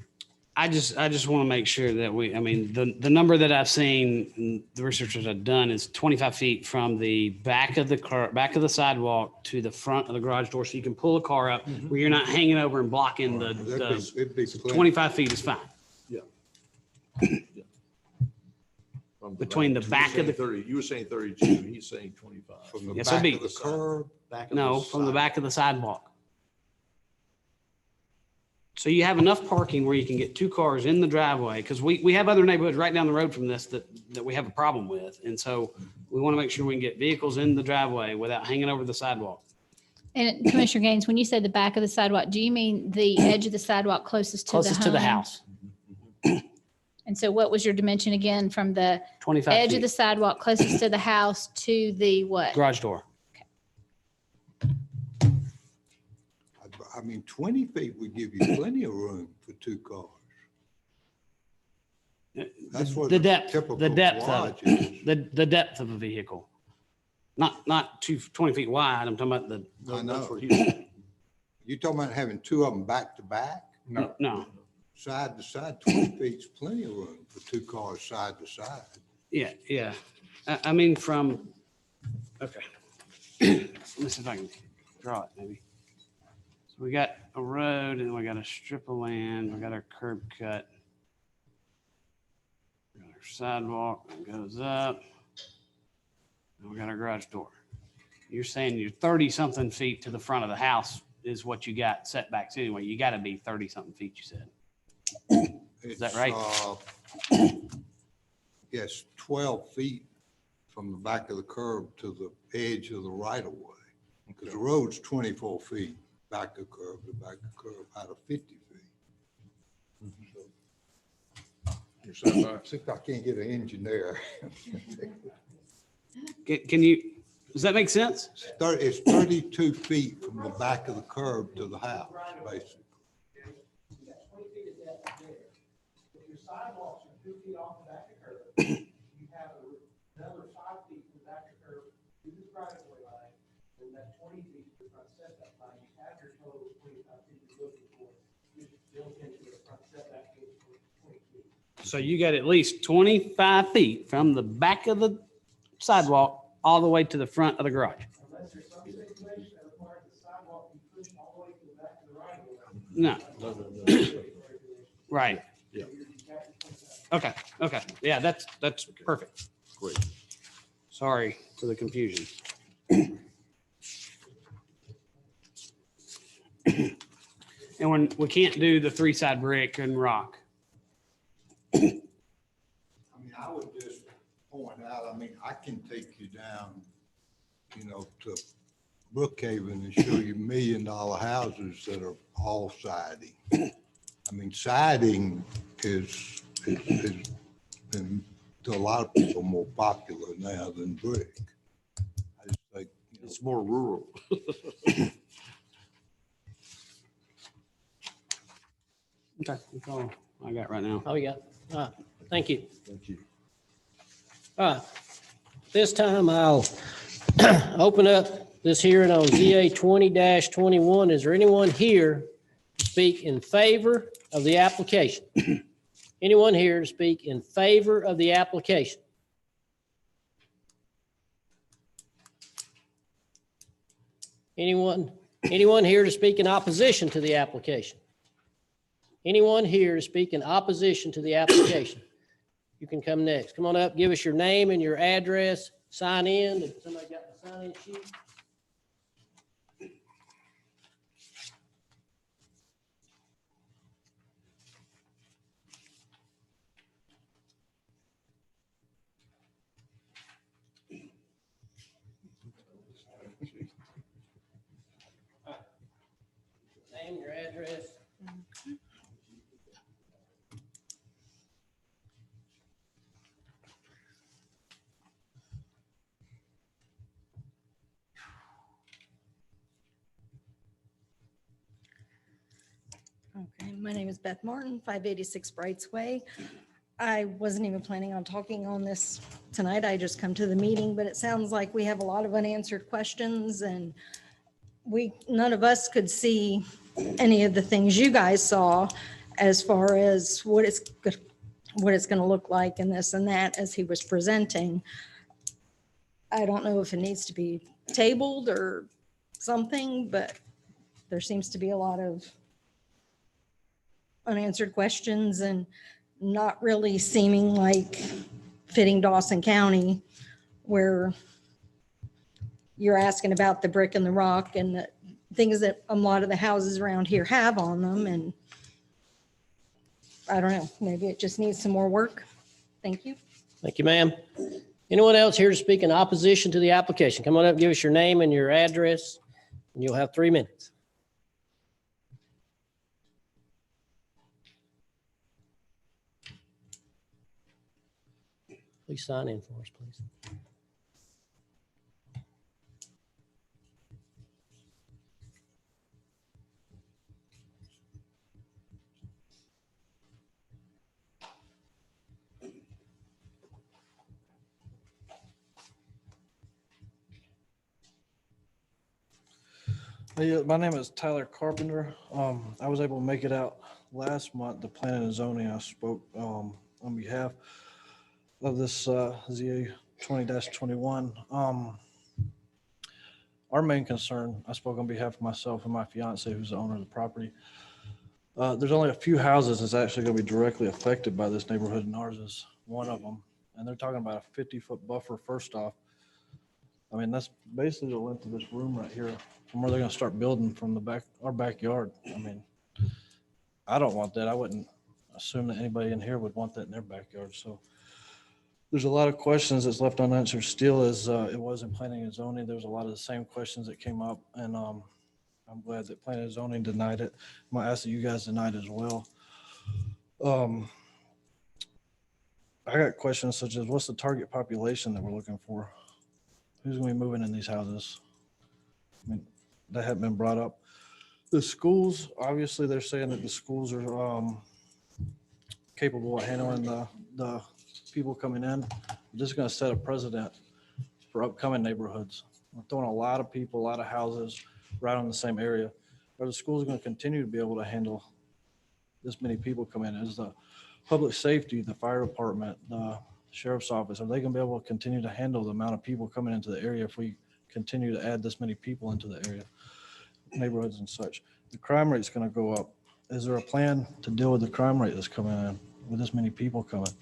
I just want to make sure that the number that I've seen, and the research that I've done is 25 feet from the back of the sidewalk to the front of the garage door. So you can pull a car up where you're not hanging over and blocking It'd be plenty. 25 feet is fine. Yeah. From between the you were back of saying the, 30, you were saying 32, he's saying 25. From the Yes, it'd back be- of the curb, Back of no, the from the side. back of the sidewalk. So you have enough parking where you can get two cars in the driveway, because we have other neighborhoods right down the road from this that we have a problem with. And so we want to make sure we can get vehicles in the driveway without hanging over the sidewalk. And Commissioner Gaines, when you say the back of the sidewalk, do you mean the edge of the sidewalk closest to the home? Closest to the house, And so what was your dimension again from the 25 edge of the feet, sidewalk closest to the house to the what? garage door. I mean, 20 feet would give you plenty of room for two cars. That's what The a depth, typical the depth of garage it, is. the depth of a vehicle. Not 20 feet wide. I'm talking about the, I know. That's what he's- You talking about having two of them back to back? no, Side to side, 20 feet's plenty of room for two cars side to side. yeah, yeah. I mean, from, okay. Let me see if I can draw it maybe. So we got a road and we got a strip of land. We got our curb cut. We got our sidewalk that goes up. And we got our garage door. You're saying you're 30 something feet to the front of the house is what you got setbacks anyway. You got to be 30 something feet, you said. Is that right? Yes, 12 feet from the back of the curb to the edge of the right of way. Because the road's 24 feet back of curb to back of curb out of 50 feet. Your setbacks. See if I can't get an engineer. Can you, does that make sense? It's 32 feet from the back of the curb to the house, basically. You got 20 feet of depth there. If your sidewalks are 2 feet off the back of curb, you have another 5 feet from the back of curb to the right of way line, and that 20 feet to the front setback line, you have your total 25 feet you're looking for. You built into the front setback is 20 feet. So you got at least 25 feet from the back of the sidewalk all the way to the front of the garage. Unless there's some situation that requires the sidewalk be pushed all the way to the back of the right of way. No, right. Yeah. Okay, okay. Yeah, that's perfect. Great. Sorry for the confusion. And when we can't do the three side brick and rock. I mean, I would just point out, I mean, I can take you down, to Brookhaven and show you $1 million houses that are all siding. I mean, siding is been to a lot of people more popular now than brick. I just think, It's more rural. Okay, that's all I got right now. Oh, yeah. Thank you. Thank you. This time I'll open up this hearing on ZA 20-21. Is there anyone here to speak in favor of the application? Anyone here to speak in favor of the application? Anyone here to speak in opposition to the application? Anyone here to speak in opposition to the application? You can come next. Come on up, give us your name and your address, sign in. If somebody got the sign-in sheet. Name, your address. Okay, my name is Beth Martin, 586 Brights Way. I wasn't even planning on talking on this tonight. I just come to the meeting, but it sounds like we have a lot of unanswered questions and none of us could see any of the things you guys saw as far as what it's going to look like and this and that as he was presenting. I don't know if it needs to be tabled or something, but there seems to be a lot of unanswered questions and not really seeming like fitting Dawson County, where you're asking about the brick and the rock and the things that a lot of the houses around here have on them. And I don't know, maybe it just needs some more work. Thank you. Thank you, ma'am. Anyone else here to speak in opposition to the application? Come on up, give us your name and your address, and you'll have 3 minutes. Please sign in for us, please. Yeah, my name is Tyler Carpenter. I was able to make it out last month, the planning and zoning. I spoke on behalf of this ZA 20-21. Our main concern, I spoke on behalf of myself and my fiance, who's the owner of the property. There's only a few houses that's actually going to be directly affected by this neighborhood, and ours is one of them. And they're talking about a 50-foot buffer first off. I mean, that's basically the length of this room right here from where they're gonna start building from the back, our backyard. I mean, I don't want that. I wouldn't assume that anybody in here would want that in their backyard. So there's a lot of questions that's left unanswered still, as it was in planning and zoning. There's a lot of the same questions that came up, and I'm glad that planning and zoning denied it. I'm gonna ask that you guys denied it as well. I got questions such as, what's the target population that we're looking for? Who's gonna be moving in these houses? I mean, that hadn't been brought up. The schools, obviously, they're saying that the schools are capable of handling the people coming in. This is gonna set a precedent for upcoming neighborhoods. We're throwing a lot of people, a lot of houses right on the same area. Are the schools gonna continue to be able to handle this many people coming in? Is the public safety, the fire department, the sheriff's office, are they gonna be able to continue to handle the amount of people coming into the area if we continue to add this many people into the area, neighborhoods and such? The crime rate's gonna go up. Is there a plan to deal with the crime rate that's coming in with this many people coming?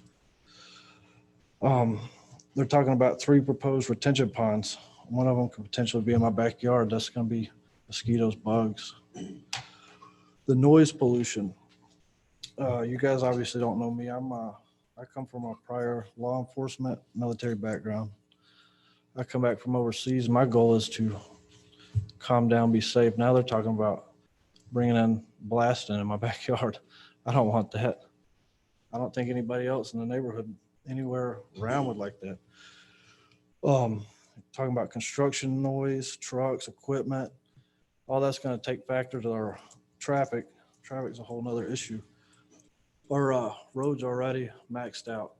They're talking about 3 proposed retention ponds. One of them could potentially be in my backyard. That's gonna be mosquitoes, bugs. The noise pollution. You guys obviously don't know me. I come from a prior law enforcement military background. I come back from overseas. My goal is to calm down, be safe. Now they're talking about bringing in blasting in my backyard. I don't want that. I don't think anybody else in the neighborhood anywhere around would like that. Talking about construction noise, trucks, equipment, all that's going to take factor to our traffic. Traffic's a whole nother issue. Our roads are already maxed out.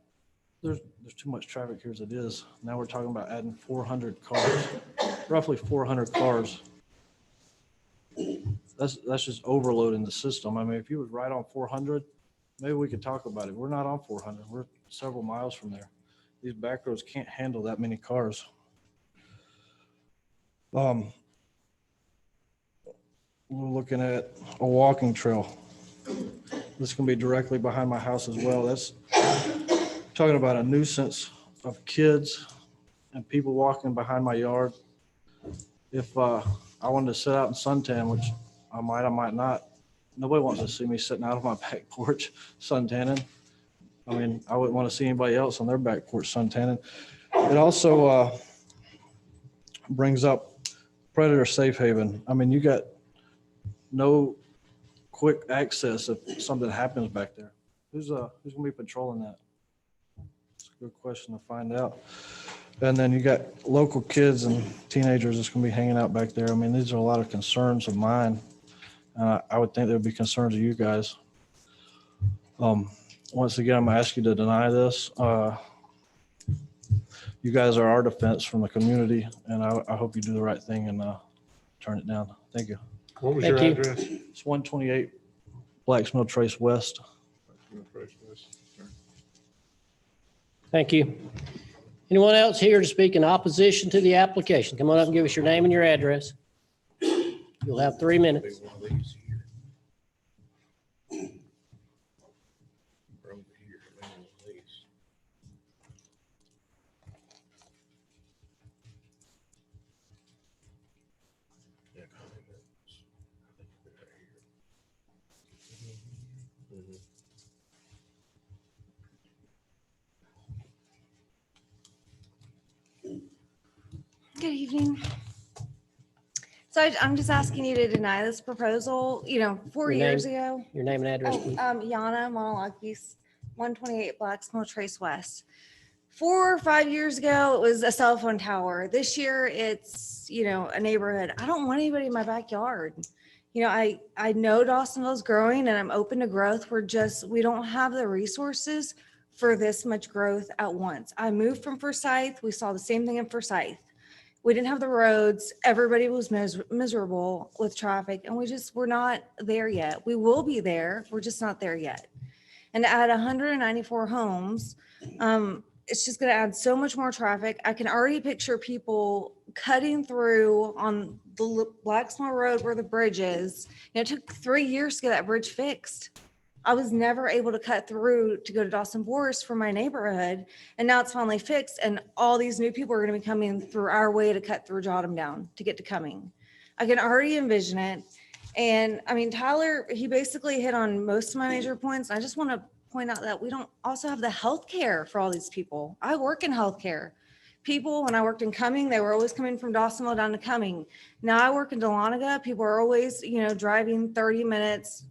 There's too much traffic here as it is. Now we're talking about adding 400 cars, roughly 400 cars. That's just overloading the system. I mean, if you was right on 400, maybe we could talk about it. We're not on 400. We're several miles from there. These back roads can't handle that many cars. We're looking at a walking trail. This can be directly behind my house as well. That's talking about a nuisance of kids and people walking behind my yard. If I wanted to sit out in suntan, which I might not. Nobody wants to see me sitting out on my back porch suntanning. I mean, I wouldn't want to see anybody else on their back porch suntanning. It also brings up predator safe haven. I mean, you got no quick access if something happens back there. Who's gonna be patrolling that? It's a good question to find out. And then you got local kids and teenagers that's gonna be hanging out back there. I mean, these are a lot of concerns of mine. I would think there would be concerns of you guys. Once again, I'm gonna ask you to deny this. You guys are our defense from the community, and I hope you do the right thing and turn it down. Thank you. What was Thank your you. address? It's 128 Blacks Mill Trace West. Thank you. Anyone else here to speak in opposition to the application? Come on up and give us your name and your address. You'll have 3 minutes. Good evening. So I'm just asking you to deny this proposal, 4 Your years name? ago. Your name and address, Oh, please. Yana Monolakis, 128 Blacksmill Trace West. 4 or 5 years ago, it was a cell phone tower. This year, it's, a neighborhood. I don't want anybody in my backyard. I know Dawsonville's growing and I'm open to growth. We don't have the resources for this much growth at once. I moved from Forsyth. We saw the same thing in Forsyth. We didn't have the roads. Everybody was miserable with traffic and we're not there yet. We will be there. We're just not there yet. And to add 194 homes, it's just going to add so much more traffic. I can already picture people cutting through on the Blacksmill Road where the bridge is. It took 3 years to get that bridge fixed. I was never able to cut through to go to Dawson Forest for my neighborhood. And now it's finally fixed. And all these new people are going to be coming through our way to cut through Jotham Down to get to Cumming. I can already envision it. And I mean, Tyler, he basically hit on most of my major points. I just want to point out that we don't also have the health care for all these people. I work in healthcare. People, when I worked in Cumming, they were always coming from Dawsonville down to Cumming. Now I work in Dahlonega. People are always, driving 30 minutes,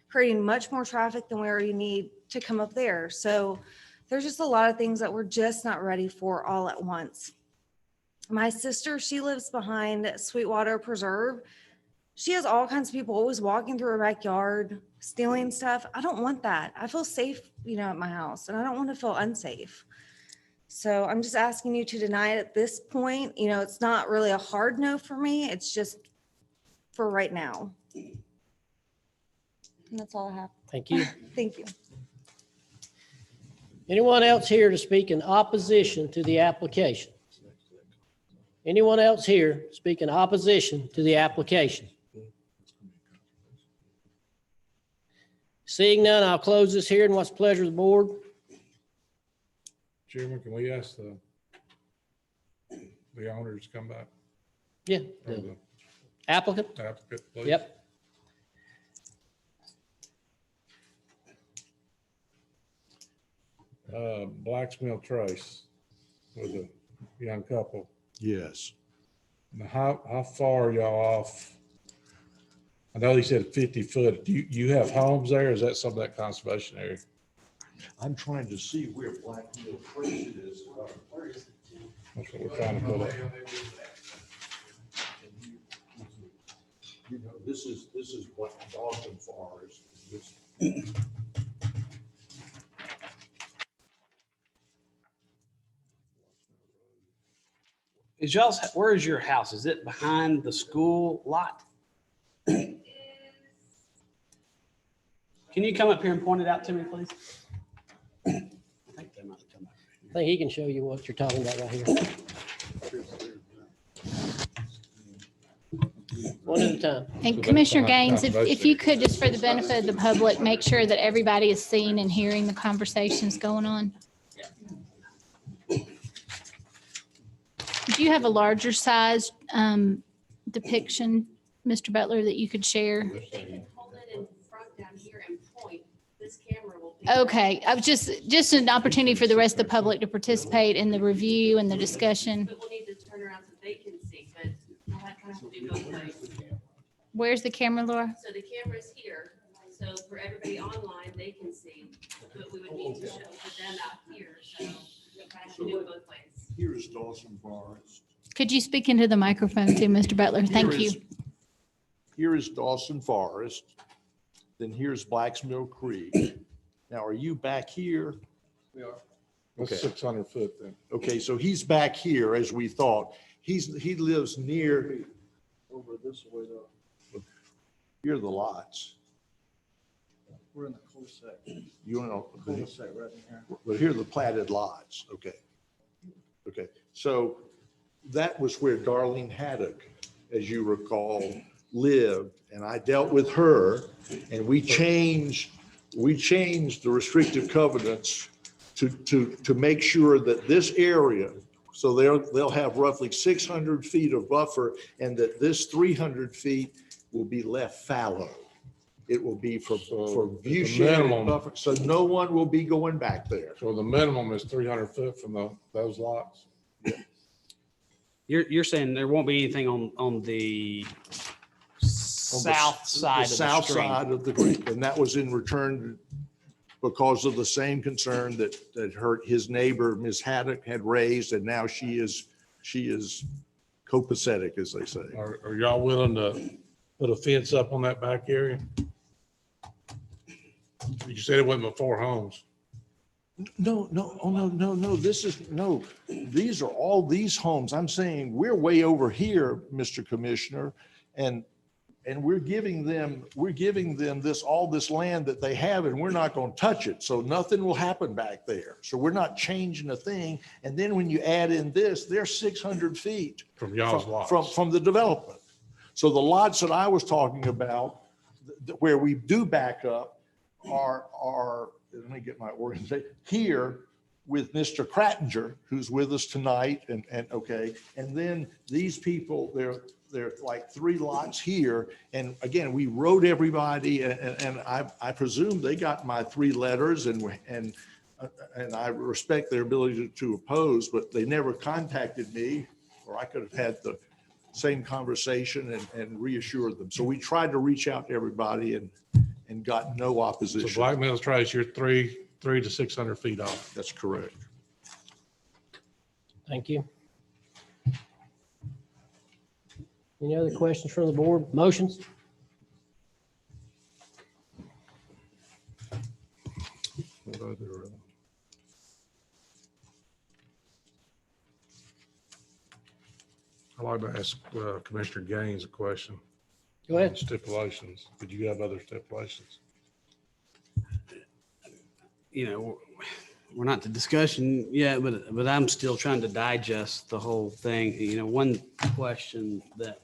creating much more traffic than we already need to come up there. So there's just a lot of things that we're just not ready for all at once. My sister, she lives behind Sweetwater Preserve. She has all kinds of people always walking through her backyard, stealing stuff. I don't want that. I feel safe, at my house, and I don't want to feel unsafe. So I'm just asking you to deny it at this point. It's not really a hard no for me. It's just for right now. And that's all I have. Thank you. Thank you. Anyone else here to speak in opposition to the application? Anyone else here speak in opposition to the application? Seeing none, I'll close this here. And what's the pleasure of the board? Chairman, can we ask the owners to come back? Yeah. Or The the applicant? applicant, please? Yep. Blacksmill Trace with a young couple. Yes. Now, how far are y'all off? I know he said 50 foot. Do you have homes there? Is that some of that conservation area? I'm trying to see where Blackmill Trace is. Where is it? That's what we're trying to put up. This is what Dawson Forest. Where is your house? Is it behind the school lot? Can you come up here and point it out to me, please? I think they might have come up. I think he can show you what you're talking about right here. One at a time. And Commissioner Gaines, if you could, just for the benefit of the public, make sure that everybody is seeing and hearing the conversations going on. Do you have a larger size depiction, Mr. Butler, that you could share? If they can hold it in front down here and point, this camera will. Okay, I was just an opportunity for the rest of the public to participate in the review and the discussion. But we'll need to turn around so they can see, but we'll kind of have to do both ways. Where's the camera, Laura? So the camera's here, so for everybody online, they can see, but we would need to show for them out here, so we'll kind of have to do it both ways. Here is Dawson Forest. Could you speak into the microphone too, Mr. Butler? Thank you. Here is Dawson Forest. Then here's Blacksmill Creek. Now, are you back here? We are. That's Okay. 600 foot then. Okay, so he's back here as we thought. He lives near, Over this way though, here are the lots. we're in the cul-de-sac, You know, cul-de-sac right in here. but here are the platted lots. Okay. Okay, so that was where Darlene Haddock, as you recall, lived. And I dealt with her and we changed the restrictive covenants to make sure that this area, so they'll have roughly 600 feet of buffer and that this 300 feet will be left fallow. It will be for view the shed minimum- buffer, so no one will be going back there. So the minimum is 300 foot from those lots? You're saying there won't be anything on the south side of the South stream? side of the creek, and that was in return because of the same concern that his neighbor, Ms. Haddock, had raised, and now she is copacetic, as they say. Are y'all willing to put a fence up on that back area? You said it wasn't but 4 homes. No, these are all these homes. I'm saying we're way over here, Mr. Commissioner, and we're giving them all this land that they have, and we're not going to touch it. So nothing will happen back there. So we're not changing a thing. And then when you add in this, they're 600 feet From y'all's lots. from the development. So the lots that I was talking about, where we do back up are, let me get my organization, here with Mr. Krattinger, who's with us tonight, and okay. And then these people, they're like 3 lots here. And again, we wrote everybody, and I presume they got my 3 letters, and I respect their ability to oppose, but they never contacted me, or I could have had the same conversation and reassured them. So we tried to reach out to everybody and got no opposition. So Black Mills Trace, you're 3 to 600 feet off. That's correct. Thank you. Any other questions from the board? Motions? What other, I'd like to ask Commissioner Gaines a question. Go ahead. Stipulations. Did you have other stipulations? You know, we're not to discussion yet, but I'm still trying to digest the whole thing. You know, one question that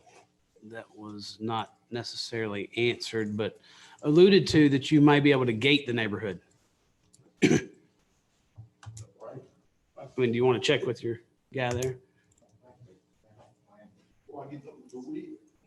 was not necessarily answered, but alluded to, that you might be able to gate the neighborhood. I mean, do you want to check with your guy there? Well, I mean,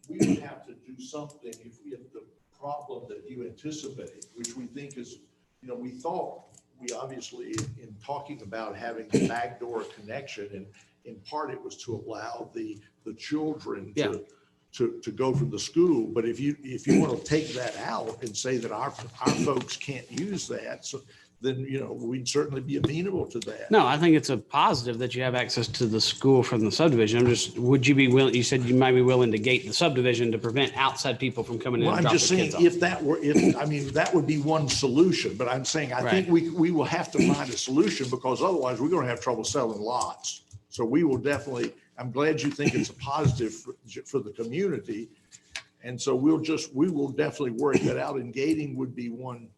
we would have to do something if we have the problem that you anticipate, which we think is, we thought, we obviously, in talking about having a backdoor connection, and in part it was to allow the children to go from the school. But if you want to take that out and say that our folks can't use that, so then, we'd certainly be amenable to that. No, I think it's a positive that you have access to the school from the subdivision. Would you be willing, you said you might be willing to gate the subdivision to prevent outside people from coming in Well, and I'm dropping just their saying, kids off? that would be one solution, but I'm saying, I think we will have to find a solution, because otherwise we're going to have trouble selling lots. So we will definitely, I'm glad you think it's a positive for the community. And so we will definitely work that out, and gating would be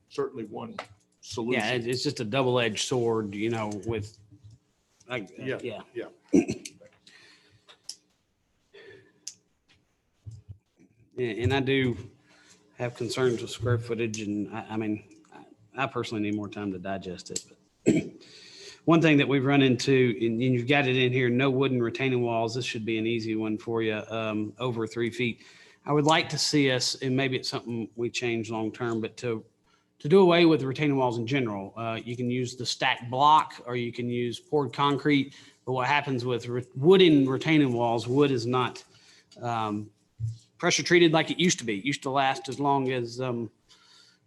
certainly one solution. Yeah, it's just a double-edged sword, with, Yeah. And I do have concerns with square footage, and I personally need more time to digest it. But one thing that we've run into, and you've got it in here, no wooden retaining walls. This should be an easy one for you, over 3 feet. I would like to see us, and maybe it's something we change long-term, but to do away with retaining walls in general. You can use the stacked block, or you can use poured concrete. But what happens with wooden retaining walls, wood is not pressure treated like it used to be. It used to last as long as,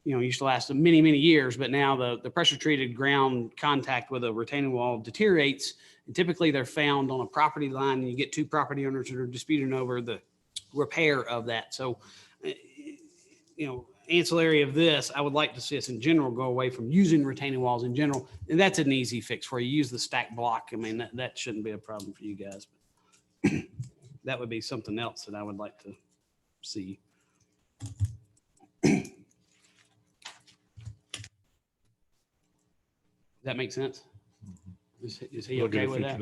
used to last many, many years. But now the pressure treated ground contact with a retaining wall deteriorates. And typically they're found on a property line, and you get 2 property owners that are disputing over the repair of that. So, ancillary of this, I would like to see us in general go away from using retaining walls in general. And that's an easy fix for you. Use the stack block. I mean, that shouldn't be a problem for you guys. But that would be something else that I would like to see. Does that make sense? Is he okay with that?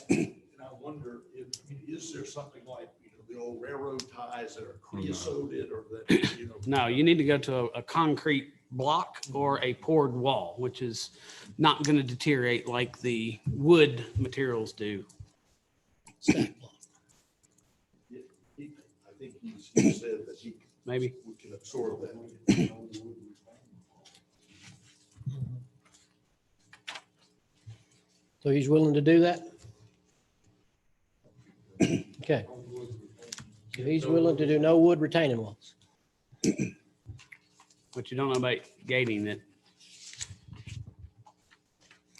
And I wonder is there something like, the old railroad ties that are creosoted, or that, No, you need to go to a concrete block or a poured wall, which is not going to deteriorate like the wood materials do. Stack block. I think he said that Maybe. we can absorb that. So he's willing to do that? Okay. So he's willing to do no wood retaining walls. But you don't know about gating it.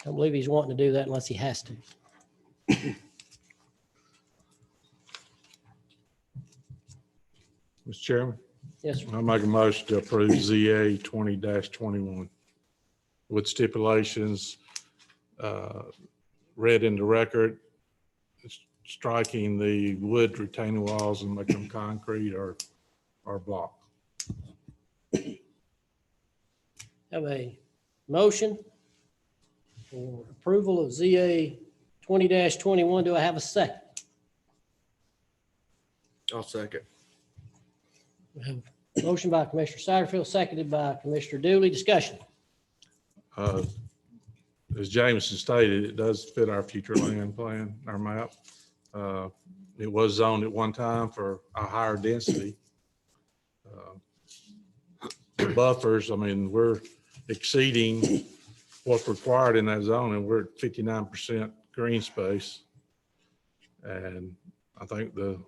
I don't believe he's wanting to do that unless he has to. Mr. Chairman, Yes, sir. I make a motion to approve ZA 20-21 with stipulations read in the record, striking the wood retaining walls and making them concrete or block. Have a motion for approval of ZA 20-21. Do I have a second? I'll second. We have a motion by Commissioner Satterfield, seconded by Commissioner Dooley. Discussion. As Jameson stated, it does fit our future land plan, our map. It was zoned at one time for a higher density. Buffers, I mean, we're exceeding what's required in that zone, and we're at 59% green space. And I think the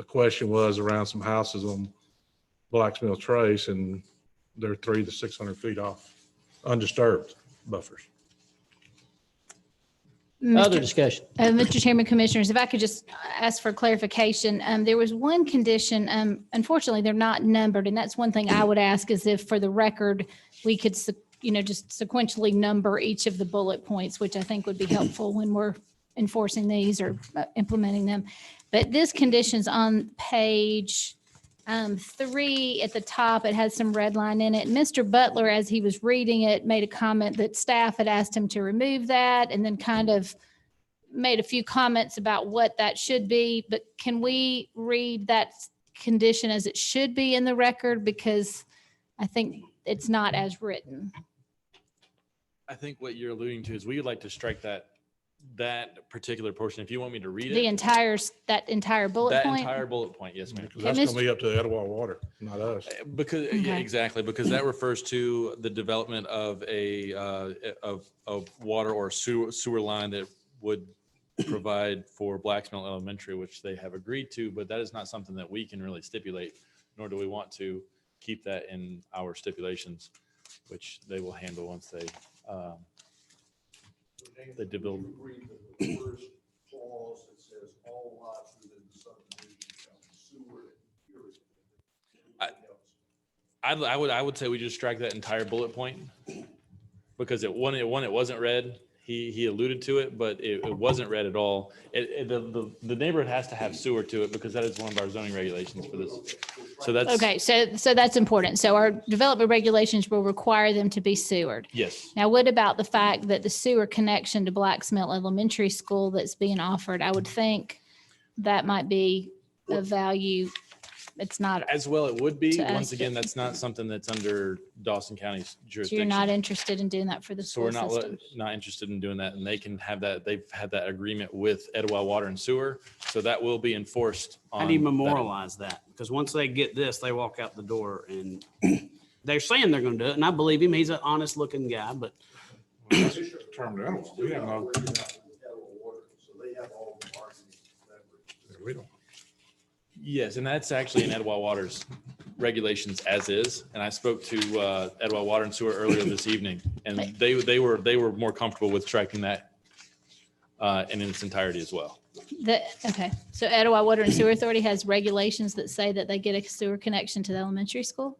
question was around some houses on Blacksmill Trace, and they're 300 to 600 feet off undisturbed buffers. Other discussion. Mr. Chairman, Commissioners, if I could just ask for clarification. There was one condition, unfortunately, they're not numbered, and that's one thing I would ask is if for the record, we could, just sequentially number each of the bullet points, which I think would be helpful when we're enforcing these or implementing them. But this condition's on page 3 at the top. It has some red line in it. Mr. Butler, as he was reading it, made a comment that staff had asked him to remove that, and then kind of made a few comments about what that should be. But can we read that condition as it should be in the record? Because I think it's not as written. I think what you're alluding to is we would like to strike that particular portion. If you want me to read it. That entire bullet That point? entire bullet point, yes, ma'am. That's going to be up to the Etowah Water, not us. Because, yeah, Okay. exactly, because that refers to the development of of water or sewer line that would provide for Blacksmill Elementary, which they have agreed to, but that is not something that we can really stipulate, nor do we want to keep that in our stipulations, which they will handle once they develop. The first clause that says all lots within the subdivision shall be sewer and irrigated. I would say we just strike that entire bullet point because it wasn't read. He alluded to it, but it wasn't read at all. The neighborhood has to have sewer to it because that is one of our zoning regulations for this. So that's Okay, so that's important. So our development regulations will require them to be sewered. yes. Now, what about the fact that the sewer connection to Blacksmill Elementary School that's being offered? I would think that might be of value. It's not, As well, it would be. To Once us, again, that's not something that's under Dawson County's so jurisdiction. you're not interested in doing that for the So we're school system? not interested in doing that, and they can have that. They've had that agreement with Etowah Water and Sewer, so that will be enforced. How do you on that. memorialize that? Because once they get this, they walk out the door and they're saying they're going to do it. And I believe him. He's an honest looking guy, but Term to Etowah. We have no, So they have all the marketing leverage. we don't. Yes, and that's actually in Etowah Water's regulations as is. And I spoke to Etowah Water and Sewer earlier this evening, and they were more comfortable with striking that in its entirety as well. Okay, so Etowah Water and Sewer Authority has regulations that say that they get a sewer connection to the elementary school?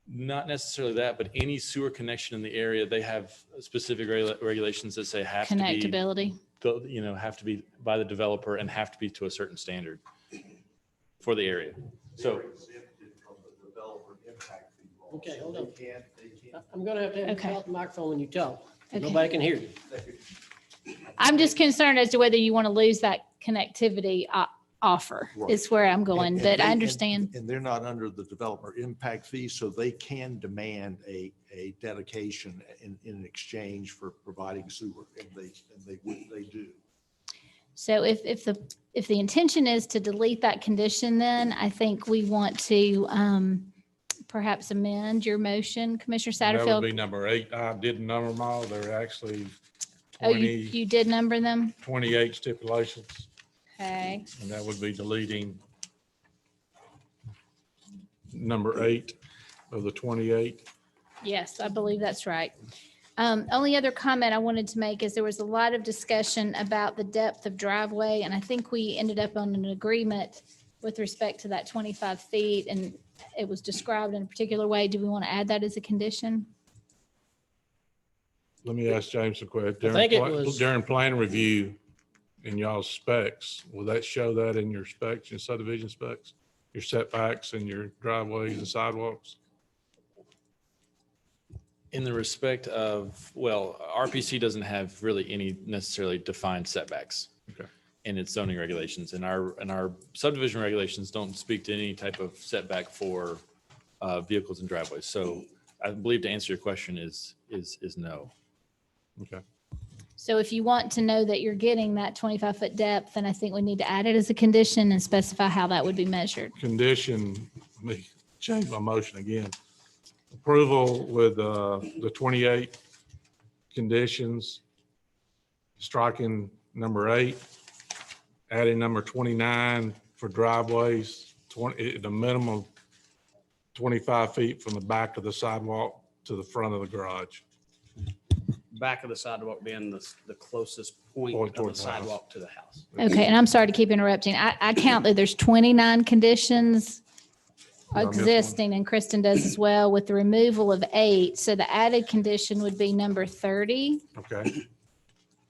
Not necessarily that, but any sewer connection in the area, they have specific regulations that say have to be, Connectability? have to be by the developer and have to be to a certain standard for the area. So Okay, hold on. I'm going to have you Okay. talk the microphone when you talk. Okay. Nobody can hear you. I'm just concerned as to whether you want to lose that connectivity offer Right. is where I'm going, And but they- I and- understand. And they're not under the developer impact fee, so they can demand a dedication in exchange for providing sewer, and they do. So if the intention is to delete that condition, then I think we want to perhaps amend your motion, Commissioner That would be Satterfield. number 8. I didn't number them all. They're actually Oh, 20, you did number them? 28 stipulations. Okay. And that would be deleting number 8 of the 28. Yes, I believe that's right. Only other comment I wanted to make is there was a lot of discussion about the depth of driveway, and I think we ended up on an agreement with respect to that 25 feet, and it was described in a particular way. Do we want to add that as a condition? Let me ask James a question. I think it was- During plan review in y'all's specs, will that show that in your specs, your subdivision specs? Your setbacks and your driveways and sidewalks? In the respect of, well, RPC doesn't have really any necessarily defined setbacks. Okay. In its zoning regulations, and our subdivision regulations don't speak to any type of setback for vehicles and driveways. So I believe to answer your question is no. Okay. So if you want to know that you're getting that 25-foot depth, then I think we need to add it as a condition and specify how that would be measured. Condition, let me change my motion again. Approval with the 28 conditions, striking number 8, adding number 29 for driveways, the minimum 25 feet from the back of the sidewalk to the front of the garage. Back of the sidewalk being the closest point Point of the towards the house. sidewalk to the house. Okay, and I'm sorry to keep interrupting. I count that there's 29 conditions I missed one. existing, and Kristen does as well, with the removal of 8. So the added condition would be number 30. Okay.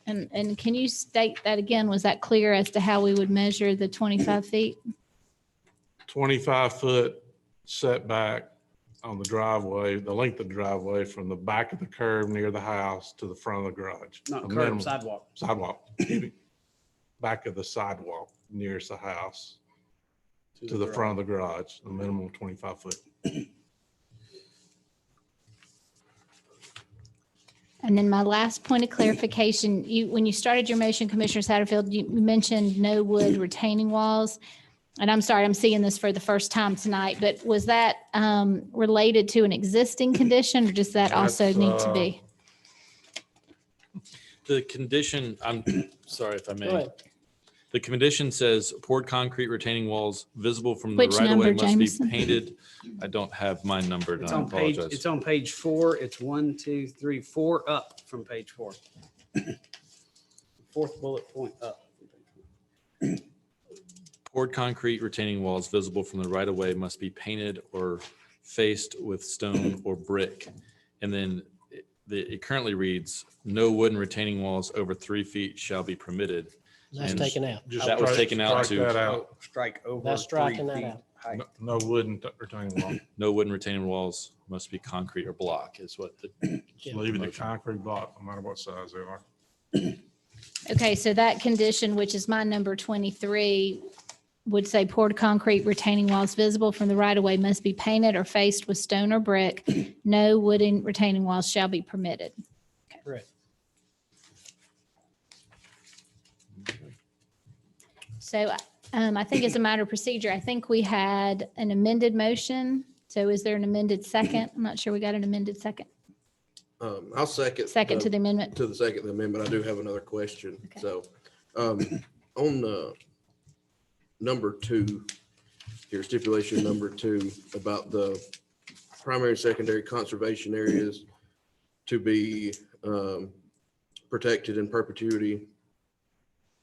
And can you state that again? Was that clear as to how we would measure the 25 feet? 25-foot setback on the driveway, the length of the driveway from the back of the curb near the house to the front of the garage. Not A curb, minimum- sidewalk. Sidewalk. Excuse me. Back of the sidewalk nearest the house to the front of the garage, a minimum 25 foot. And then my last point of clarification, when you started your motion, Commissioner Satterfield, you mentioned no wood retaining walls. And I'm sorry, I'm seeing this for the first time tonight, but was that related to an existing condition, or does that also That's, need to be? The condition, I'm sorry if I Go may. ahead. The condition says poured concrete retaining walls visible from the Which right of way number, must be Jameson? painted. I don't have mine numbered. It's I on page, apologize. it's on page 4. It's 1, 2, 3, 4 up from page 4. Fourth bullet point up. Poured concrete retaining walls visible from the right of way must be painted or faced with stone or brick. And then it currently reads, no wooden retaining walls over 3 feet shall be permitted. That's And taken out. Just That was strike- taken out strike that to out. Strike over That's 3 striking that feet out. height. No wooden retaining wall. no wooden retaining walls must be concrete or block is what the Just leave it a concrete block, no matter what size they are. Okay, so that condition, which is my number 23, would say poured concrete retaining walls visible from the right of way must be painted or faced with stone or brick. No wooden retaining walls shall be permitted. Correct. So I think as a matter of procedure, I think we had an amended motion. So is there an amended second? I'm not sure we got an amended second. I'll second. Second to the amendment. To the second amendment, I do have another question. Okay. So, on number 2, here stipulation number 2 about the primary and secondary conservation areas to be protected in perpetuity.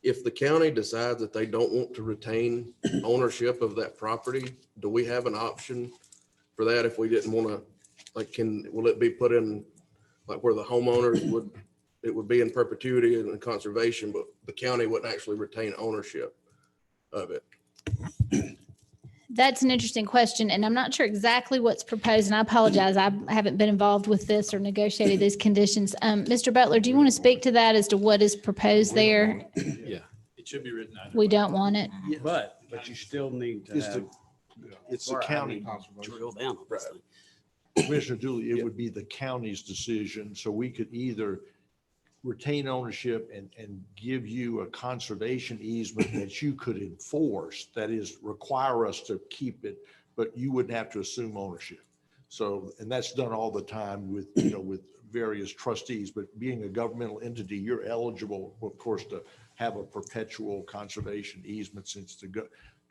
If the county decides that they don't want to retain ownership of that property, do we have an option for that if we didn't want to, like, will it be put in like where the homeowners would, it would be in perpetuity and in conservation, but the county wouldn't actually retain ownership of it? That's an interesting question, and I'm not sure exactly what's proposed, and I apologize. I haven't been involved with this or negotiated these conditions. Mr. Butler, do you want to speak to that as to what is proposed there? Yeah, it should be written either We way. don't want it. But you still need to It's the- have. It's the Or, I county. mean, Drill down on this thing. Commissioner Dooley, it would be the county's decision, so we could either retain ownership and give you a conservation easement that you could enforce, that is, require us to keep it, but you wouldn't have to assume ownership. So, and that's done all the time with, with various trustees, but being a governmental entity, you're eligible, of course, to have a perpetual conservation easement since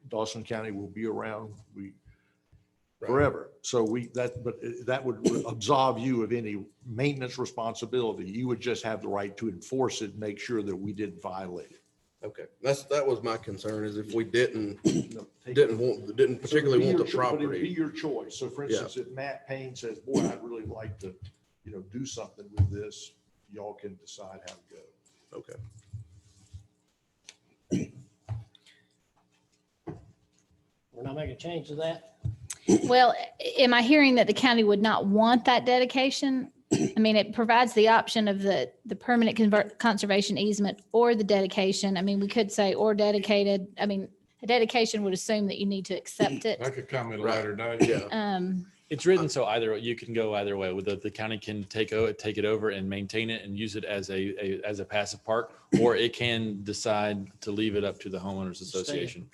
Dawson County will be around forever. So that would absolve you of any maintenance responsibility. You would just have the right to enforce it, and make sure that we didn't violate it. Okay, that was my concern, is if we didn't particularly want the But it'd be property. your choice. So for instance, if Matt Payne says, boy, I'd really like to, do something with this, y'all can decide how to go. Okay. We're not making a change to that? Well, am I hearing that the county would not want that dedication? I mean, it provides the option of the permanent conservation easement or the dedication. I mean, we could say or dedicated. I mean, a dedication would assume that you need to accept it. That could come at a later date. Yeah. It's written so you can go either way. With the county can take it over and maintain it and use it as a passive park, or it can decide to leave it up to the homeowners association.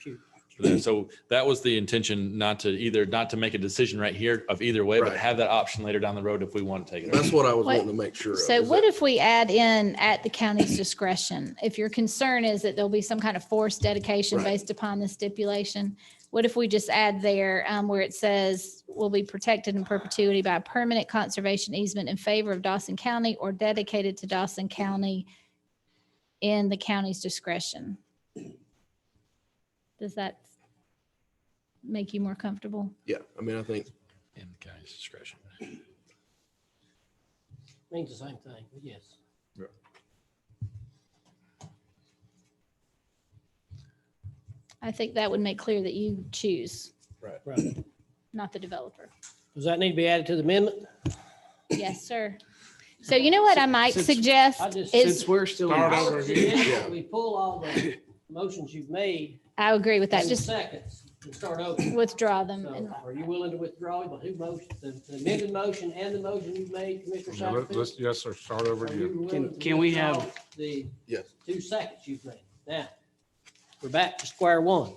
So that was the intention, not to make a decision right here of either way, but Right. have that option later down the road if we want to take it over. That's what I was wanting to make sure of. So is what that- if we add in at the county's discretion? If your concern is that there'll be some kind of forced dedication Right. based upon the stipulation, what if we just add there where it says will be protected in perpetuity by a permanent conservation easement in favor of Dawson County or dedicated to Dawson County in the county's discretion? Does that make you more comfortable? Yeah, I mean, I think, In the county's discretion. Means the same thing, but yes. I think that would make clear that you choose, Right. not the developer. Does that need to be added to the amendment? Yes, sir. So you know what I might suggest I just- is, Since we're still. Start I over would again. suggest We pull all the motions you've made. I agree with that, in just seconds and start over. withdraw them. So And are you willing to withdraw who motion, the amended motion and the motion you've made, Commissioner Satterfield? Yes, sir, start over Are you again. willing to Can we have- withdraw The yes. 2 seconds you've made? Now, we're back to square one.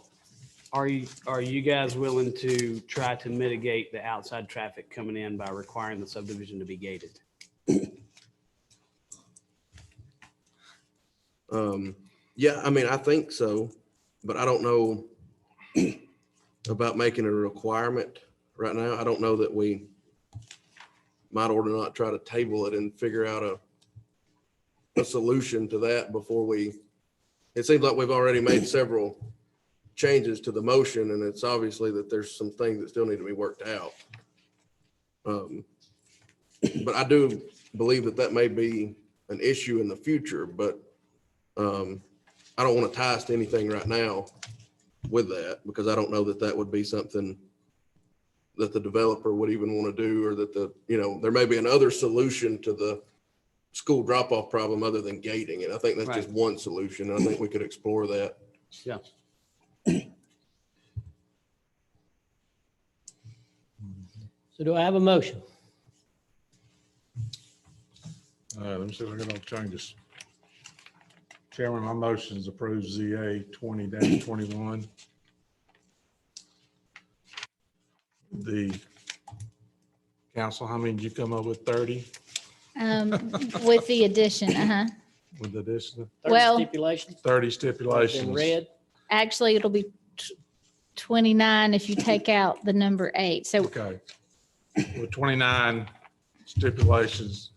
Are you guys willing to try to mitigate the outside traffic coming in by requiring the subdivision to be gated? Yeah, I mean, I think so, but I don't know about making it a requirement right now. I don't know that we might or not try to table it and figure out a solution to that before it seems like we've already made several changes to the motion, and it's obviously that there's some things that still need to be worked out. But I do believe that may be an issue in the future, but I don't want to tie us to anything right now with that, because I don't know that would be something that the developer would even want to do, or that there may be another solution to the school drop-off problem other than gating. And I think that's just one solution. And I think we could explore that. Yeah. So do I have a motion? Let me see if we're gonna change this. Chairman, my motion is approve ZA 20-21. The council, how many did you come up with? 30 with the addition, with the addition? 30 Well- stipulations? 30 In stipulations. red? Actually, it'll be 29 if you take out the number 8. So Okay. With 29 stipulations,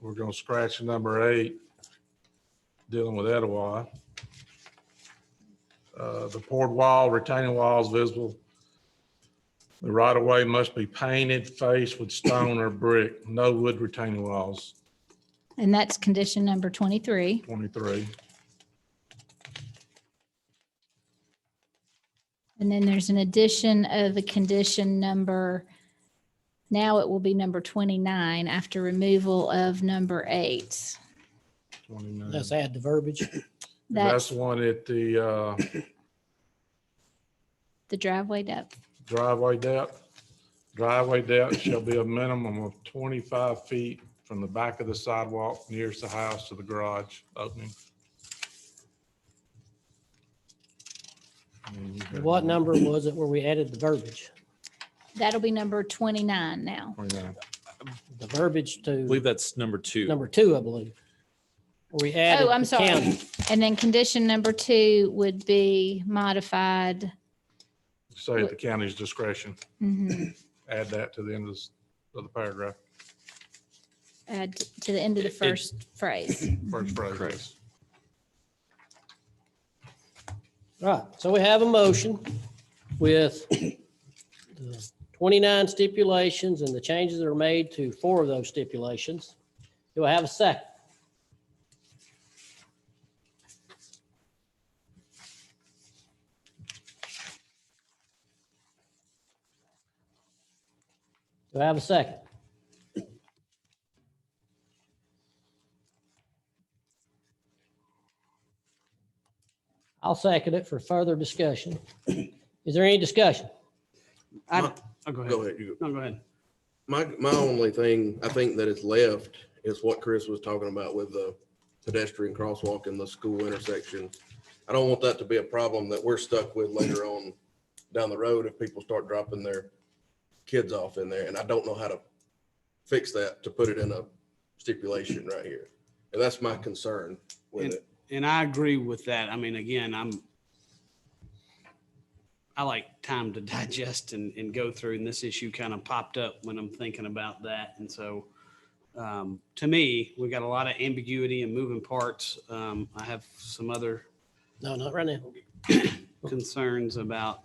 we're gonna scratch number 8, dealing with Etowah. The poured wall, retaining walls visible. The right of way must be painted, faced with stone or brick, no wood retaining walls. and that's condition number 23. 23. And then there's an addition of the condition number, now it will be number 29 after removal of number 8. 29. Let's add the verbiage. That's the one at the The driveway depth. driveway depth. Driveway depth shall be a minimum of 25 feet from the back of the sidewalk nearest the house to the garage opening. And you have What number was it where we added the verbiage? That'll be number 29 now. 29. the verbiage I to believe that's number 2. number 2, I believe. We added. Oh, I'm the sorry. county. And then condition number 2 would be modified. Say at the county's discretion, Mhm. add that to the end of the paragraph, Add to the end of the first phrase. first phrase. Correct. Right, so we have a motion with the 29 stipulations and the changes that are made to 4 of those stipulations. Do I have a second? Do I have a second? I'll second it for further discussion. Is there any discussion? Oh, go Go ahead. ahead. You go. No, go ahead. My only thing I think that is left is what Chris was talking about with the pedestrian crosswalk in the school intersection. I don't want that to be a problem that we're stuck with later on down the road if people start dropping their kids off in there. And I don't know how to fix that, to put it in a stipulation right here. And that's my concern with it. And I agree with that. I mean, again, I like time to digest and go through, and this issue kind of popped up when I'm thinking about that. And so, to me, we got a lot of ambiguity and moving parts. I have some other No, not right now. concerns about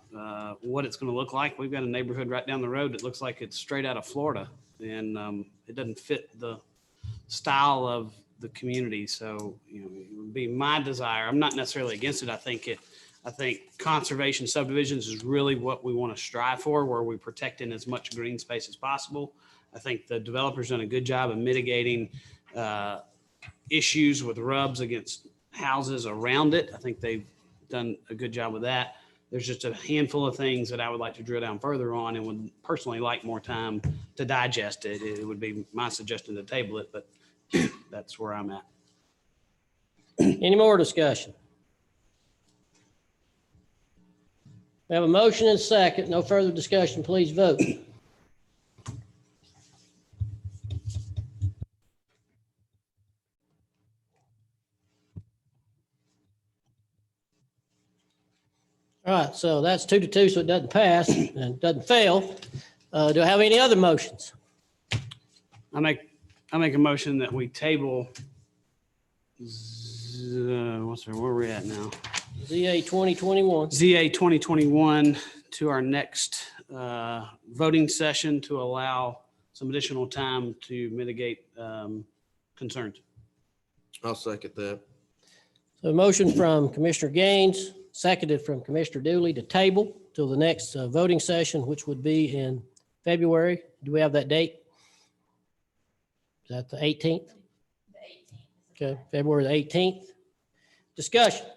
what it's going to look like. We've got a neighborhood right down the road that looks like it's straight out of Florida, and it doesn't fit the style of the community. So, you know, it would be my desire. I'm not necessarily against it. I think conservation subdivisions is really what we want to strive for, where we protect in as much green space as possible. I think the developer's done a good job of mitigating issues with rubs against houses around it. I think they've done a good job with that. There's just a handful of things that I would like to drill down further on, and would personally like more time to digest it. It would be my suggestion to table it, but that's where I'm at. Any more discussion? We have a motion and a second. No further discussion. Please vote. All right, so that's 2-2, so it doesn't pass and doesn't fail. Do I have any other motions? I make a motion that we table, where are we at now? ZA 2021. ZA 2021 to our next voting session to allow some additional time to mitigate concerns. I'll second that. So a motion from Commissioner Gaines, seconded from Commissioner Dooley to table till the next voting session, which would be in February. Do we have that date? Is that the 18th? Okay, February the 18th. Discussion.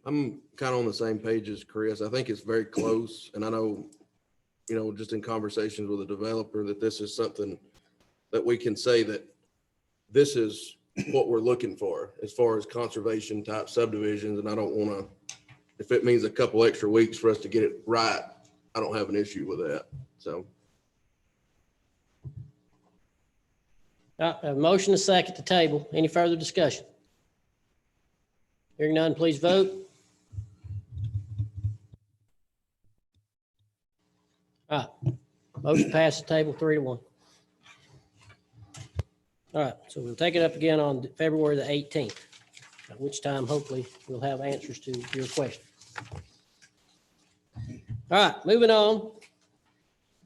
I'm kind of on the same page as Chris. I think it's very close. And I know, you know, just in conversations with the developer, that this is something that we can say that this is what we're looking for as far as conservation type subdivisions. And I don't want to, if it means a couple extra weeks for us to get it right, I don't have an issue with that. So. All right, I have a motion and a second to table. Any further discussion? Hearing none, please vote. All right, motion passes table 3-1. All right, so we'll take it up again on February the 18th, at which time hopefully we'll have answers to your question. All right, moving on.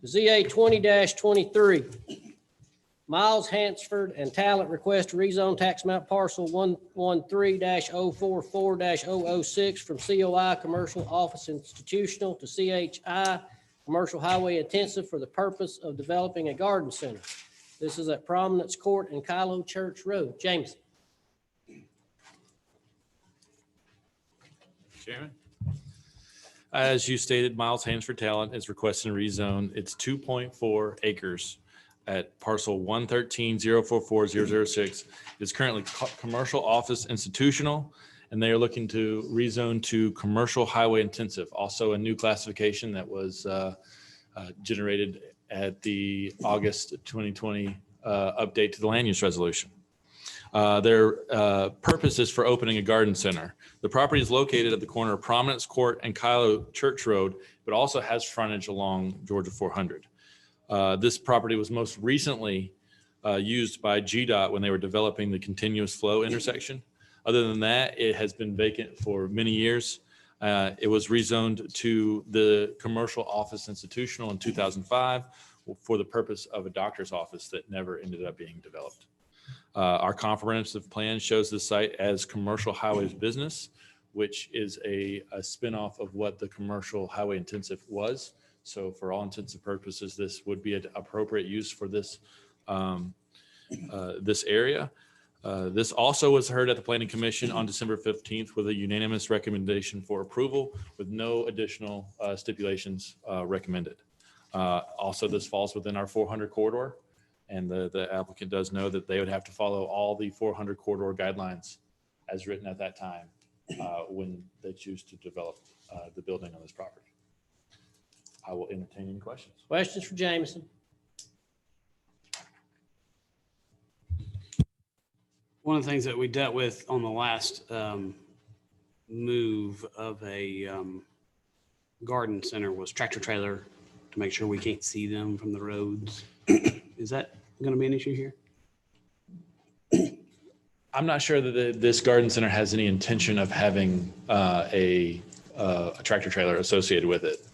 ZA 20-23. Miles Hansford and Talent request to rezone tax map parcel 113-044-006 from COI Commercial Office Institutional to CHI Commercial Highway Intensive for the purpose of developing a garden center. This is at Prominence Court and Kylo Church Road. James. Chairman. As you stated, Miles Hansford Talent is requesting a rezone. It's 2.4 acres at parcel 113-044-006. It's currently commercial office institutional, and they are looking to rezone to commercial highway intensive. Also a new classification that was generated at the August 2020 update to the land use resolution. Their purpose is for opening a garden center. The property is located at the corner of Prominence Court and Kylo Church Road, but also has frontage along Georgia 400. This property was most recently used by GDOT when they were developing the continuous flow intersection. Other than that, it has been vacant for many years. It was rezoned to the commercial office institutional in 2005 for the purpose of a doctor's office that never ended up being developed. Our comprehensive plan shows the site as commercial highways business, which is a spinoff of what the commercial highway intensive was. So for all intents and purposes, this would be an appropriate use for this, this area. This also was heard at the Planning Commission on December 15th with a unanimous recommendation for approval with no additional stipulations recommended. Also, this falls within our 400 corridor, and the applicant does know that they would have to follow all the 400 corridor guidelines as written at that time when they choose to develop the building on this property. I will entertain any questions. Questions for Jameson? One of the things that we dealt with on the last move of a garden center was tractor trailer to make sure we can't see them from the roads. Is that going to be an issue here? I'm not sure that this garden center has any intention of having a tractor trailer associated with it.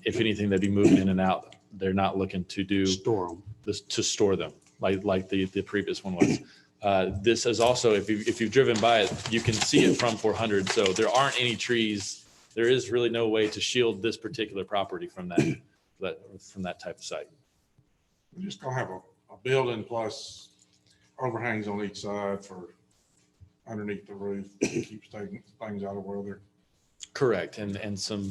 If anything, they'd be moving in and out. They're not looking to do store them. This to store them like the previous one was. This is also, if you've driven by it, you can see it from 400. So there aren't any trees. There is really no way to shield this particular property from that type of site. We're just gonna have a building plus overhangs on each side for underneath the roof. Keeps things out of weather. Correct, and some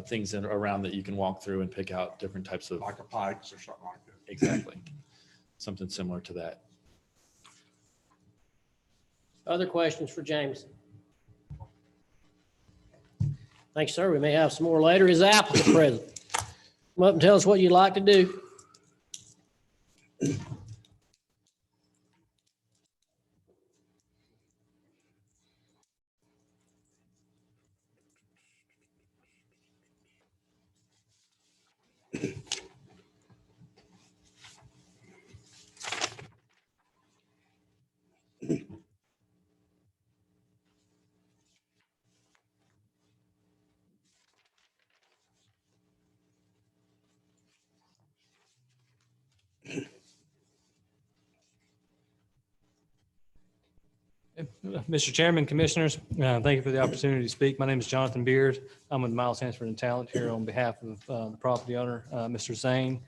things around that you can walk through and pick out different types of, Like a pikes or something like that. exactly, something similar to that. Other questions for Jameson? Thanks, sir. We may have some more later. Is the applicant present? Come up and tell us what you'd like to do. Mr. Chairman, Commissioners, thank you for the opportunity to speak. My name is Jonathan Beard. I'm with Miles Hansford and Talent here on behalf of the property owner, Mr. Zane.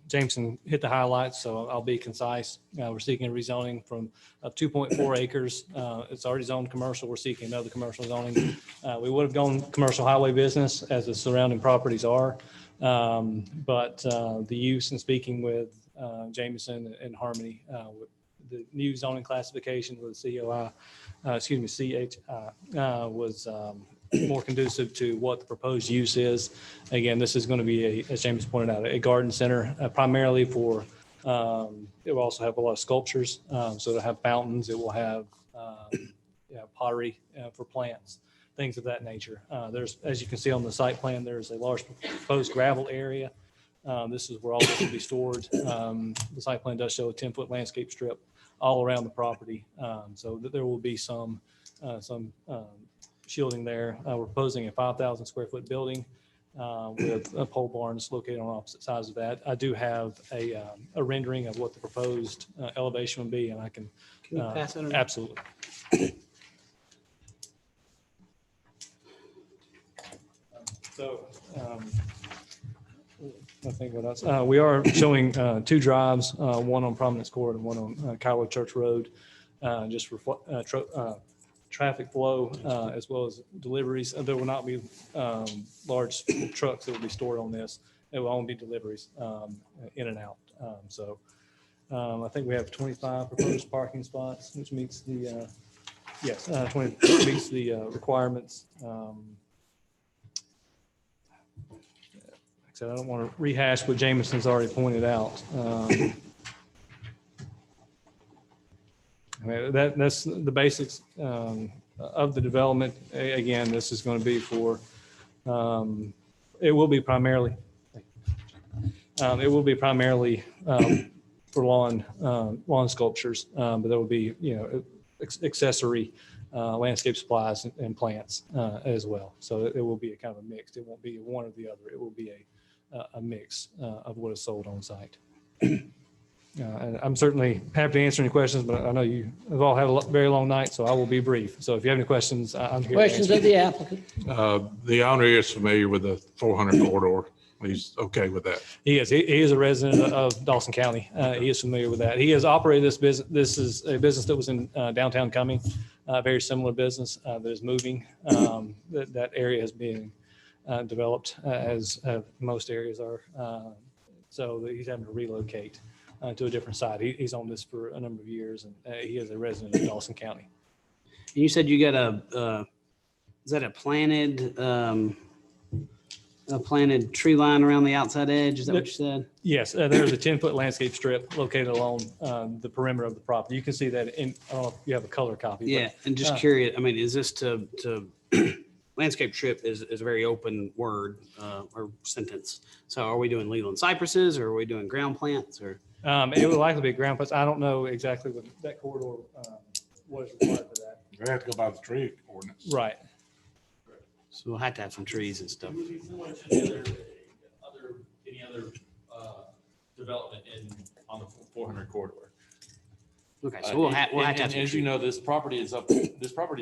Jameson hit the highlights, so I'll be concise. We're seeking a rezoning from 2.4 acres. It's already zoned commercial. We're seeking another commercial zoning. We would have gone commercial highway business as the surrounding properties are. But the use and speaking with Jameson and Harmony, the new zoning classification with CHI was more conducive to what the proposed use is. Again, this is going to be, as James pointed out, a garden center primarily for, it will also have a lot of sculptures. So it'll have fountains, it will have pottery for plants, things of that nature. There's, as you can see on the site plan, there's a large proposed gravel area. This is where all this will be stored. The site plan does show a 10-foot landscape strip all around the property. So that there will be some shielding there. We're proposing a 5,000 square foot building with pole barns located on opposite sides of that. I do have a rendering of what the proposed elevation would be, and I can Can you pass it around? absolutely. So I think what else? We are showing two drives, one on Prominence Court and one on Kylo Church Road, just for traffic flow as well as deliveries. There will not be large trucks that will be stored on this. It will only be deliveries in and out. So I think we have 25 proposed parking spots, which meets the, 20 meets the requirements. So I don't want to rehash what Jameson's already pointed out. I mean, that's the basics of the development. Again, this is going to be for, it will be primarily for lawn sculptures, but there will be, accessory landscape supplies and plants as well. So it will be a kind of a mix. It won't be one or the other. It will be a mix of what is sold on site. And I'm certainly happy to answer any questions, but I know you have all had a very long night, so I will be brief. So if you have any questions, I'm here. Questions of the applicant? The owner is familiar with the 400 corridor. He's okay with that. He is. He is a resident of Dawson County. He is familiar with that. He has operated this business. This is a business that was in downtown Cumming, a very similar business that is moving. That area has been developed as most areas are. So he's having to relocate to a different site. He's on this for a number of years, and he is a resident of Dawson County. You said you got is that a planted tree line around the outside edge? Is that what you said? Yes, there's a 10-foot landscape strip located along the perimeter of the property. You can see that in, I don't know if you have a color copy. Yeah, and just curious, I mean, is this to landscape strip is a very open word or sentence. So are we doing Leland cypresses, or are we doing ground plants, or? It would likely be ground plants. I don't know exactly what that corridor, what is required for that. We have to go by the tree ordinance. Right. So we'll have to have some trees and stuff. It would be similar to any other development on the 400 corridor. Okay, so we'll have to have And some as you trees. know, this property is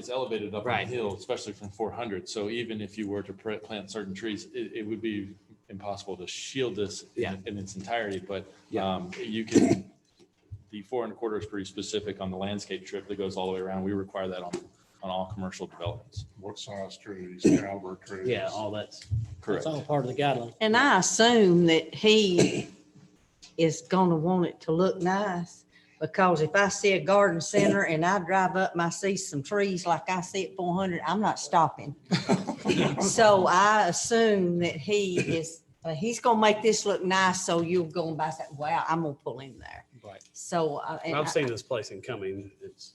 elevated up on Right. the hill, especially from 400. So even if you were to plant certain trees, it would be impossible to shield this in its entirety. But you can, the 400 corridor is pretty specific on the landscape strip that goes all the way around. We require that on all commercial developments. What size trees, caliber trees? Yeah, all that's Correct. It's all part of the guideline. And I assume that he is gonna want it to look nice, because if I see a garden center and I drive up and I see some trees like I see at 400, I'm not stopping. So I assume that he's gonna make this look nice, so you'll go and buy that, wow, I'm gonna pull in there. Right. So. I've seen this place in Cumming. It's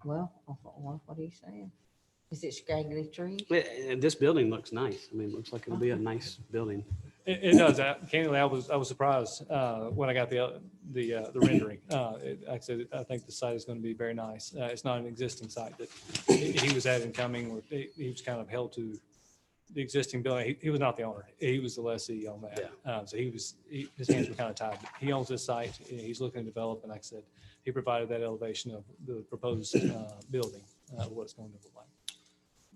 Well, what are you saying? Is it scraggly trees? this building looks nice. I mean, it looks like it'll be a nice building. It does. Candidly, I was surprised when I got the rendering. Like I said, I think the site is going to be very nice. It's not an existing site that he was at in Cumming, where he was kind of held to the existing building. He was not the owner. He was the lessee on that. So his hands were kind of tied. He owns this site. He's looking to develop, and like I said, he provided that elevation of the proposed building, what it's going to look like.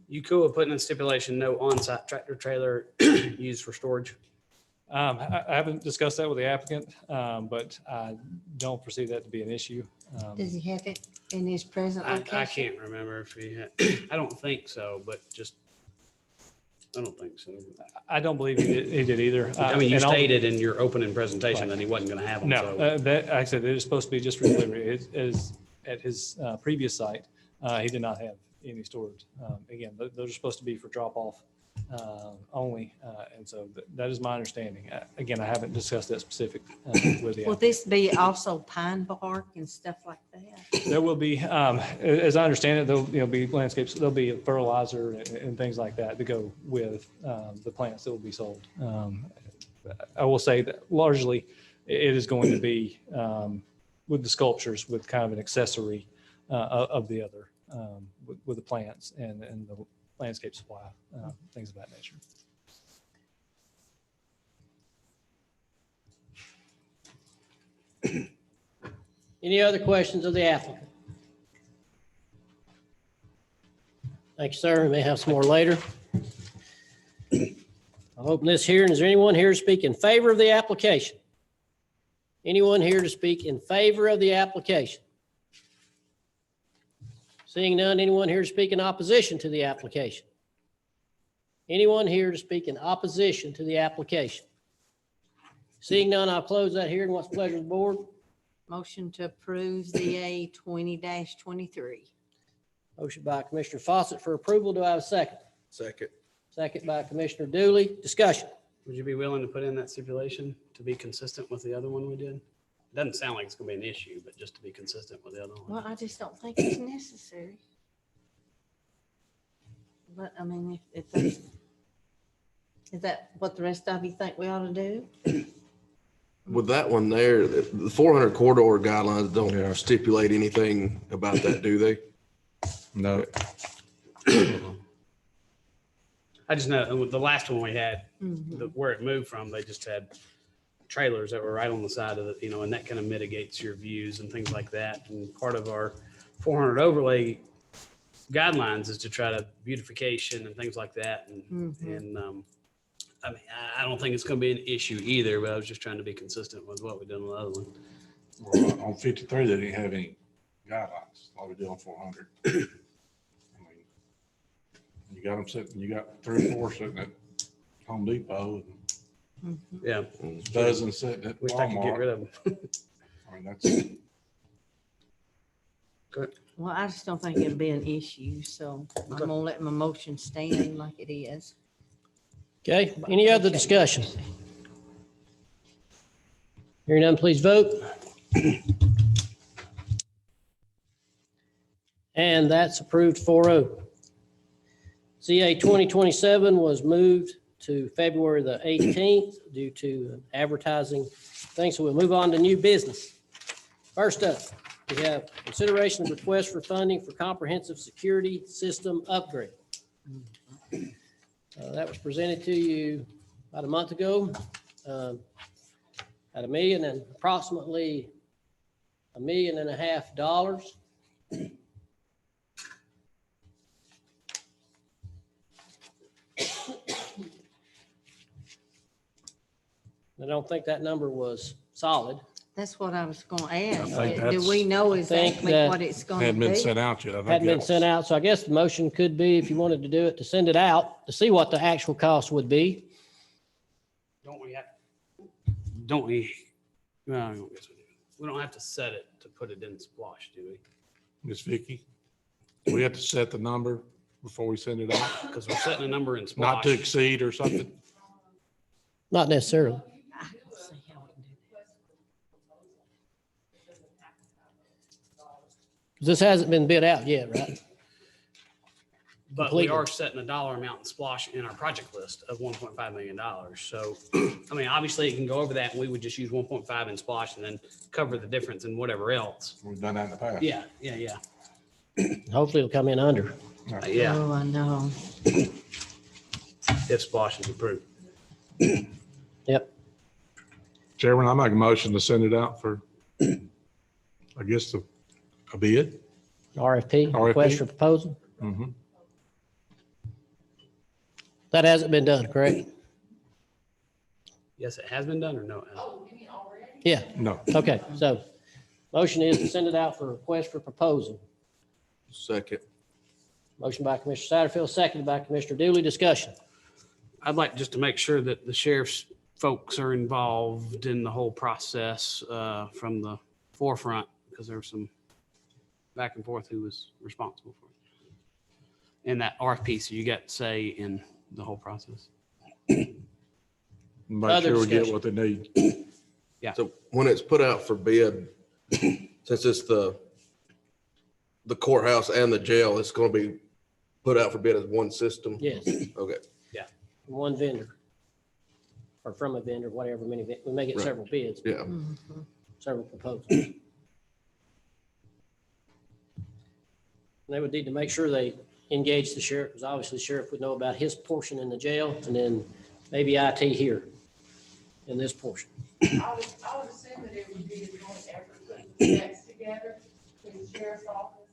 You cool with putting in stipulation, no on-site tractor trailer used for storage? I haven't discussed that with the applicant, but I don't foresee that to be an issue. Does he have it in his present location? I can't remember if he had, I don't think so, but I don't think so. I don't believe he did either. I mean, you And I'll- stated in your opening presentation that he wasn't going to have them. No, that, like I said, it is supposed to be just for delivery. As at his previous site, he did not have any storage. Again, those are supposed to be for drop off only. And so that is my understanding. Again, I haven't discussed that specific with the Will this be also pine bark and stuff like that? There will be, as I understand it, there'll be landscapes, there'll be fertilizer and things like that to go with the plants that will be sold. I will say that largely it is going to be with the sculptures with kind of an accessory of the other, with the plants and the landscape supply, things of that nature. Any other questions of the applicant? Thank you, sir. We may have some more later. I'll open this hearing. Is there anyone here to speak in favor of the application? Anyone here to speak in favor of the application? Seeing none, anyone here to speak in opposition to the application? Anyone here to speak in opposition to the application? Seeing none, I'll close that hearing. What's the pleasure of the board? Motion to approve ZA 20-23. Motion by Commissioner Fawcett for approval. Do I have a second? Second. Second by Commissioner Dooley. Discussion. Would you be willing to put in that stipulation to be consistent with the other one we did? It doesn't sound like it's gonna be an issue, but just to be consistent with the other one. Well, I just don't think it's necessary. But I mean, if that's, is that what the rest of you think we ought to do? With that one there, the 400 corridor guidelines don't stipulate anything about that, do they? No. I just know the last one we had, Mhm. where it moved from, they just had trailers that were right on the side of the, and that kind of mitigates your views and things like that. And part of our 400 overlay guidelines is to try to beautification and things like that. And I mean, I don't think it's going to be an issue either, but I was just trying to be consistent with what we did on the other one. Well, on 53, they didn't have any guidelines. All we did on 400. I mean, you got them sitting, you got 3 or 4 sitting at Home Depot, Yeah. and a dozen sitting at Wish I could get rid Walmart. of them. I mean, that's, Well, I just don't think it'll be an issue, so I'm gonna let my motion stand like it is. Okay, any other discussion? Hearing none, please vote. And that's approved 4-0. CA 2027 was moved to February the 18th due to advertising things. So we'll move on to new business. First up, we have consideration of request for funding for comprehensive security system upgrade. That was presented to you about a month ago at $1 million and approximately $1.5 million. I don't think that number was solid. That's what I was gonna ask. think Do that's- we know I think exactly that what it's gonna hadn't been be? sent out yet. I think Hadn't been that's- sent out, so I guess the motion could be, if you wanted to do it, to send it out to see what the actual cost would be. Don't we have, don't we, well, I don't guess we do. We don't have to set it to put it in Splosh, do we? Ms. Vicky, we have to set the number before we send it out, Because we're setting a number in Splosh. not to exceed or something. Not necessarily. I don't see how we can do that. This hasn't been bid out yet, right? But we completely. are setting a dollar amount in Splosh in our project list of $1.5 million. So, I mean, obviously it can go over that and we would just use 1.5 in Splosh and then cover the difference in whatever else. We've done that in the past. Yeah. Hopefully it'll come in under. Yeah, Oh, I know. if Splosh is approved. Yep. Chairman, I make a motion to send it out for, I guess, a bid. RFP, RFP. request for proposal. Mhm. That hasn't been done, correct? Yes, it has been done or no? Yeah, No. okay, so motion is to send it out for request for proposal. Second. Motion by Commissioner Satterfield, seconded by Commissioner Dooley. Discussion. I'd like just to make sure that the sheriff's folks are involved in the whole process from the forefront, because there was some back and forth who was responsible for it. In that RFP, so you got to say in the whole process. Make Other sure we get discussion. what they need. So when it's put out for bid, since it's the courthouse and the jail, it's gonna be put out for bid as one system? Yes, Okay. one vendor. Or from a vendor, whatever, many, we may get Right. several bids, Yeah. several proposals. And they would need to make sure they engage the sheriff, because obviously the sheriff would know about his portion in the jail, and then maybe IT here in this portion. I would assume that it would be a joint effort, putting the specs together, the sheriff's office,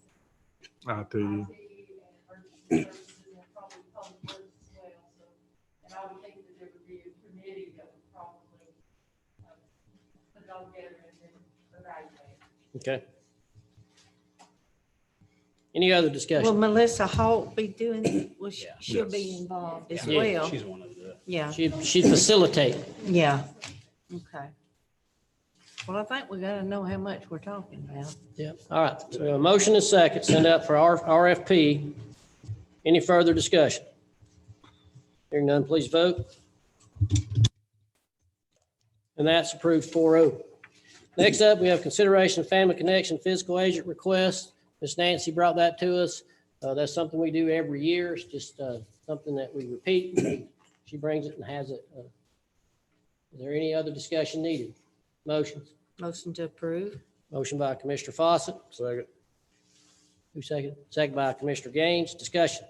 I tell you. IT, and emergency services, and probably public works as well, so. And I would think that there would be a committee that would probably put it all together and then evaluate. Okay. Any other Will discussion? Melissa Holt be doing it? Well, Yeah. she'll be involved as Yeah. well. She's one of the. Yeah, She'd facilitate. yeah. Okay. Well, I think we gotta know how much we're talking about. Yeah, all right. So a motion is second, send out for RFP. Any further discussion? Hearing none, please vote. And that's approved 4-0. Next up, we have consideration of family connection physical agent request. Ms. Nancy brought that to us. That's something we do every year. It's just something that we repeat. She brings it and has it. Is there any other discussion needed? Motions? Motion to approve. Motion by Commissioner Fawcett. Second. Who seconded? Second by Commissioner Gaines. Discussion.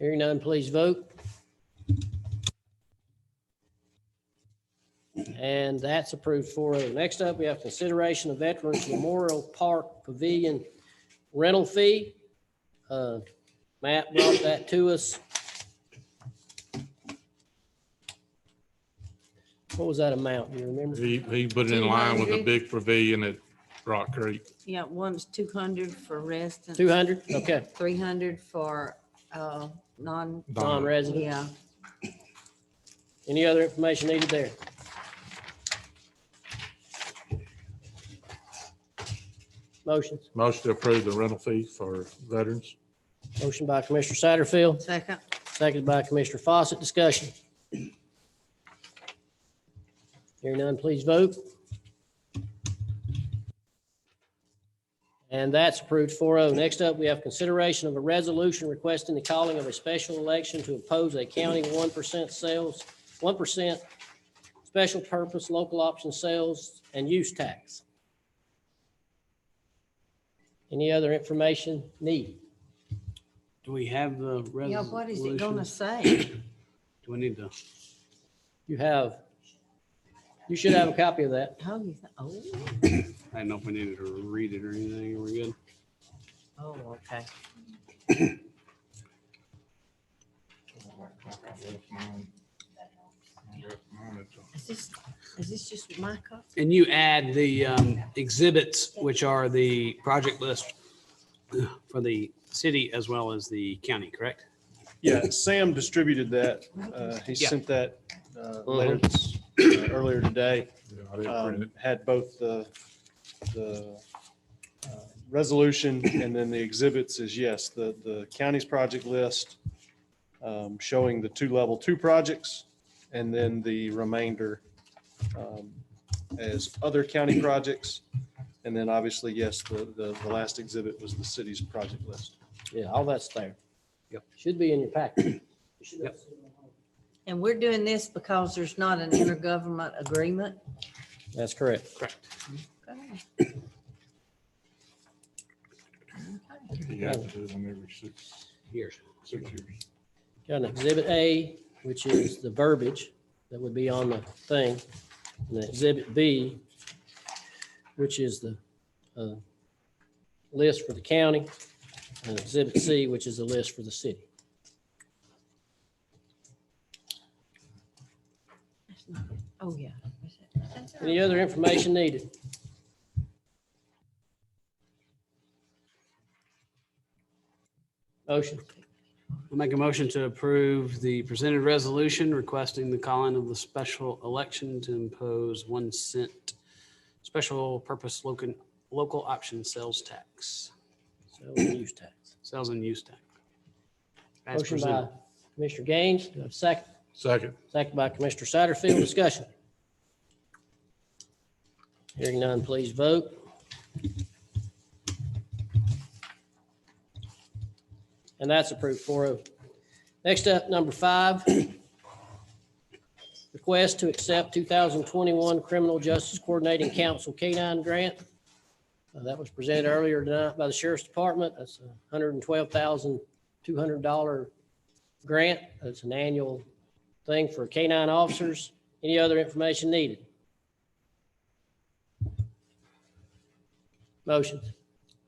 Hearing none, please vote. And that's approved 4-0. Next up, we have consideration of Veterans Memorial Park Pavilion rental fee. Matt brought that to us. What was that amount? Do you remember? He put it in line with the big pavilion at Rock Creek. Yeah, one's 200 for residents. 200? Okay. 300 for Non-resident. yeah. Any other information needed there? Motions? Motion to approve the rental fee for veterans. Motion by Commissioner Satterfield, Second. seconded by Commissioner Fawcett. Discussion. Hearing none, please vote. And that's approved 4-0. Next up, we have consideration of a resolution requesting the calling of a special election to oppose a county 1% sales, 1% special purpose local option sales and use tax. Any other information needed? Do we have the resolution? Yeah, what is it gonna say? Do we need to? You should have a copy of that. Oh, oh, I didn't know if we needed to read it or anything. Are we good? oh, okay. Is this just my copy? And you add the exhibits, which are the project list for the city as well as the county, correct? Yeah, Sam distributed that. He Yeah. sent that later earlier today. Yeah, I didn't print it. Had both the resolution and then the exhibits is, yes, the county's project list showing the level 2 projects, and then the remainder as other county projects. And then obviously, yes, the last exhibit was the city's project list. Yeah, all that's there. Yep. Should be in your package. Yep. And we're doing this because there's not an intergovernment agreement? That's correct. Correct. Okay. You have to do them every 6 Years. years. Got an exhibit A, which is the verbiage that would be on the thing. And then exhibit B, which is the list for the county. And exhibit C, which is the list for the city. That's not it. Oh, yeah. Any other information needed? Motion? I'll make a motion to approve the presented resolution requesting the calling of the special election to impose 1 cent special purpose local option sales tax. Sales and use tax. Sales and use tax. As Motion by presented. Commissioner Gaines. Do I have a second? Second. Second by Commissioner Satterfield. Discussion. Hearing none, please vote. And that's approved 4-0. Next up, number 5. Request to accept 2021 Criminal Justice Coordinating Council K-9 grant. That was presented earlier tonight by the Sheriff's Department. That's a $112,200 grant. That's an annual thing for K-9 officers. Any other information needed? Motions?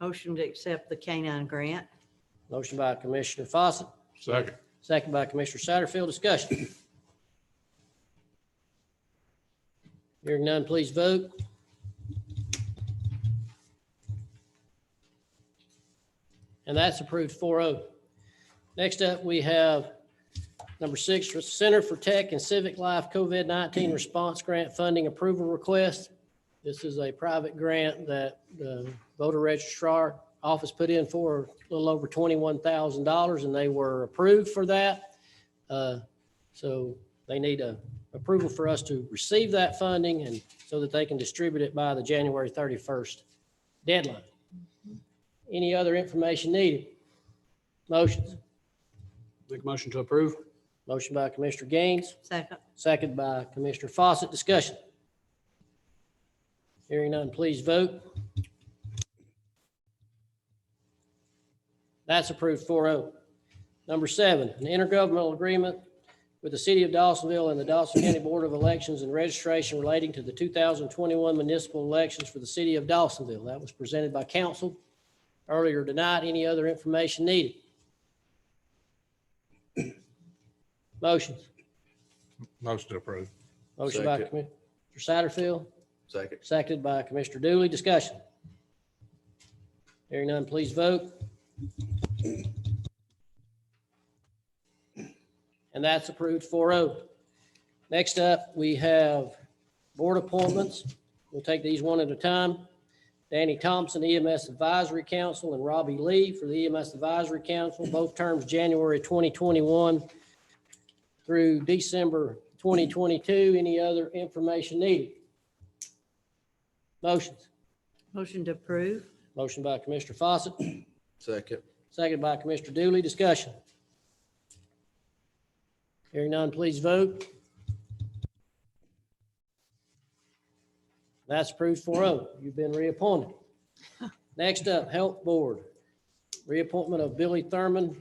Motion to accept the K-9 grant. Motion by Commissioner Fawcett, Second. second by Commissioner Satterfield. Discussion. Hearing none, please vote. And that's approved 4-0. Next up, we have number 6, for Center for Tech and Civic Life COVID-19 Response Grant Funding Approval Request. This is a private grant that the voter registrar office put in for a little over $21,000, and they were approved for that. So they need a approval for us to receive that funding and so that they can distribute it by the January 31st deadline. Any other information needed? Motions? Make a motion to approve. Motion by Commissioner Gaines, Second. second by Commissioner Fawcett. Discussion. Hearing none, please vote. That's approved 4-0. Number 7, an intergovernmental agreement with the City of Dawsonville and the Dawson County Board of Elections and Registration relating to the 2021 municipal elections for the City of Dawsonville. That was presented by council earlier tonight. Any other information needed? Motions? Motion to approve. Motion by Second. Commissioner Satterfield, Second. seconded by Commissioner Dooley. Discussion. Hearing none, please vote. And that's approved 4-0. Next up, we have board appointments. We'll take these one at a time. Danny Thompson, EMS Advisory Council, and Robbie Lee for the EMS Advisory Council, both terms January 2021 through December 2022. Any other information needed? Motions? Motion to approve. Motion by Commissioner Fawcett, Second. second by Commissioner Dooley. Discussion. Hearing none, please vote. That's approved 4-0. You've been reappointed. Next up, Health Board. Reappointment of Billy Thurman,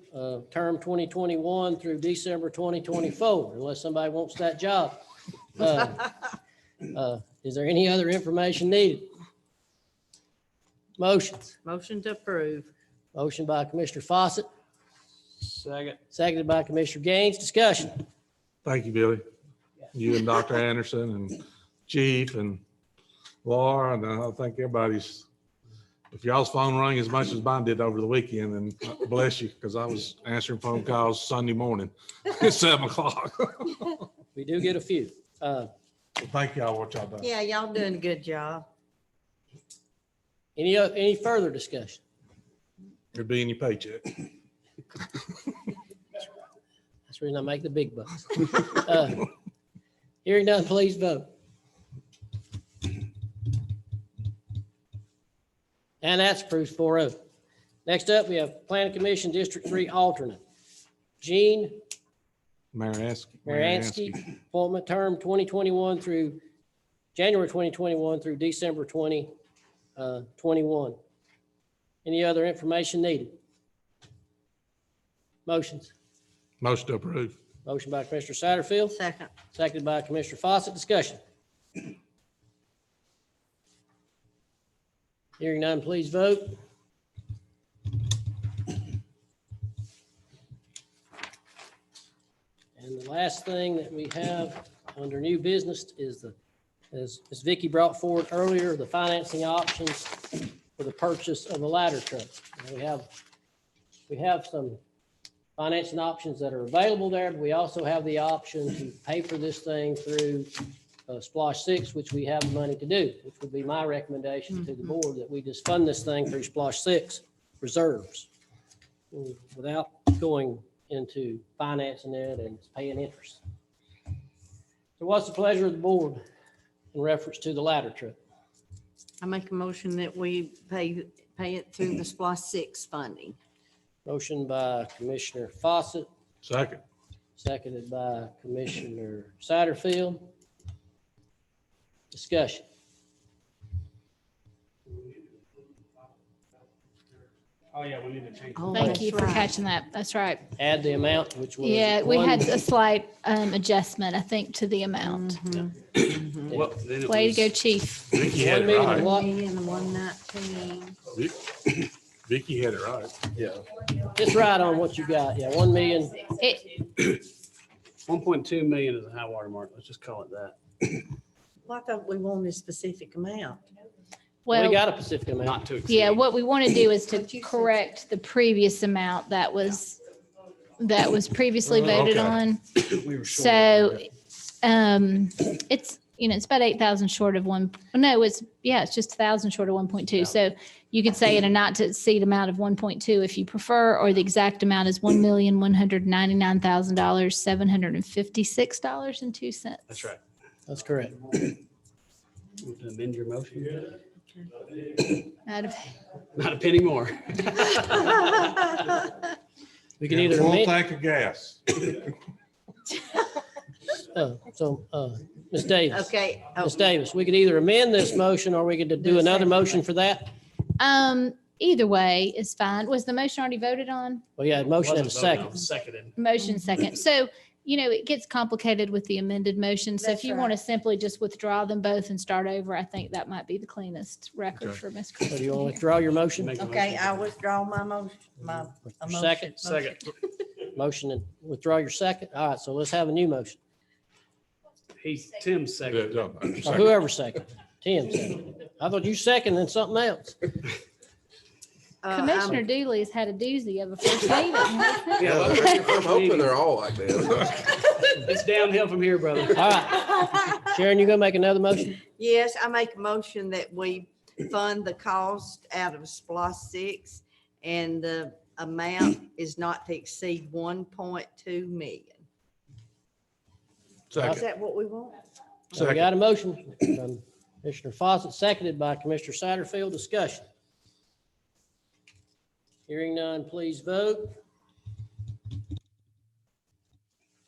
term 2021 through December 2024, unless somebody wants that job. Is there any other information needed? Motions? Motion to approve. Motion by Commissioner Fawcett, Second. seconded by Commissioner Gaines. Discussion. Thank you, Billy. You and Dr. Anderson and Chief and Laura, and I think everybody's, if y'all's phone rang as much as mine did over the weekend, then bless you, because I was answering phone calls Sunday morning at 7 o'clock. We do get a few. Thank y'all, what y'all done. Yeah, y'all doing a good job. Any further discussion? It'd be in your paycheck. That's the reason I make the big bucks. Hearing none, please vote. And that's approved 4-0. Next up, we have Planning Commission District 3 alternate. Gene Mariansky, appointment term 2021 through January 2021 through December 2021. Any other information needed? Motions? Motion to approve. Motion by Commissioner Satterfield, Second. seconded by Commissioner Fawcett. Discussion. Hearing none, please vote. And the last thing that we have under new business is as Vicky brought forward earlier, the financing options for the purchase of a ladder truck. And we have some financing options that are available there, but we also have the option to pay for this thing through Splosh 6, which we have the money to do, which would be my recommendation to the board, that we just fund this thing through Splosh 6 reserves without going into financing it and paying interest. So what's the pleasure of the board in reference to the ladder truck? I make a motion that we pay it through the SPLOST 6 funding. Motion by Commissioner Fawcett, Second. seconded by Commissioner Satterfield. Discussion. Oh, yeah, we need to change. Oh, Thank that's you for right. catching that. That's right. Add the amount, which was. Yeah, we one- had a slight adjustment, I think, to the amount. Well, then it Way to go, was- chief. Vicky had 1 it million right. what? 1,119. Vicky had it right. Yeah. Just right on what you got. Yeah, 1 million. It, 1.2 million is a high water mark. Let's just call it that. Well, I thought we wanted a specific amount. We well, got a Pacific amount. Not to exceed. yeah, what we want to do is to correct the previous amount that was previously voted Okay. on. We were short. So, it's, it's about 8,000 short of one. No, it's just 1,000 short of 1.2. So you could say in a not to exceed amount of 1.2 if you prefer, or the exact amount is $1,199,756.02. That's right. That's correct. Want to amend your motion? Out of- Not a penny more. We can either Full amend, tank of gas. Ms. Davis. Okay. Ms. Davis, we could either amend this motion or we could do another motion for that. Either way is fine. Was the motion already voted on? Well, yeah, motion and a Wasn't voted second. on, seconded. Motion second. So, it gets complicated with the amended motion. So if That's you right. want to simply just withdraw them both and start over, I think that might be the cleanest record Okay. for Ms. So do Christie. you want to withdraw your motion? Make a Okay, motion. I withdraw my motion, my. a motion. Second. Second. Motion and withdraw your second. All right, so let's have a new motion. Tim's Yeah, second. no, Or whoever second. Tim second. I thought you second and something else. Commissioner Dooley's had a doozy of a first meeting. hasn't he? Yeah, well, that's your I'm first hoping meeting. they're all like that. It's downhill from here, brother. All right. Sharon, you gonna make another motion? Yes, I make a motion that we fund the cost out of SPOS 6 and the amount is not to exceed 1.2 million. Is Second. that what we want? So we got a motion from Commissioner Fawcett, seconded by Commissioner Satterfield. Discussion. Hearing none, please vote.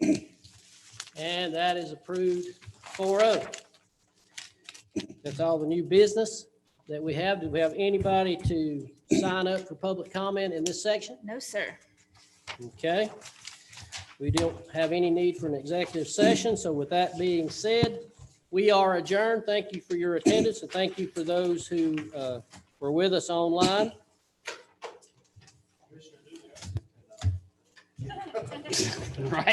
And that is approved 4-0. That's all the new business that we have. Do we have anybody to sign up for public comment in this section? No, sir. Okay. We don't have any need for an executive session. So with that being said, we are adjourned. Thank you for your attendance and thank you for those who were with us online. Right.